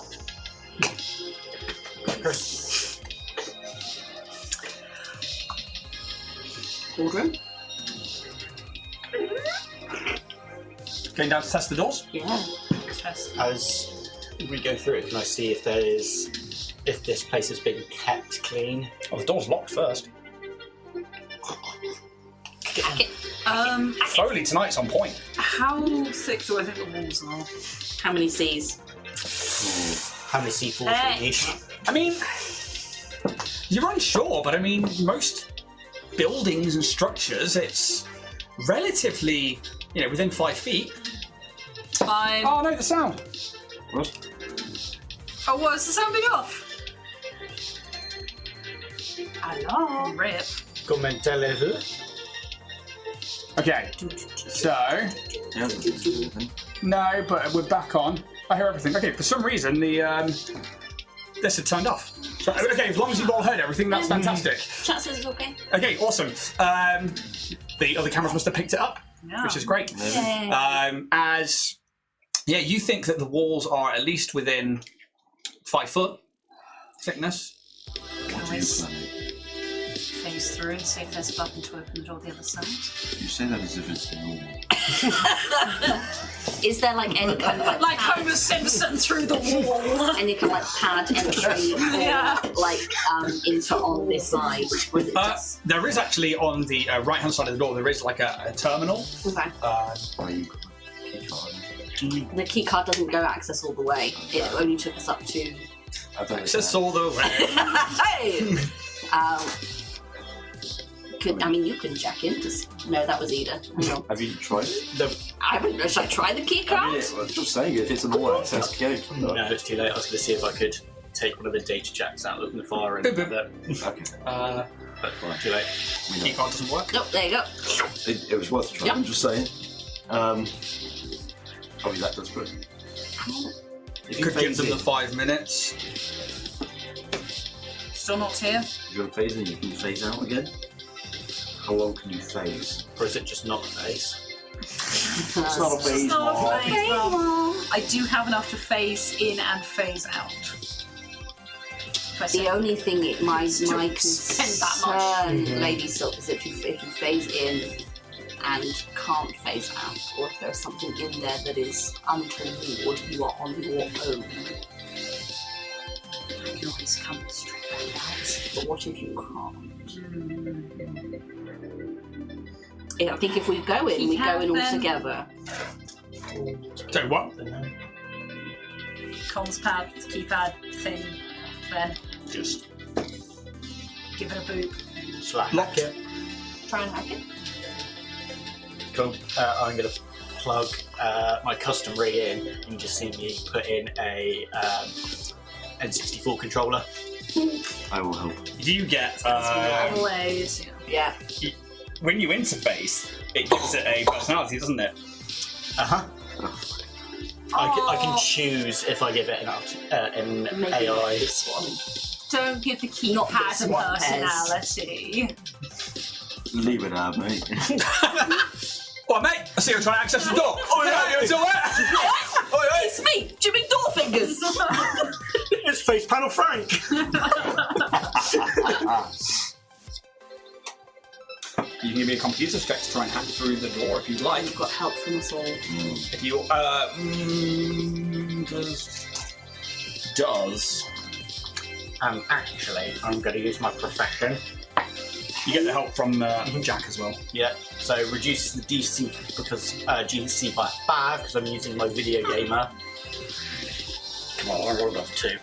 Boardroom? Going down to test the doors. Yeah. As we go through it, can I see if this place has been kept clean? Oh, the door's locked first. Foley tonight's on point. How thick do I think the walls are? How many C's? How many C4s do we need? I mean, you're unsure, but I mean, most buildings and structures, it's relatively, within 5 feet. 5. Oh, no, the sound. What? Oh, what is the sound being off? Hello. Rip. Commentez-vous? Okay, so, Yeah, that's anything. no, but we're back on. I hear everything. Okay, for some reason, this had turned off. So, okay, as long as you've all heard everything, that's fantastic. Chat says it's okay. Okay, awesome. The other cameras must have picked it up, Yeah. which is great. Yeah. You think that the walls are at least within 5 foot thickness. Can we phase through and see if there's a button to open the door the other side? You say that as if it's normal. Is there like any kind of Like Homer Simpson through the wall. any kind of like pad entry or Yeah. into on this side? Or is it just There is actually on the right-hand side of the door, there is like a terminal. okay? Are you key card? The key card doesn't go access all the way. It only took us up to. I don't Access all the way. Hey! You can jack in. No, that was Ida. Hang on. Have you tried it? I haven't. Should I try the key I card? mean, I'm just saying, if it's an all-access code. No, it's too late. I was going to see if I could take one of the data jacks out of the fire and Boop, boop. that. Okay. But too late. Key card doesn't work. Nope. There you go. It was worth a try, Yep. I'm just saying. Probably that does good. If you Could give phase them in, the 5 minutes. Still not here. if you're going to phase in, you can phase out again. How long can you phase? Or is it just not a phase? It's not a phase, It's not a Mark. phase, well, I do have enough to phase in and phase out. If I The say- only thing my spend that much. concern, Lady Silk, is if you phase in and can't phase out, or if there's something in there that is untoward, you are on your own. I can always come straight back out. But what if you can't? Yeah, I think if we go in, we go in all Then- together. So what? Comms pad, keypad thing, then Just give it a boop. Slack. lock it. Try and hack it. Cool. I'm going to plug my custom rig in and just see me put in a N64 controller. I will help. You get Always. Yeah. Yeah. when you interface, it gives it a personality, doesn't it? Uh-huh. I can choose if I give it an Maybe AI. this one. Don't give the Not keypad this a one, Pez. personality. Leave it out, mate. Well, mate, I see you trying to access the door. Oh, yeah, you're still there. It's me, Jimmy Doorfingers. It's Face Panel Frank! You can give me a computer check to try and hack through the door if you'd like. You've got help from us all. If you, does. Actually, I'm going to use my profession. You get the help from Jack as well. Yeah, so it reduces the DC GC by 5 because I'm using my video gamer. Come on, I rolled off 2.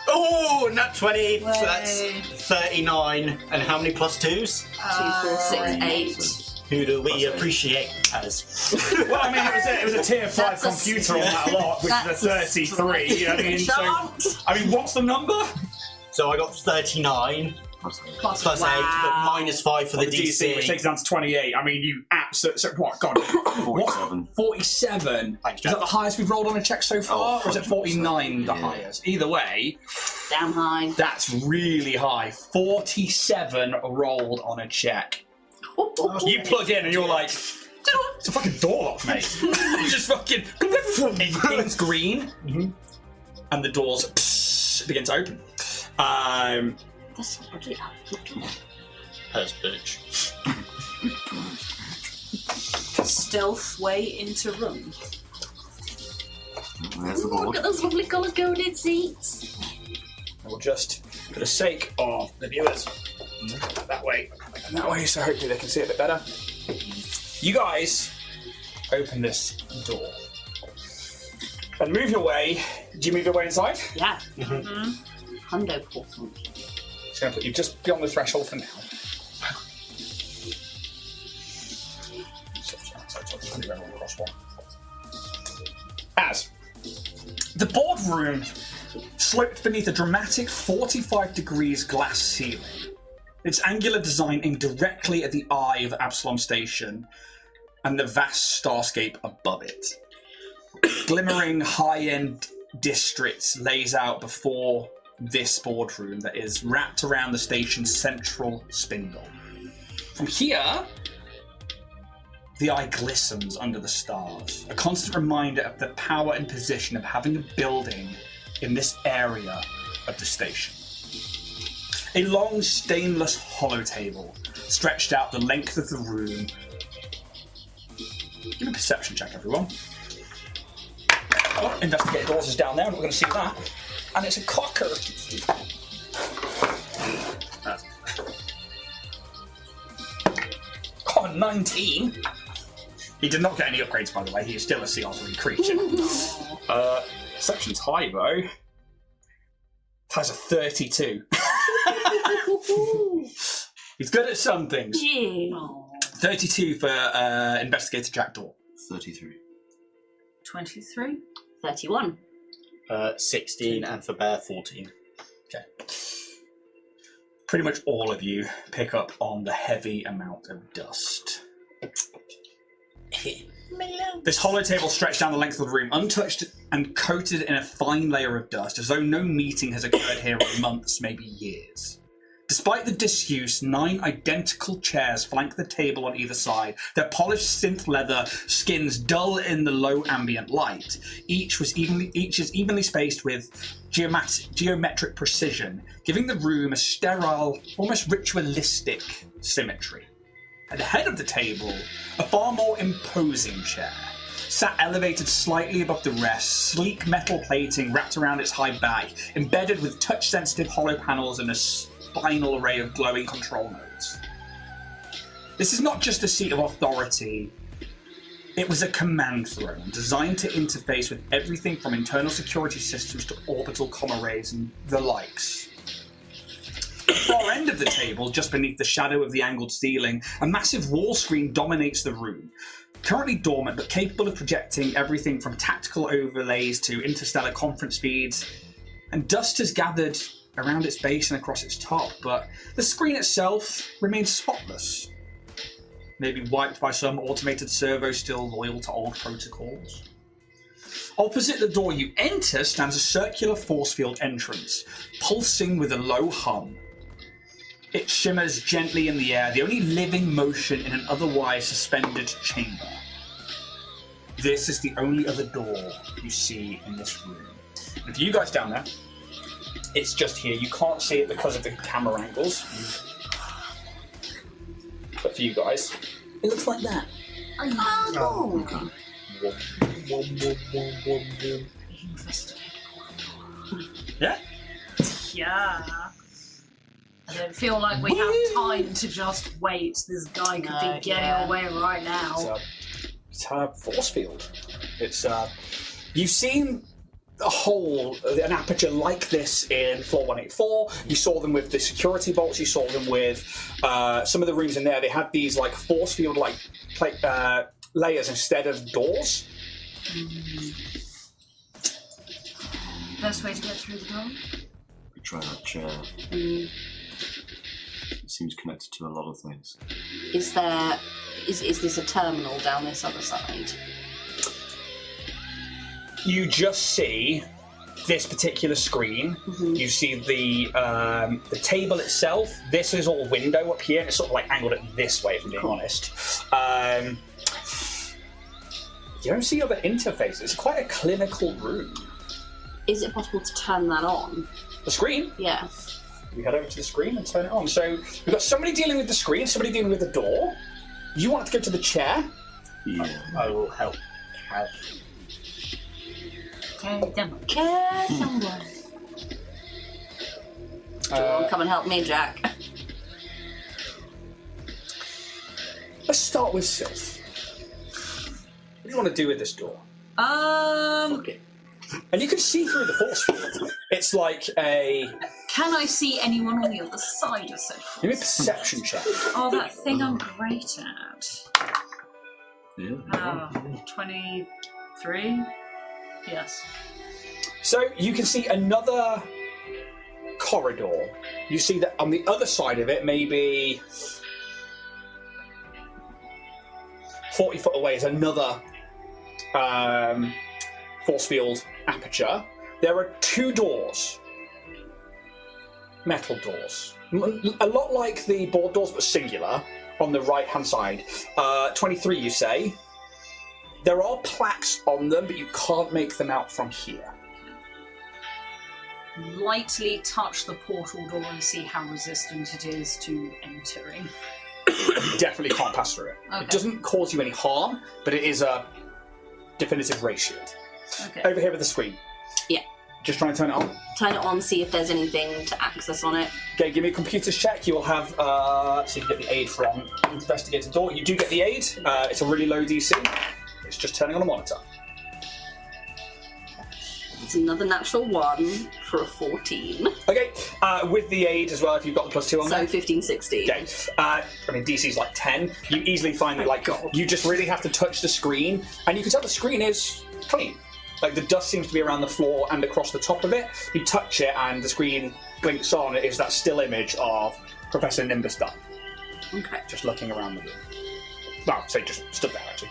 Oh, nat 20, so that's 39. And how many plus 2s? 2, 4, 6, 8. Who do we appreciate as? Well, I mean, it was a tier 5 That's a computer on that lot, which is a 33. You know what I mean? So, I mean, what's the number? So I got 39 plus 8, but minus 5 for the DC. Which takes it down to 28. I mean, you absolutely... So, what, God? 47. 47? Thanks, Is that the highest we've rolled on a check so far? Or is it 49 the highest? Either way, Damn high. that's really high. 47 rolled on a check. You plug in and you're like, it's a fucking door lock, mate. You just fucking... It begins green, and the doors begin to open. That's bloody Purse bitch. Stealth way into room. There's the Look board. at those lovely colour-coded seats. We'll just, for the sake of the viewers, that way and that way, so hopefully they can see it a bit better. You guys open this door and move your way. Do you move your way inside? Yeah. Hundo portal. Just going to put you just beyond the threshold for now. As the boardroom sloped beneath a dramatic 45 degrees glass ceiling, its angular design aimed directly at the eye of Absalom Station and the vast starscape above it. Glimmering high-end districts lays out before this boardroom that is wrapped around the station's central spindle. From here, the eye glistens under the stars, a constant reminder of the power and position of having a building in this area of the station. A long stainless hollow table stretched out the length of the room. Give me a perception check, everyone. Oh, investigate doors is down there, we're going to see that. And it's a cocker. Oh, 19. He did not get any upgrades, by the way. He is still a CR3 creature. Perception's high, though. Has a 32. He's good at some things. Yeah. 32 for Investigator Jack Door. 33. 23. 31. 16, and for Bear, 14. Okay. Pretty much all of you pick up on the heavy amount of dust. This hollow table stretched down the length of the room, untouched and coated in a fine layer of dust, as though no meeting has occurred here in months, maybe years. Despite the disuse, 9 identical chairs flank the table on either side, their polished synth leather skins dull in the low ambient light. Each is evenly spaced with geometric precision, giving the room a sterile, almost ritualistic symmetry. At the head of the table, a far more imposing chair sat elevated slightly above the rest, sleek metal plating wrapped around its high back, embedded with touch-sensitive hollow panels and a spinal array of glowing control nodes. This is not just a seat of authority, it was a command throne designed to interface with everything from internal security systems to orbital comm arrays and the likes. At the far end of the table, just beneath the shadow of the angled ceiling, a massive wall screen dominates the room. Currently dormant, but capable of projecting everything from tactical overlays to interstellar conference feeds, and dust has gathered around its base and across its top, but the screen itself remains spotless. Maybe wiped by some automated servo still loyal to old protocols. Opposite the door you enter stands a circular force field entrance, pulsing with a low hum. It shimmers gently in the air, the only living motion in an otherwise suspended chamber. This is the only other door you see in this room. And for you guys down there, it's just here. You can't see it because of the camera angles. But for you guys, it looks like that. Oh, Yeah. Yeah. I don't feel like we have time to just wait. This guy could be getting away right now. It's a force field. It's you've seen a hole, an aperture like this in floor 184. You saw them with the security bolts. You saw them with some of the rooms in there. They had these like force field like layers instead of doors. Best way to get through the door? We try that chair. It seems connected to a lot of things. Is this a terminal down this other side? You just see this particular screen. You see the table itself. This is all window up here. It's sort of like angled it this way, if I'm being honest. You don't see other interfaces. It's quite a clinical room. Is it possible to turn that on? The screen? Yeah. We head over to the screen and turn it on. So we've got somebody dealing with the screen, somebody dealing with the door. You want to go to the chair? Yeah. I will help. Care someone. Come and help me, Jack. Let's start with Sylph. What do you want to do with this door? Okay. And you can see through the force field. It's like a... Can I see anyone on the other side of Sylph? Give me a perception check. Oh, that thing I'm great at. Yeah. 23? Yes. So you can see another corridor. You see that on the other side of it, maybe 40 foot away, is another force field aperture. There are two doors. Metal doors. A lot like the board doors, but singular, on the right-hand side. 23, you say. There are plaques on them, but you can't make them out from here. Lightly touch the portal door and see how resistant it is to entering. You definitely can't pass through it. Okay. It doesn't cause you any harm, but it is a definitive ray shield. Okay. Over here with the screen. Yeah. Just trying to turn it on. Turn it on, see if there's anything to access on it. Okay, give me a computer's check. You'll have, so you can get the aid from Investigator Door. You do get the aid. It's a really low DC. It's just turning on a monitor. It's another natural 1 for a 14. Okay, with the aid as well, if you've got the +2 on So there. 15, 16. Okay, I mean, DC's like 10. You easily find that, like, you just really have to touch the screen, and you can tell the screen is clean. Like, the dust seems to be around the floor and across the top of it. You touch it, and the screen blinks on. It is that still image of Professor Nimbus Dunn. Okay. Just looking around the room. Well, say just stood there, actually.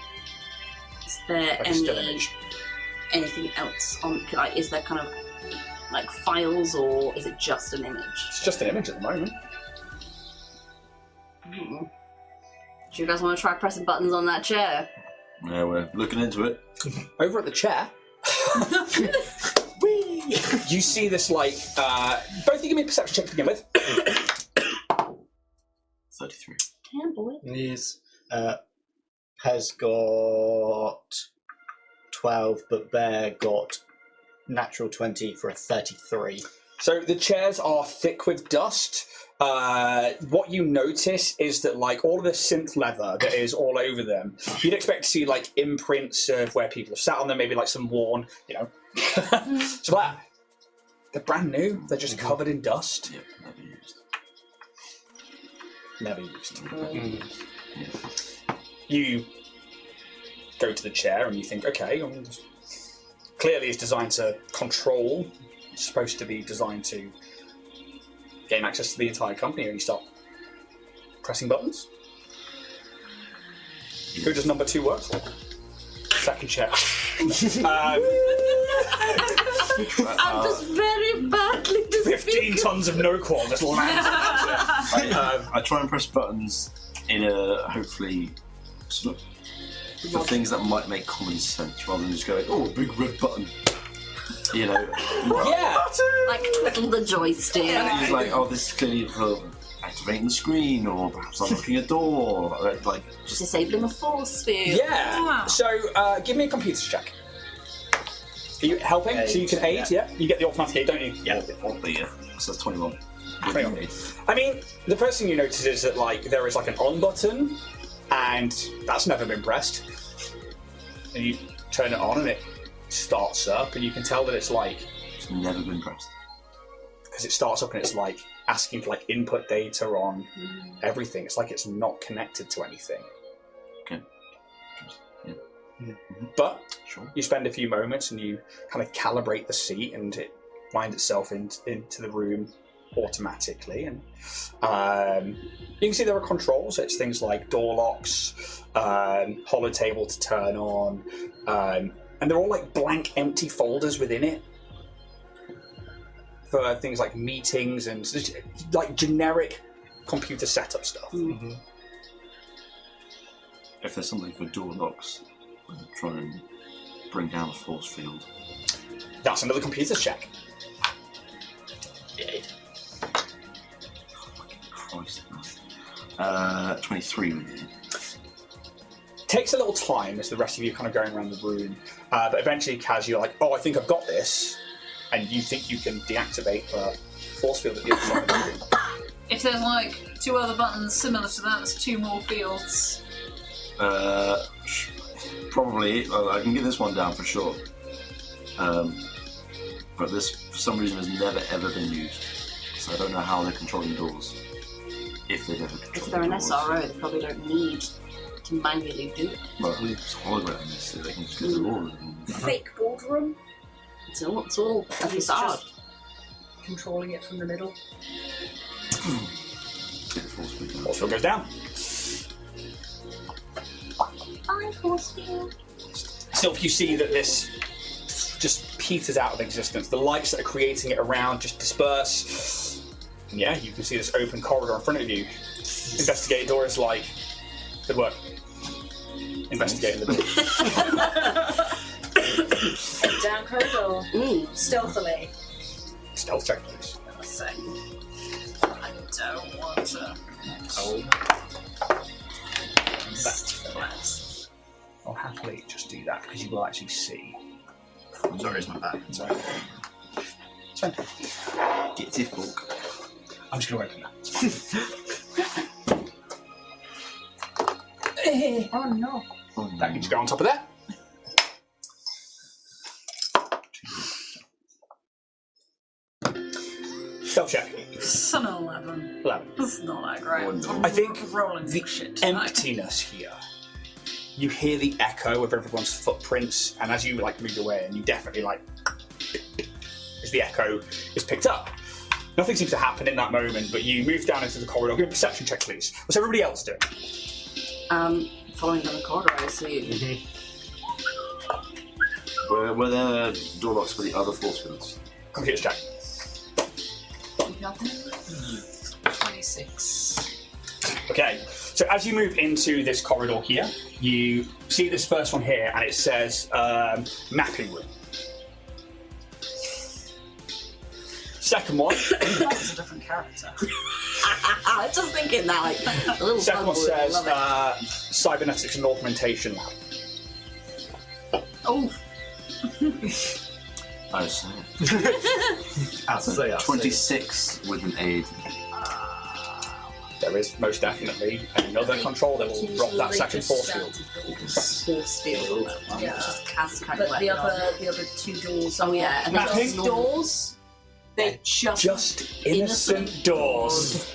Is there Like a still image. anything else on? Like, is there kind of like files, or is it just an image? It's just an image at the moment. Do you guys want to try pressing buttons on that chair? Yeah, we're looking into it. Over at the chair, you see this, like, both of you give me a perception check to begin with. 33. Yeah, boy. He's has got 12, but Bear got natural 20 for a 33. So the chairs are thick with dust. What you notice is that, like, all of the synth leather that is all over them, you'd expect to see, like, imprints of where people have sat on them, maybe, like, some worn, you know. So that, they're brand new. They're just covered in dust. Yep, never used. Never used. You go to the chair and you think, okay, clearly it's designed to control. It's supposed to be designed to gain access to the entire company, and you start pressing buttons. Who does number 2 work for? Second chair. I'm just very badly 15 tons of no-qual just lands on that chair. I try and press buttons in a, hopefully, sort of, for things that might make common sense, rather than just going, oh, a big red button. You know? Yeah! like twiddle the joystick. And he's like, oh, this is clearly for activating the screen, or perhaps unlocking a door, like just Disabling a force field. Yeah! So, give me a computer's check. Are you helping? So you can aid, yeah? You get the automatic aid, don't you? Yeah. Oddly, yeah. So that's 21. 21. I mean, the first thing you notice is that like there is like an on button, and that's never been pressed. And you turn it on, and it starts up, and you can tell that it's like It's never been pressed. because it starts up and it's like asking for like input data on everything. It's like it's not connected to anything. Okay. Yeah. But Sure. you spend a few moments and you kind of calibrate the seat, and it winds itself into the room automatically. And you can see there are controls. It's things like door locks, hollow table to turn on, and they're all like blank, empty folders within it for things like meetings and like generic computer setup stuff. If there's something for door locks, I'll try and bring down a force field. That's another computer check. Christ. 23 with you. Takes a little time as the rest of you kind of going around the room, but eventually, Kaz, you're like, "Oh, I think I've got this," and you think you can deactivate the force field at the other side of the room. If there's like 2 other buttons similar to that, there's 2 more fields. Probably. I can get this one down for sure. But this, for some reason, has never ever been used. So I don't know how they're controlling doors. If they've ever controlled If they're an doors. SRO, they probably don't need to manually do it. Well, it's holograms, so they can just go to doors. Fake boardroom. It's all a facade. Just controlling it from the middle. Get the force field down. Force field goes down. Bye, force field. Still, you see that this just peters out of existence. The lights that are creating it around just disperse. And yeah, you can see this open corridor in front of you. Investigate door is like, good work. Investigating the door. Head down corridor. Stealthily. Stealth check, please. I say. I don't want to. I'll happily just do that because you will actually see. Sorry, it's my bag. Sorry. It's fine. Get it, book. I'm just going to open that. Oh no. That can just go on top of there. Stealth check. It's an 11. 11. That's not that great. I'm I think rolling the shit tonight. emptiness here. You hear the echo of everyone's footprints, and as you like move away, and you definitely like as the echo is picked up. Nothing seems to happen in that moment, but you move down into the corridor. Give me a perception check, please. What's everybody else doing? Following down the corridor, I assume. Were there door locks for the other force fields? Computers check. 26. Okay, so as you move into this corridor here, you see this first one here, and it says mapping room. Second one. That's a different character. I was just thinking that, like, a little Second one bug says love it. cybernetics and augmentation lab. Oh, I see. As I say, 26 with an aid. There is most definitely another control that will drop that second force field. Force field. Yeah. Just cast kind but of the other 2 doors. Oh yeah, and Mapping? those doors. They just Innocent doors.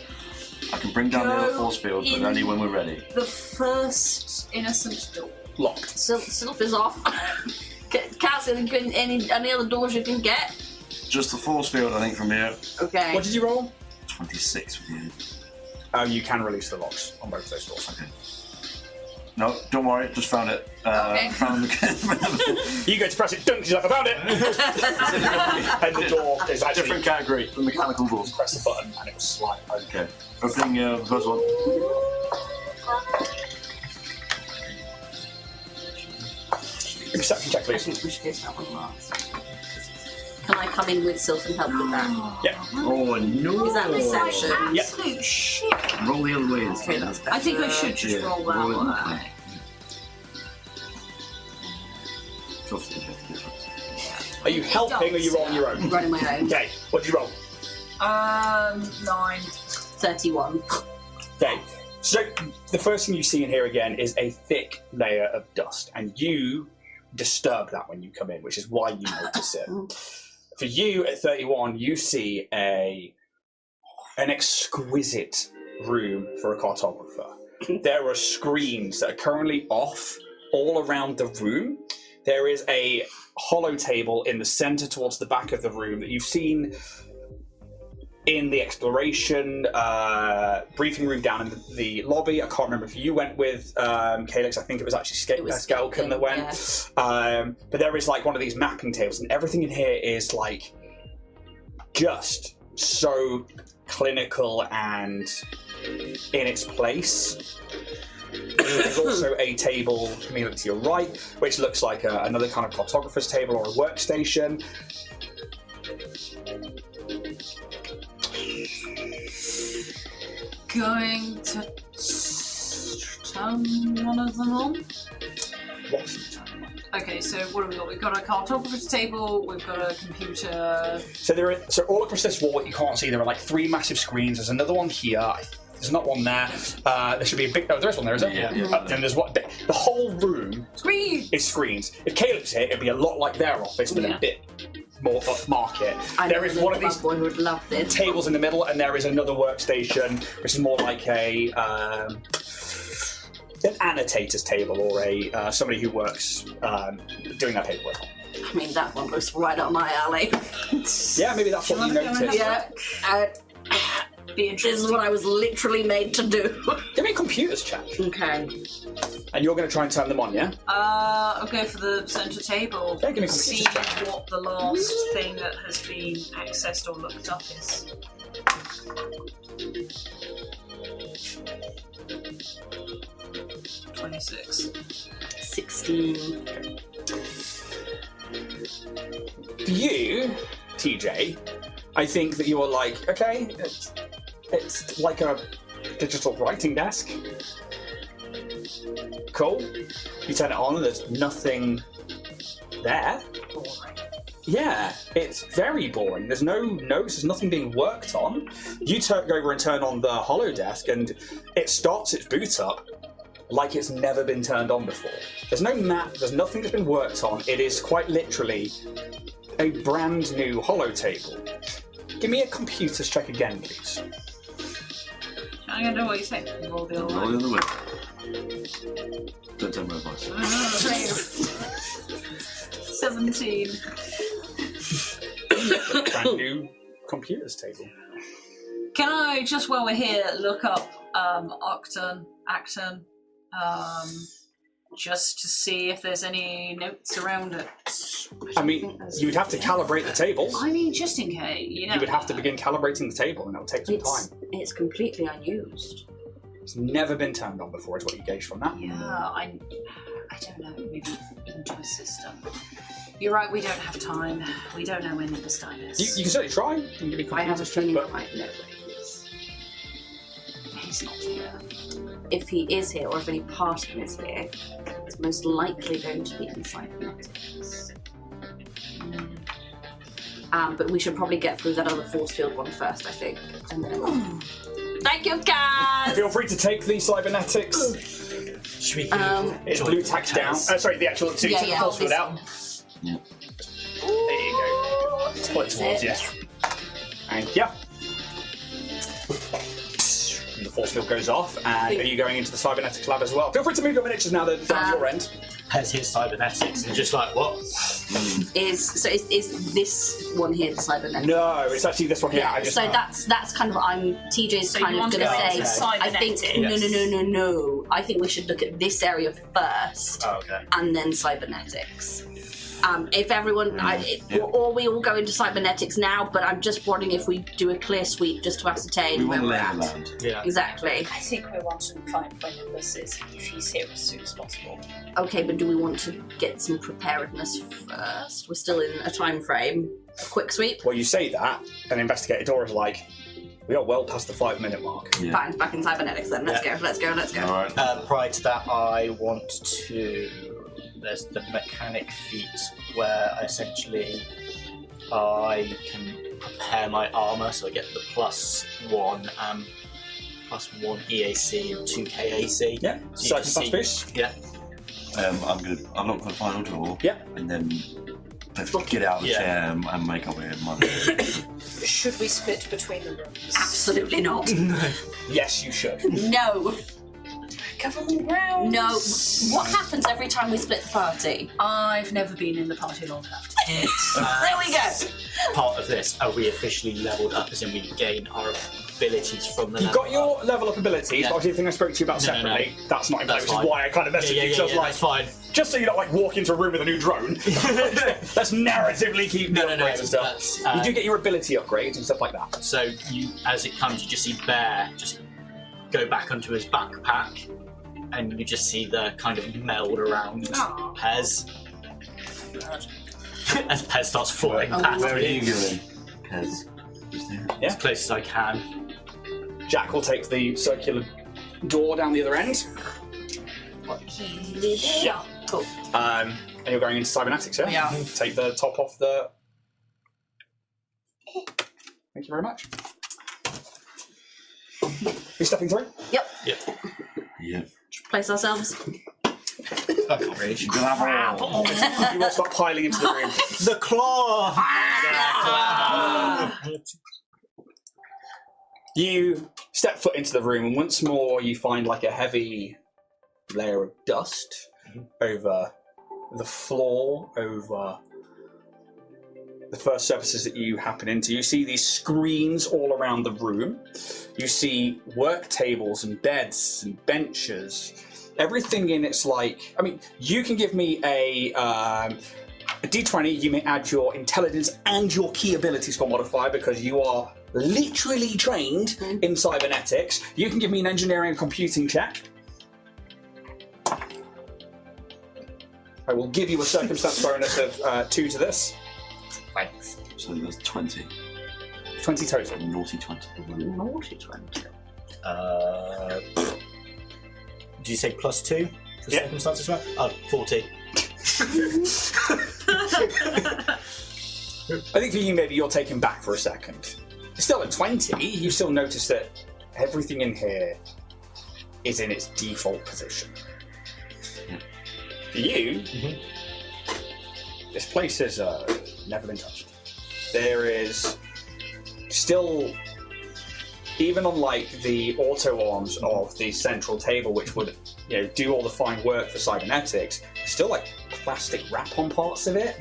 I can bring down the other Go force field, but in. only when we're ready. The first innocent door. Locked. Sylph is off. Cast any other doors you can get. Just the force field, I think, from here. Okay. What did you roll? 26 with you. You can release the locks on both of those doors. Okay. No, don't worry, just found it. Okay. Found the You go to press it, dunk, she's like, I found it! And the door is actually... different category from mechanical doors. Press the button and it will slide open. Okay. Opening the first one. Perception check, I please. think we should get that one last. Can I come in with Sylph and help with that? Yeah. Oh no! Is that perception? Yep. Absolute shit. Roll the other way. Okay, that's better. I think I should just roll that roll it one. that way. Trust me, that's different. Are you helping or are you on your own? Running my own. Okay, what did you roll? 9. 31. Okay, so the first thing you see in here again is a thick layer of dust, and you disturb that when you come in, which is why you notice it. For you at 31, you see an exquisite room for a cartographer. There are screens that are currently off all around the room. There is a hollow table in the center towards the back of the room that you've seen in the exploration briefing room down in the lobby. I can't remember if you went with Calyx. I think it was actually Skelkin that went. Yeah. But there is like one of these mapping tables, and everything in here is like just so clinical and in its place. There's also a table immediately to your right, which looks like another kind of cartographer's table or a workstation. Going to turn one of them on. What? Okay, so what have we got? We've got a cartographer's table, we've got a computer. So all across this wall, what you can't see, there are like 3 massive screens. There's another one here. There's not one there. There should be a big. Oh, there is one there, is there? Yeah. And there's what? The whole room is screens. If Caleb's here, it'd be a lot like their office, but a bit more upmarket. There is one of these boy who would love this. Tables in the middle, and there is another workstation, which is more like an annotator's table or a somebody who works doing their paperwork. I mean, that one looks right up my alley. Yeah, maybe that's what you noticed. Yeah. This is what I was literally made to do. Give me a computers check. Okay. And you're going to try and turn them on, yeah? I'll go for the centre table. Yeah, give me a see computers check. what the last thing that has been accessed or looked up is. $26. 16. For you, TJ, I think that you're like, okay, it's like a digital writing desk. Cool. You turn it on and there's nothing there. Boring. Yeah, it's very boring. There's no notes, there's nothing being worked on. You go over and turn on the holodesk and it starts its boot up like it's never been turned on before. There's no map, there's nothing that's been worked on. It is quite literally a brand new holo table. Give me a computers check again, please. I don't know what you say. Roll the Roll other the way. other way. Don't tell my advice. 17. Brand new computers table. Can I, just while we're here, look up Acton, just to see if there's any notes around it? I mean, you would have to calibrate the table. I mean, just in case, you know. You would have to begin calibrating the table, and it will take some time. It's completely unused. It's never been turned on before, is what you gauge from that. Yeah, I don't know, maybe into a system. You're right, we don't have time. We don't know when this time is. You can certainly try. You can give me I have a computers check, feeling I but might know. He's not here. If he is here, or if any part of him is here, it's most likely going to be in cybernetics. But we should probably get through that other force field one first, I think. And then... Thank you, guys! feel free to take the cybernetics. Should we It's blue tacked down. Sorry, the actual. So you took the force field out. Yeah. There you go. Pull it towards you. And yeah. And the force field goes off, and are you going into the cybernetics lab as well? Feel free to move your miniatures now that they're on your end. has his cybernetics and just like, what? Is this one here the cybernetic? No, it's actually this one here. Yeah, so that's kind of TJ's So kind you of want to gonna go say. into I think cybernetics? no. I think we should look at this area first, Oh, okay. and then cybernetics. If everyone, or we all go into cybernetics now, but I'm just wondering if we do a clear sweep just to ascertain We where want to we're lay at. the land. Yeah. Exactly. I think we want to find when Nicholas is, if he's here as soon as possible. Okay, but do we want to get some preparedness first? We're still in a time frame. A quick sweep. Well, you say that, and Investigator Dora's like, we are well past the 5-minute mark. Yeah. Fine, back in cybernetics then. Let's go. All right. Prior to that, I want to there's the mechanic feat where essentially I can prepare my armour, so I get the +1 EAC and 2 KAC. Yeah. So you Circumstance can boost. Yeah. I'm going to unlock the final door. Yeah. And then let's get out of the chair and make our way in mother. Should we split between the rooms? Absolutely not. Yes, you should. No. Government grounds. No. What happens every time we split the party? I've never been in the party long enough to There we go. Part of this, are we officially leveled up as in we gain our abilities from the You've level got your up? level up abilities, Yeah. but obviously the thing I spoke to you about No, no, no. separately, that's not in place, That's which is fine. why I kind of messaged you. So I was like, that's fine. just so you don't like walk into a room with a new drone, let's narratively keep the upgrades and stuff. That's, You do get your ability upgrades and stuff like that. So you, as it comes, you just see Bear just go back onto his backpack, and you just see the kind of meld around Pez. As Pez starts falling past Where are me. you going, Pez? As close as I can. Jack will take the circular door down the other end. Yeah. Cool. And you're going into cybernetics, yeah? Yeah. Take the top off the... Thank you very much. You stepping through? Yep. Yeah. Place ourselves. Gravel. You will start piling into the room. The claw! You step foot into the room, and once more you find like a heavy layer of dust over the floor, over the first surfaces that you happen into. You see these screens all around the room. You see work tables and beds and benches. Everything in it's like, I mean, you can give me a D20, you may add your intelligence and your key ability score modifier because you are literally trained in cybernetics. You can give me an engineering and computing check. I will give you a circumstance bonus of 2 to this. Thanks. So there's 20. 20 total. Naughty 20. Naughty 20. Did you say +2 for Yeah. circumstances? Right? Oh, 40. I think for you, maybe you're taken back for a second. Still at 20, you still notice that everything in here is in its default position. For you, this place has never been touched. There is still, even on like the auto arms of the central table, which would do all the fine work for cybernetics, still like plastic wrap on parts of it.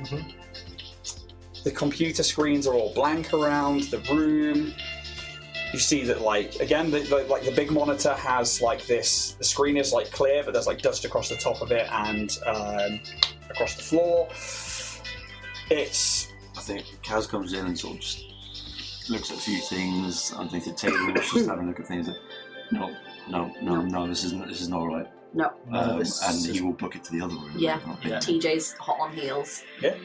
The computer screens are all blank around the room. You see that, like, again, the big monitor has like this. The screen is like clear, but there's like dust across the top of it and across the floor. I think Kaz comes in and sort of just looks at a few things underneath the table, just having a look at things. No, this is not right. No. And he will book it to the other room. Yeah. Yeah. TJ's hot on heels. Yeah.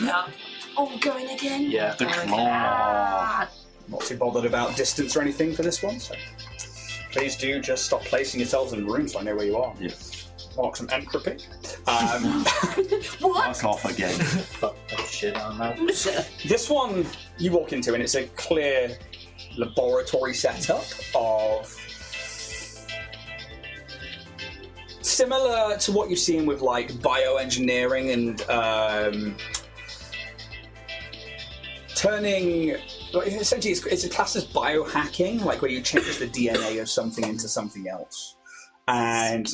Yeah. Oh, going again? Yeah. The claw. Ah. Not too bothered about distance or anything for this one, so please do just stop placing yourselves in rooms so I know where you are. Yeah. Mark some entropy. What? Fuck off again. Fuck that shit on that. This one you walk into and it's a clear laboratory setup of similar to what you've seen with like bioengineering and turning. Essentially, it's a class as biohacking, like where you change the DNA of something into something else. And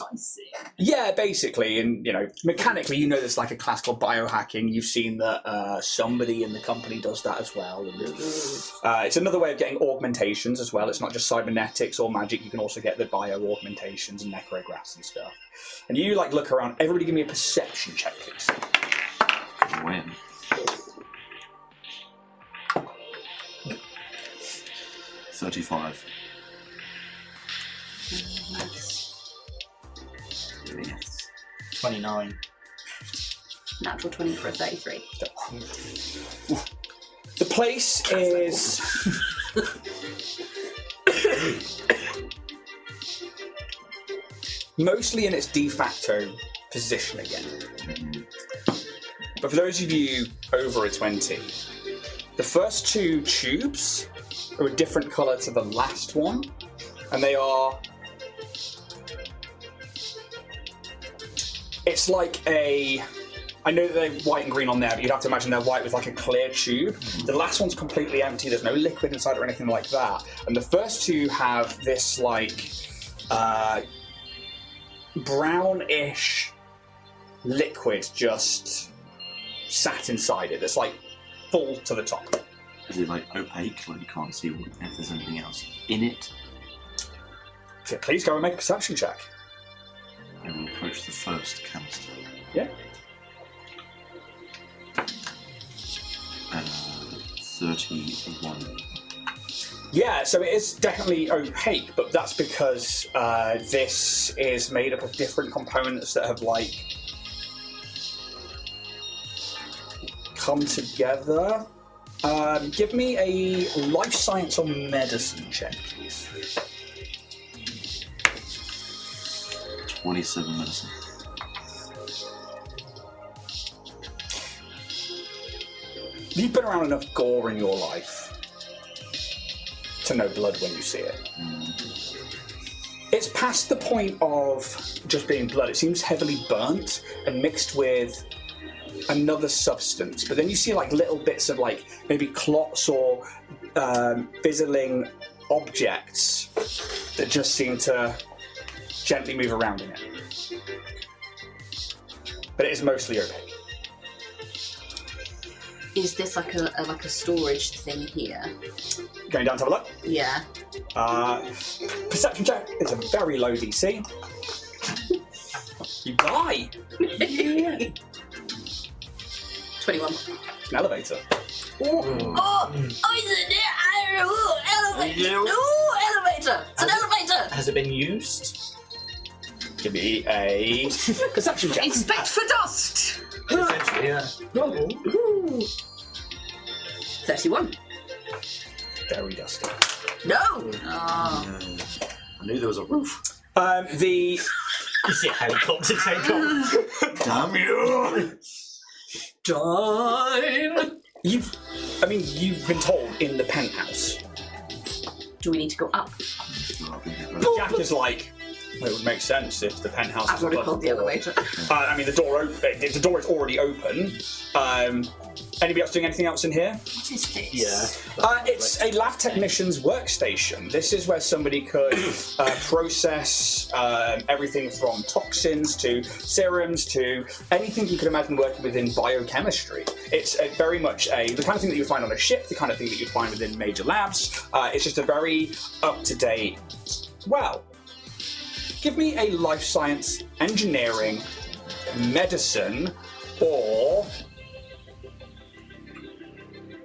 yeah, basically, and mechanically, there's like a class called biohacking. You've seen that somebody in the company does that as well. And, it's another way of getting augmentations as well. It's not just cybernetics or magic. You can also get the bio augmentations and necrographs and stuff. And you like look around. Everybody, give me a perception check, please. When? $35. 29. Natural 20 for a 33. The place is mostly in its de facto position again. but for those of you over a 20, the first 2 tubes are a different colour to the last one, and they are... It's like a... I know that they're white and green on there, but you'd have to imagine they're white with like a clear tube. The last one's completely empty, there's no liquid inside or anything like that. And the first 2 have this like brownish liquid just sat inside it. It's like full to the top. Is it like opaque, like you can't see if there's anything else in it? So please go and make a perception check. I will approach the first canister. Yeah. 31. Yeah, so it is definitely opaque, but that's because this is made up of different components that have like come together. Give me a life science or medicine check, please. 27 medicine. You've been around enough gore in your life to know blood when you see it. It's past the point of just being blood. It seems heavily burnt and mixed with another substance. But then you see like little bits of like maybe clots or fizzling objects that just seem to gently move around in it. But it is mostly opaque. Is this like a storage thing here? Going down to have a look. Yeah. Perception check is a very low DC. You die. 21. An elevator. Oh, is it? Elevator. Ooh, elevator. It's an elevator. Has it been used? Give me a perception check. Inspect for dust! Essentially, yeah. 31. Very dusty. No. I knew there was a roof. The You see a helicopter take off. Damn you! dime. You've been told in the penthouse. Do we need to go up? Jack is like, well, it would make sense if the penthouse. I've already called the elevator. The door open. The door is already open. Anybody else doing anything else in here? What is this? Yeah. It's a lab technician's workstation. This is where somebody could process everything from toxins to serums to anything you could imagine working within biochemistry. It's very much the kind of thing that you find on a ship, the kind of thing that you find within major labs. It's just a very up-to-date. Well, give me a life science, engineering, medicine, or...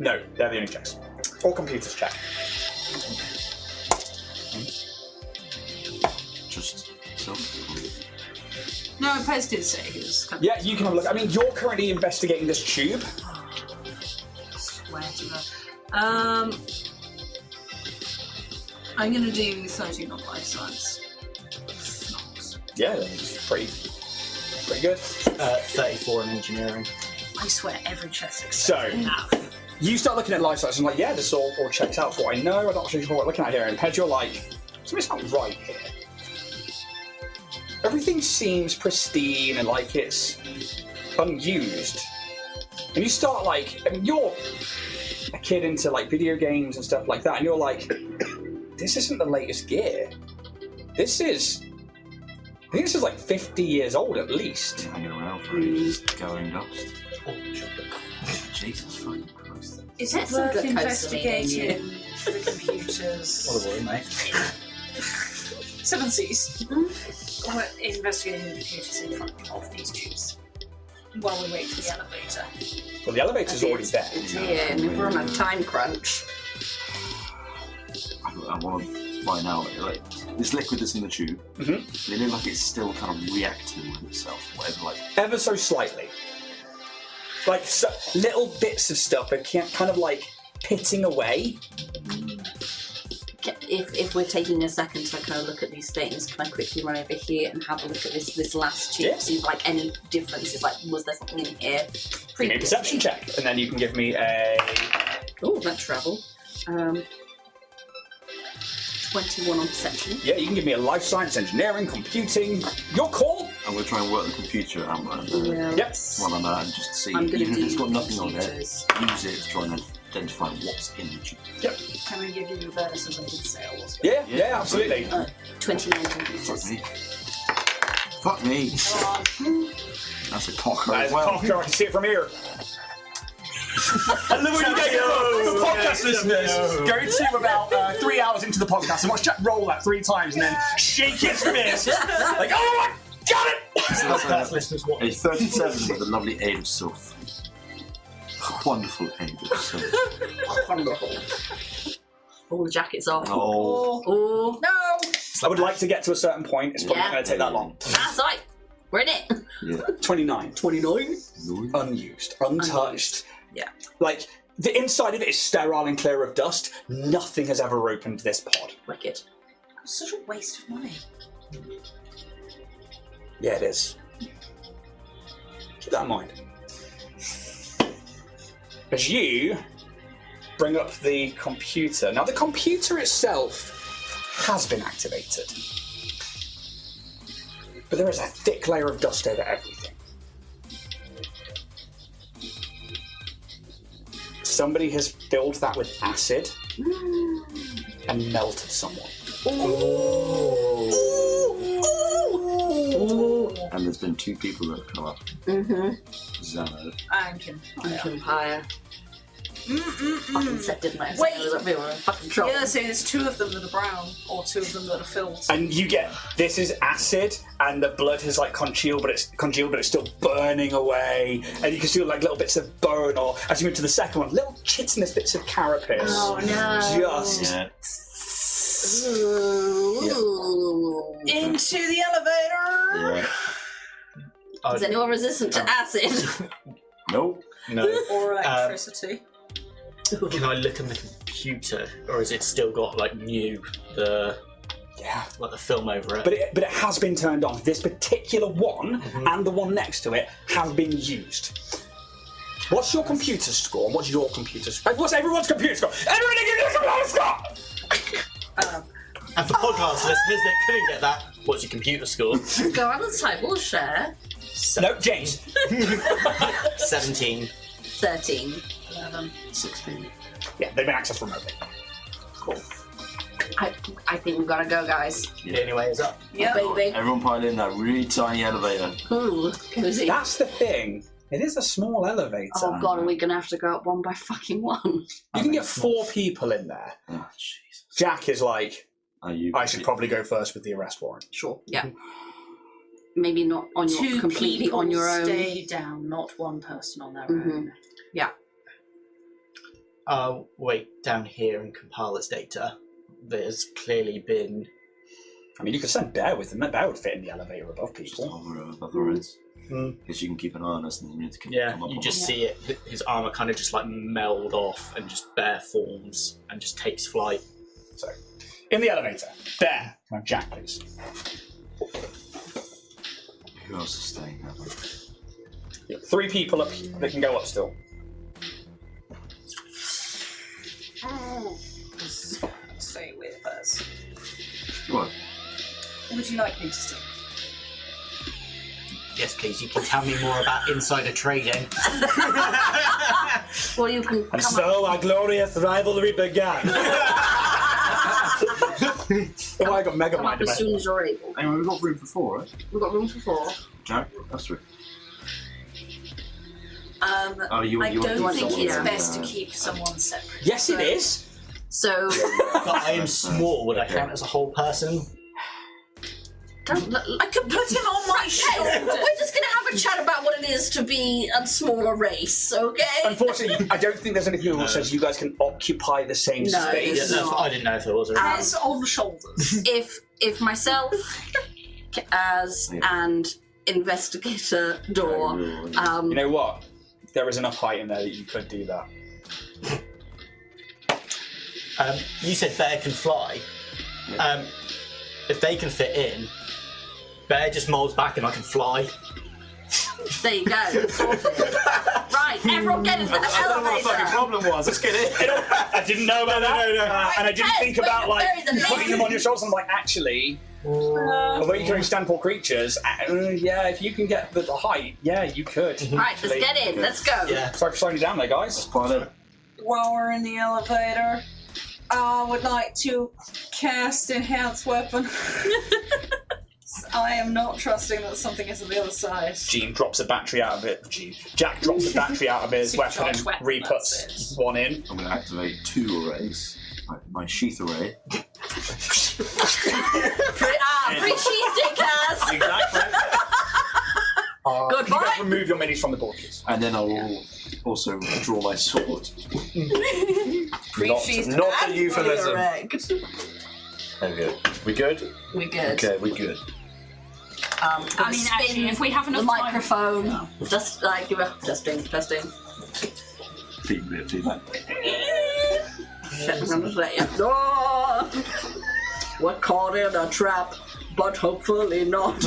No, they're the only checks. Or computers check. Just self. No, Pez did say he was kind of... Yeah, you can have a look. I mean, you're currently investigating this tube. Swear to God. I'm going to do 13 on life science. Yeah, it's pretty good. 34 in engineering. I swear every chest So, enough. you start looking at life science and like, yeah, this all checks out for what I know. I'm not actually sure what we're looking at here. And Ped, you're like, something's not right here. Everything seems pristine and like it's unused. And you start like, I mean, you're a kid into like video games and stuff like that, and you're like, this isn't the latest gear. I think this is like 50 years old at least. Hanging around for ages, going dust. Oh, Jesus fucking Christ. Is That's it some worth good investigating the computers? What a boy, mate. 7 Cs. Or investigating the computers in front of these tubes while we wait for the elevator. Well, the elevator's already there. Yeah, and we're on a time crunch. I want to find out, like, this liquid that's in the tube, they look like it's still kind of reacting with itself, whatever, like... Ever so slightly. Like, little bits of stuff are kind of like pitting away. if we're taking a second to kind of look at these things, can I quickly run over here and have a look at this last tube? Yeah. See like any differences? Like, was there something in here? Give me a perception check, and then you can give me a. Oh, that travel. 21 on perception. Yeah, you can give me a life science, engineering, computing. Your call. I'm going to try and work the computer out Yeah. Yep. while I'm and just see, I'm gonna even if do it's got nothing on it, computers. use it to try and identify what's in the tube. Can we give you a bonus as I did say I was? Yeah, absolutely. 29 Fuck computers. me. Fuck me. That's a cocker That as is a well. cocker. I can see it from here. And look what you get, for podcast listeners. Go to about 3 hours into the podcast and watch Jack roll that 3 times and then shake his fist. Like, oh, I got it! Podcast listeners, what? A 37 with a lovely aid of self. Wonderful aid of self. Wonderful. All the jackets off. Oh. Oh, No! I would like to get to a certain point. It's probably Yeah. not going to take that long. that's right. We're in it. Yeah. 29. 29. Unused. Untouched. Yeah. Like, the inside of it is sterile and clear of dust. Nothing has ever opened this pod. Wicked. Such a waste of money. Yeah, it is. Keep that in mind. As you bring up the computer. Now, the computer itself has been activated. But there is a thick layer of dust over everything. Somebody has filled that with acid and melted someone. And there's been 2 people that have come up. Xano. And can. Empire. Fucking said, didn't I? Wait. I was up here with a fucking troll. Yeah, so there's 2 of them that are brown, or 2 of them that are filled. And you get, this is acid, and the blood has like congealed, but it's still burning away. And you can see like little bits of bone, or as you move to the second one, little chitinous bits of carapace. Oh no. Just Yeah. Ooh. Into the elevator! Yeah. Is anyone resistant to acid? Nope. No. Or electricity. Can I look at the computer, or is it still got like the film over it? But it has been turned on. This particular one and the one next to it have been used. What's your computer score? And what's your computer score? What's everyone's computer score? Everybody give me a computer score! And for podcast listeners that couldn't get that, what's your computer score? Go on the table, share. No, James. 17. 13. 11. 16. Yeah, they've been accessed remotely. Cool. I think we gotta go, guys. The only way is up. Yeah. Baby. Everyone pile in that really tiny elevator. Ooh, cozy. That's the thing. It is a small elevator. Oh god, are we gonna have to go up one by fucking one? You can get 4 people in there. Oh, Jesus. Jack is like, Are you? I should probably go first with the arrest warrant. Sure. Yeah. Maybe not on your 2 completely people on your own. stay down, not 1 person on their Mhm. own. Wait, down here and compile this data. There's clearly been. I mean, you could send Bear with them. Bear would fit in the elevator above Just people. hover above the heads. Because you can keep an eye on us and then you need to come up You on just us. see it. His armor kind of just like meld off and just bare forms and just takes flight. So, in the elevator, Bear. Can I have Jack, please? Who else is staying there? 3 people up that can go up still. Stay with us. What? Would you like me to stay? Yes, please. You can tell me more about insider trading. Well, you can And come so our glorious rivalry began. Oh, I got mega come up minded. as soon as you're able. Anyway, we've got room for 4, right? We've got room for 4. Jack? That's 3. I You don't want think someone it's there, best yeah. to keep someone separate. Yes, it is. So But I am small. Would I count as a whole person? don't I can put him on my shoulder. we're just gonna have a chat about what it is to be a smaller race, okay? Unfortunately, I don't think there's anything that says you guys can occupy the same No, space. Yeah, it's that's, not. I didn't know if there was a. Heads on shoulders. If myself as and investigator door, You know what? There is enough height in there that you could do that. You said Bear can fly. If they can fit in, Bear just molds back and I can fly. There you go. Sorted. Right, everyone get into the I don't know what the fucking elevator. problem was. Let's get in. I didn't know about that. And I didn't Yes, think but about you like bury the putting legs. them on your shoulders. I'm like, actually, although you can stand poor creatures, yeah, if you can get the height, yeah, you could. Right, let's get in. Let's go. Yeah. Sorry for slowing you down there, guys. Quite a... While we're in the elevator, I would like to cast Enhance Weapon. I am not trusting that something is on the other side. Jack drops a battery out of it. Jack drops a battery out of his weapon and Supercharged weapon, re-puts that's one in. I'm going to activate 2 arrays. My sheath array. Free cheese stickers. Exactly. Goodbye. You guys remove your minis from the board, please. And then I will also draw my sword. Pre-cheese not a and euphemism. fully erect. Okay. We good? We're good. Okay, we good. I mean, actually, if we have enough the time- microphone, just like you were testing. Feedback. No, we're caught in a trap, but hopefully not.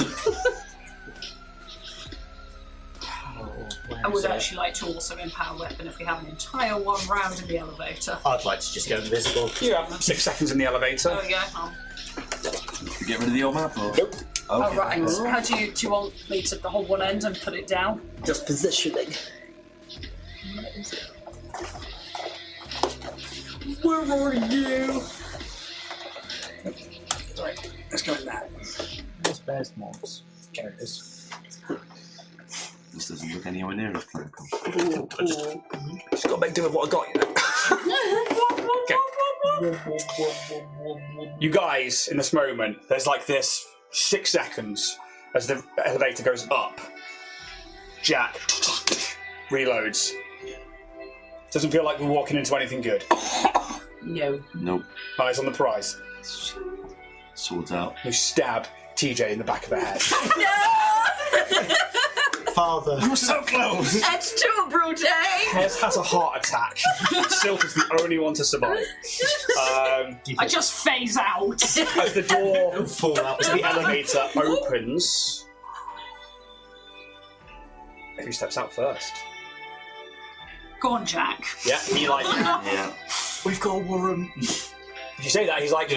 I would actually like to also empower weapon if we have an entire one round in the elevator. I'd like to just go invisible. You have 6 seconds in the elevator. Oh yeah. We get rid of the old map? Or? Nope. Oh Okay. right. How do you want me to hold one end and put it down? Just positioning. Where are you? Right, let's go in that. Where's Bear's mobs? Characters. This doesn't look anywhere near as clinical. Just got to make do with what I got you. Okay. You guys, in this moment, there's like this 6 seconds as the elevator goes up. Jack reloads. Doesn't feel like we're walking into anything good. No. Nope. Eyes on the prize. Swords out. You stab TJ in the back of the head. Father. You're so close! That's too brute. Hez has a heart attack. Silk is the only one to survive. I just phase out. As the door Fall out. as the elevator opens, who steps out first? Go on, Jack. Yeah, he like. Yeah. We've got a warrant. If you say that, he's like,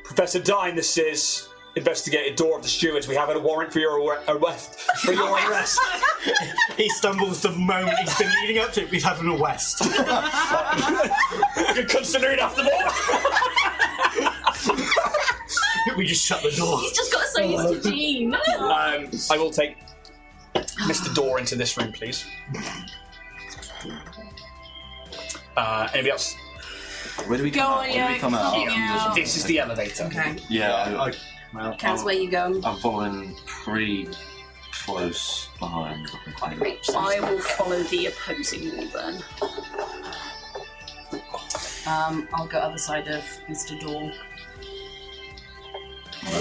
Professor Dine, this is investigated door of the stewards. We have a warrant for your arrest. He stumbles the moment he's been leading up to it. We've had an arrest. You're considering after all. We just shut the door. He's just got so used to Jean. I will take Mr. Door into this room, please. Anybody else? Where do we come out? Where do we come out? Yeah. This is the elevator. Okay. Yeah, Kaz, where you going? I'm following pretty close behind. Great. I will follow the opposing wall then. I'll go other side of Mr. Door.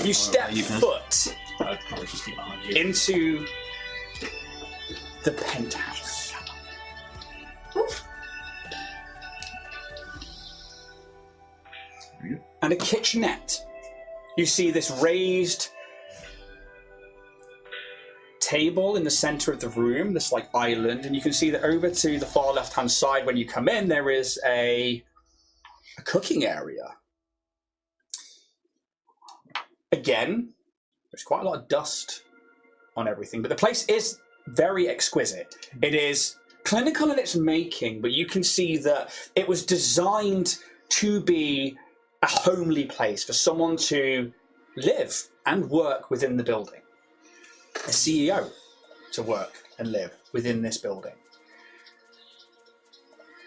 You step you can- foot I'd probably just be behind you. into the penthouse. And a kitchenette. You see this raised table in the center of the room, this like island, and you can see that over to the far left-hand side when you come in, there is a cooking area. Again, there's quite a lot of dust on everything, but the place is very exquisite. It is clinical in its making, but you can see that it was designed to be a homely place for someone to live and work within the building. A CEO to work and live within this building.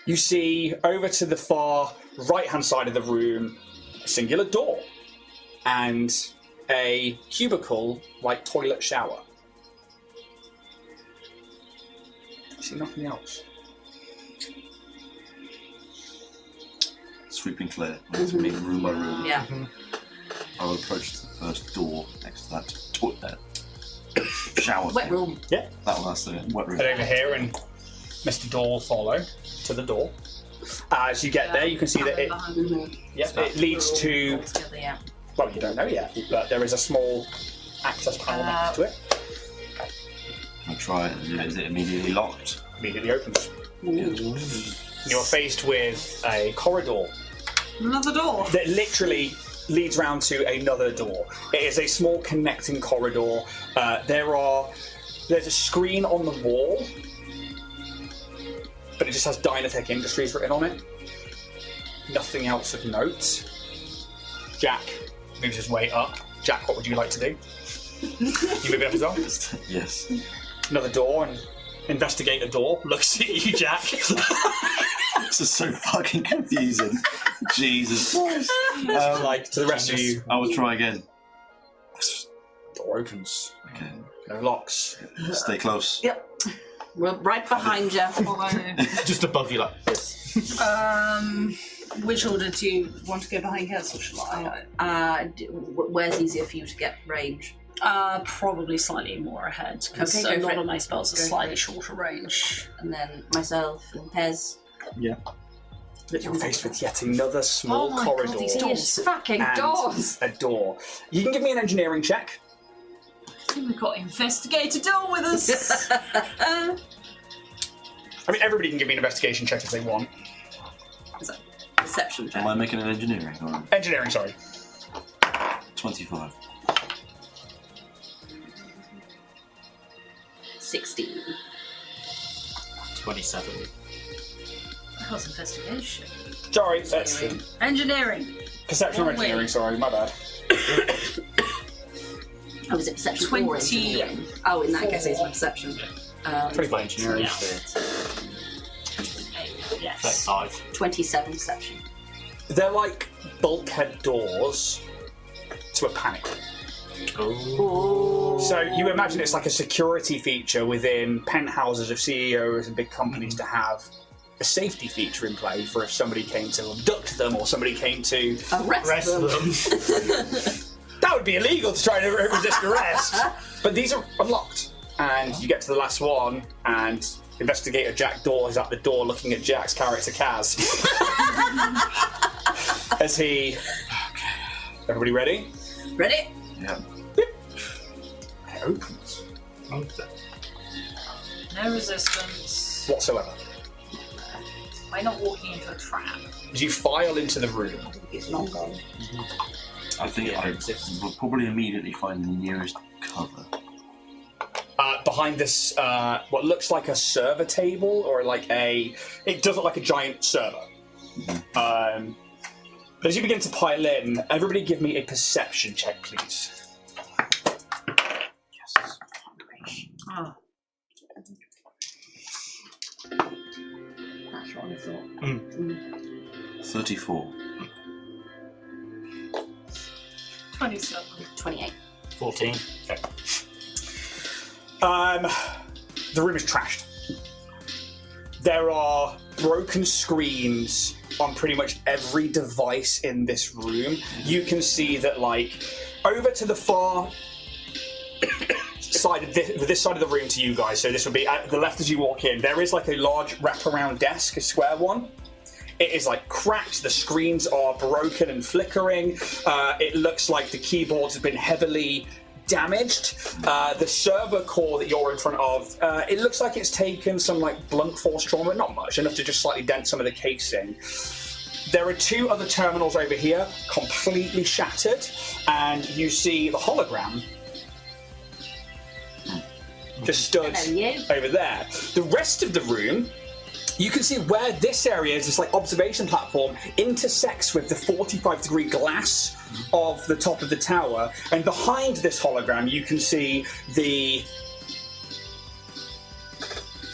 You see over to the far right-hand side of the room a singular door and a cubicle like toilet shower. You see nothing else. Sweeping clear. Let's make room by room. Yeah. I will approach the first door next to that toilet. Shower. Wet room. Yeah. That one, that's the wet room. Head over here and Mr. Door will follow to the door. As you get there, you can see that it leads to. Altogether, yeah. Well, you don't know yet, but there is a small access panel next to it. I'll try it. Is it immediately locked? Immediately opens. You're faced with a corridor Another door. that literally leads round to another door. It is a small connecting corridor. There's a screen on the wall, but it just has Dynatech Industries written on it. Nothing else of note. Jack moves his way up. Jack, what would you like to do? You move it up as well? Yes. Another door, and investigate the door. Looks at you, Jack. This is so fucking confusing. Jesus Christ. Like to the rest of you, I will try again. door opens. Okay. No locks. Stay close. Yep. We're right behind you. Just above you like this. Which order do you want to go behind Kez, or shall I? Where's easier for you to get range? Probably slightly more ahead, because Okay, a go for lot it. of my spells are Go for slightly it. shorter range. And then myself and Pez. Yeah. You're faced with yet another small corridor. These fucking and doors. a door. You can give me an engineering check. I think we've got Investigator Door with us. I mean, everybody can give me an investigation check if they want. Perception check. Am I making an engineering? Or Engineering, sorry. 25. 16. 27. That was investigation. Sorry, that's Engineering. perception or Wrong way. engineering, sorry, my bad. Oh, is it perception 20. or engineering? Oh, in that case, it's my perception. 25 engineering. Yeah. Yes. 35. 27 perception. They're like bulkhead doors to a panic room. So you imagine it's like a security feature within penthouses of CEOs and big companies to have a safety feature in play for if somebody came to abduct them or somebody came to Arrest them. That would be illegal to try to resist arrest. But these are unlocked. And you get to the last one, and Investigator Jack Daw is at the door looking at Jack's character Kaz. As he... Everybody ready? Ready? Yeah. It opens. No resistance. Whatsoever. Am I not walking into a trap? As you file into the room, It's not gone. I think I will probably immediately find the nearest cover. behind this, what looks like a server table, or like it does look like a giant server. But as you begin to pile in, everybody give me a perception check, please. Yes. Oh. That's what I thought. 34. 27. 28. 14. Okay. The room is trashed. There are broken screens on pretty much every device in this room. You can see that, like, over to the far side of this side of the room to you guys, so this would be at the left as you walk in, there is like a large wraparound desk, a square one. It is like cracked, the screens are broken and flickering. It looks like the keyboards have been heavily damaged. The server core that you're in front of, it looks like it's taken some like blunt force trauma, not much, enough to just slightly dent some of the casing. There are two other terminals over here, completely shattered, and you see the hologram just stood over there. The rest of the room, you can see where this area is, this like observation platform, intersects with the 45-degree glass of the top of the tower, and behind this hologram you can see the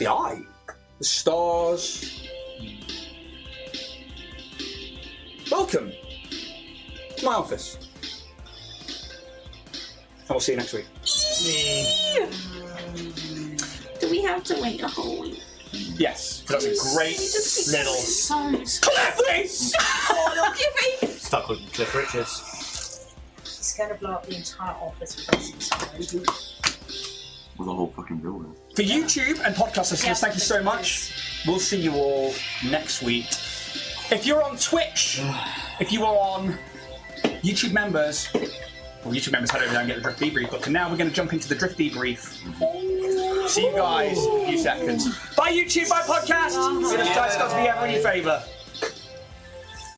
eye, the stars. Welcome to my office, and we'll see you next week. Do we have to wait a whole week? Yes, that's a great little... Cliffy! Oh, no, Cliffy! Stuck with Cliff Richards. She's going to blow up the entire office with us this time. With the whole fucking building. For YouTube and podcast listeners, thank you so much. We'll see you all next week. If you're on Twitch, if you are on YouTube members, well, YouTube members head over there and get the Drift Debrief. But for now, we're going to jump into the Drift Debrief. See you guys in a few seconds. Bye, YouTube. Bye, podcast. Dice got to be ever in your favour.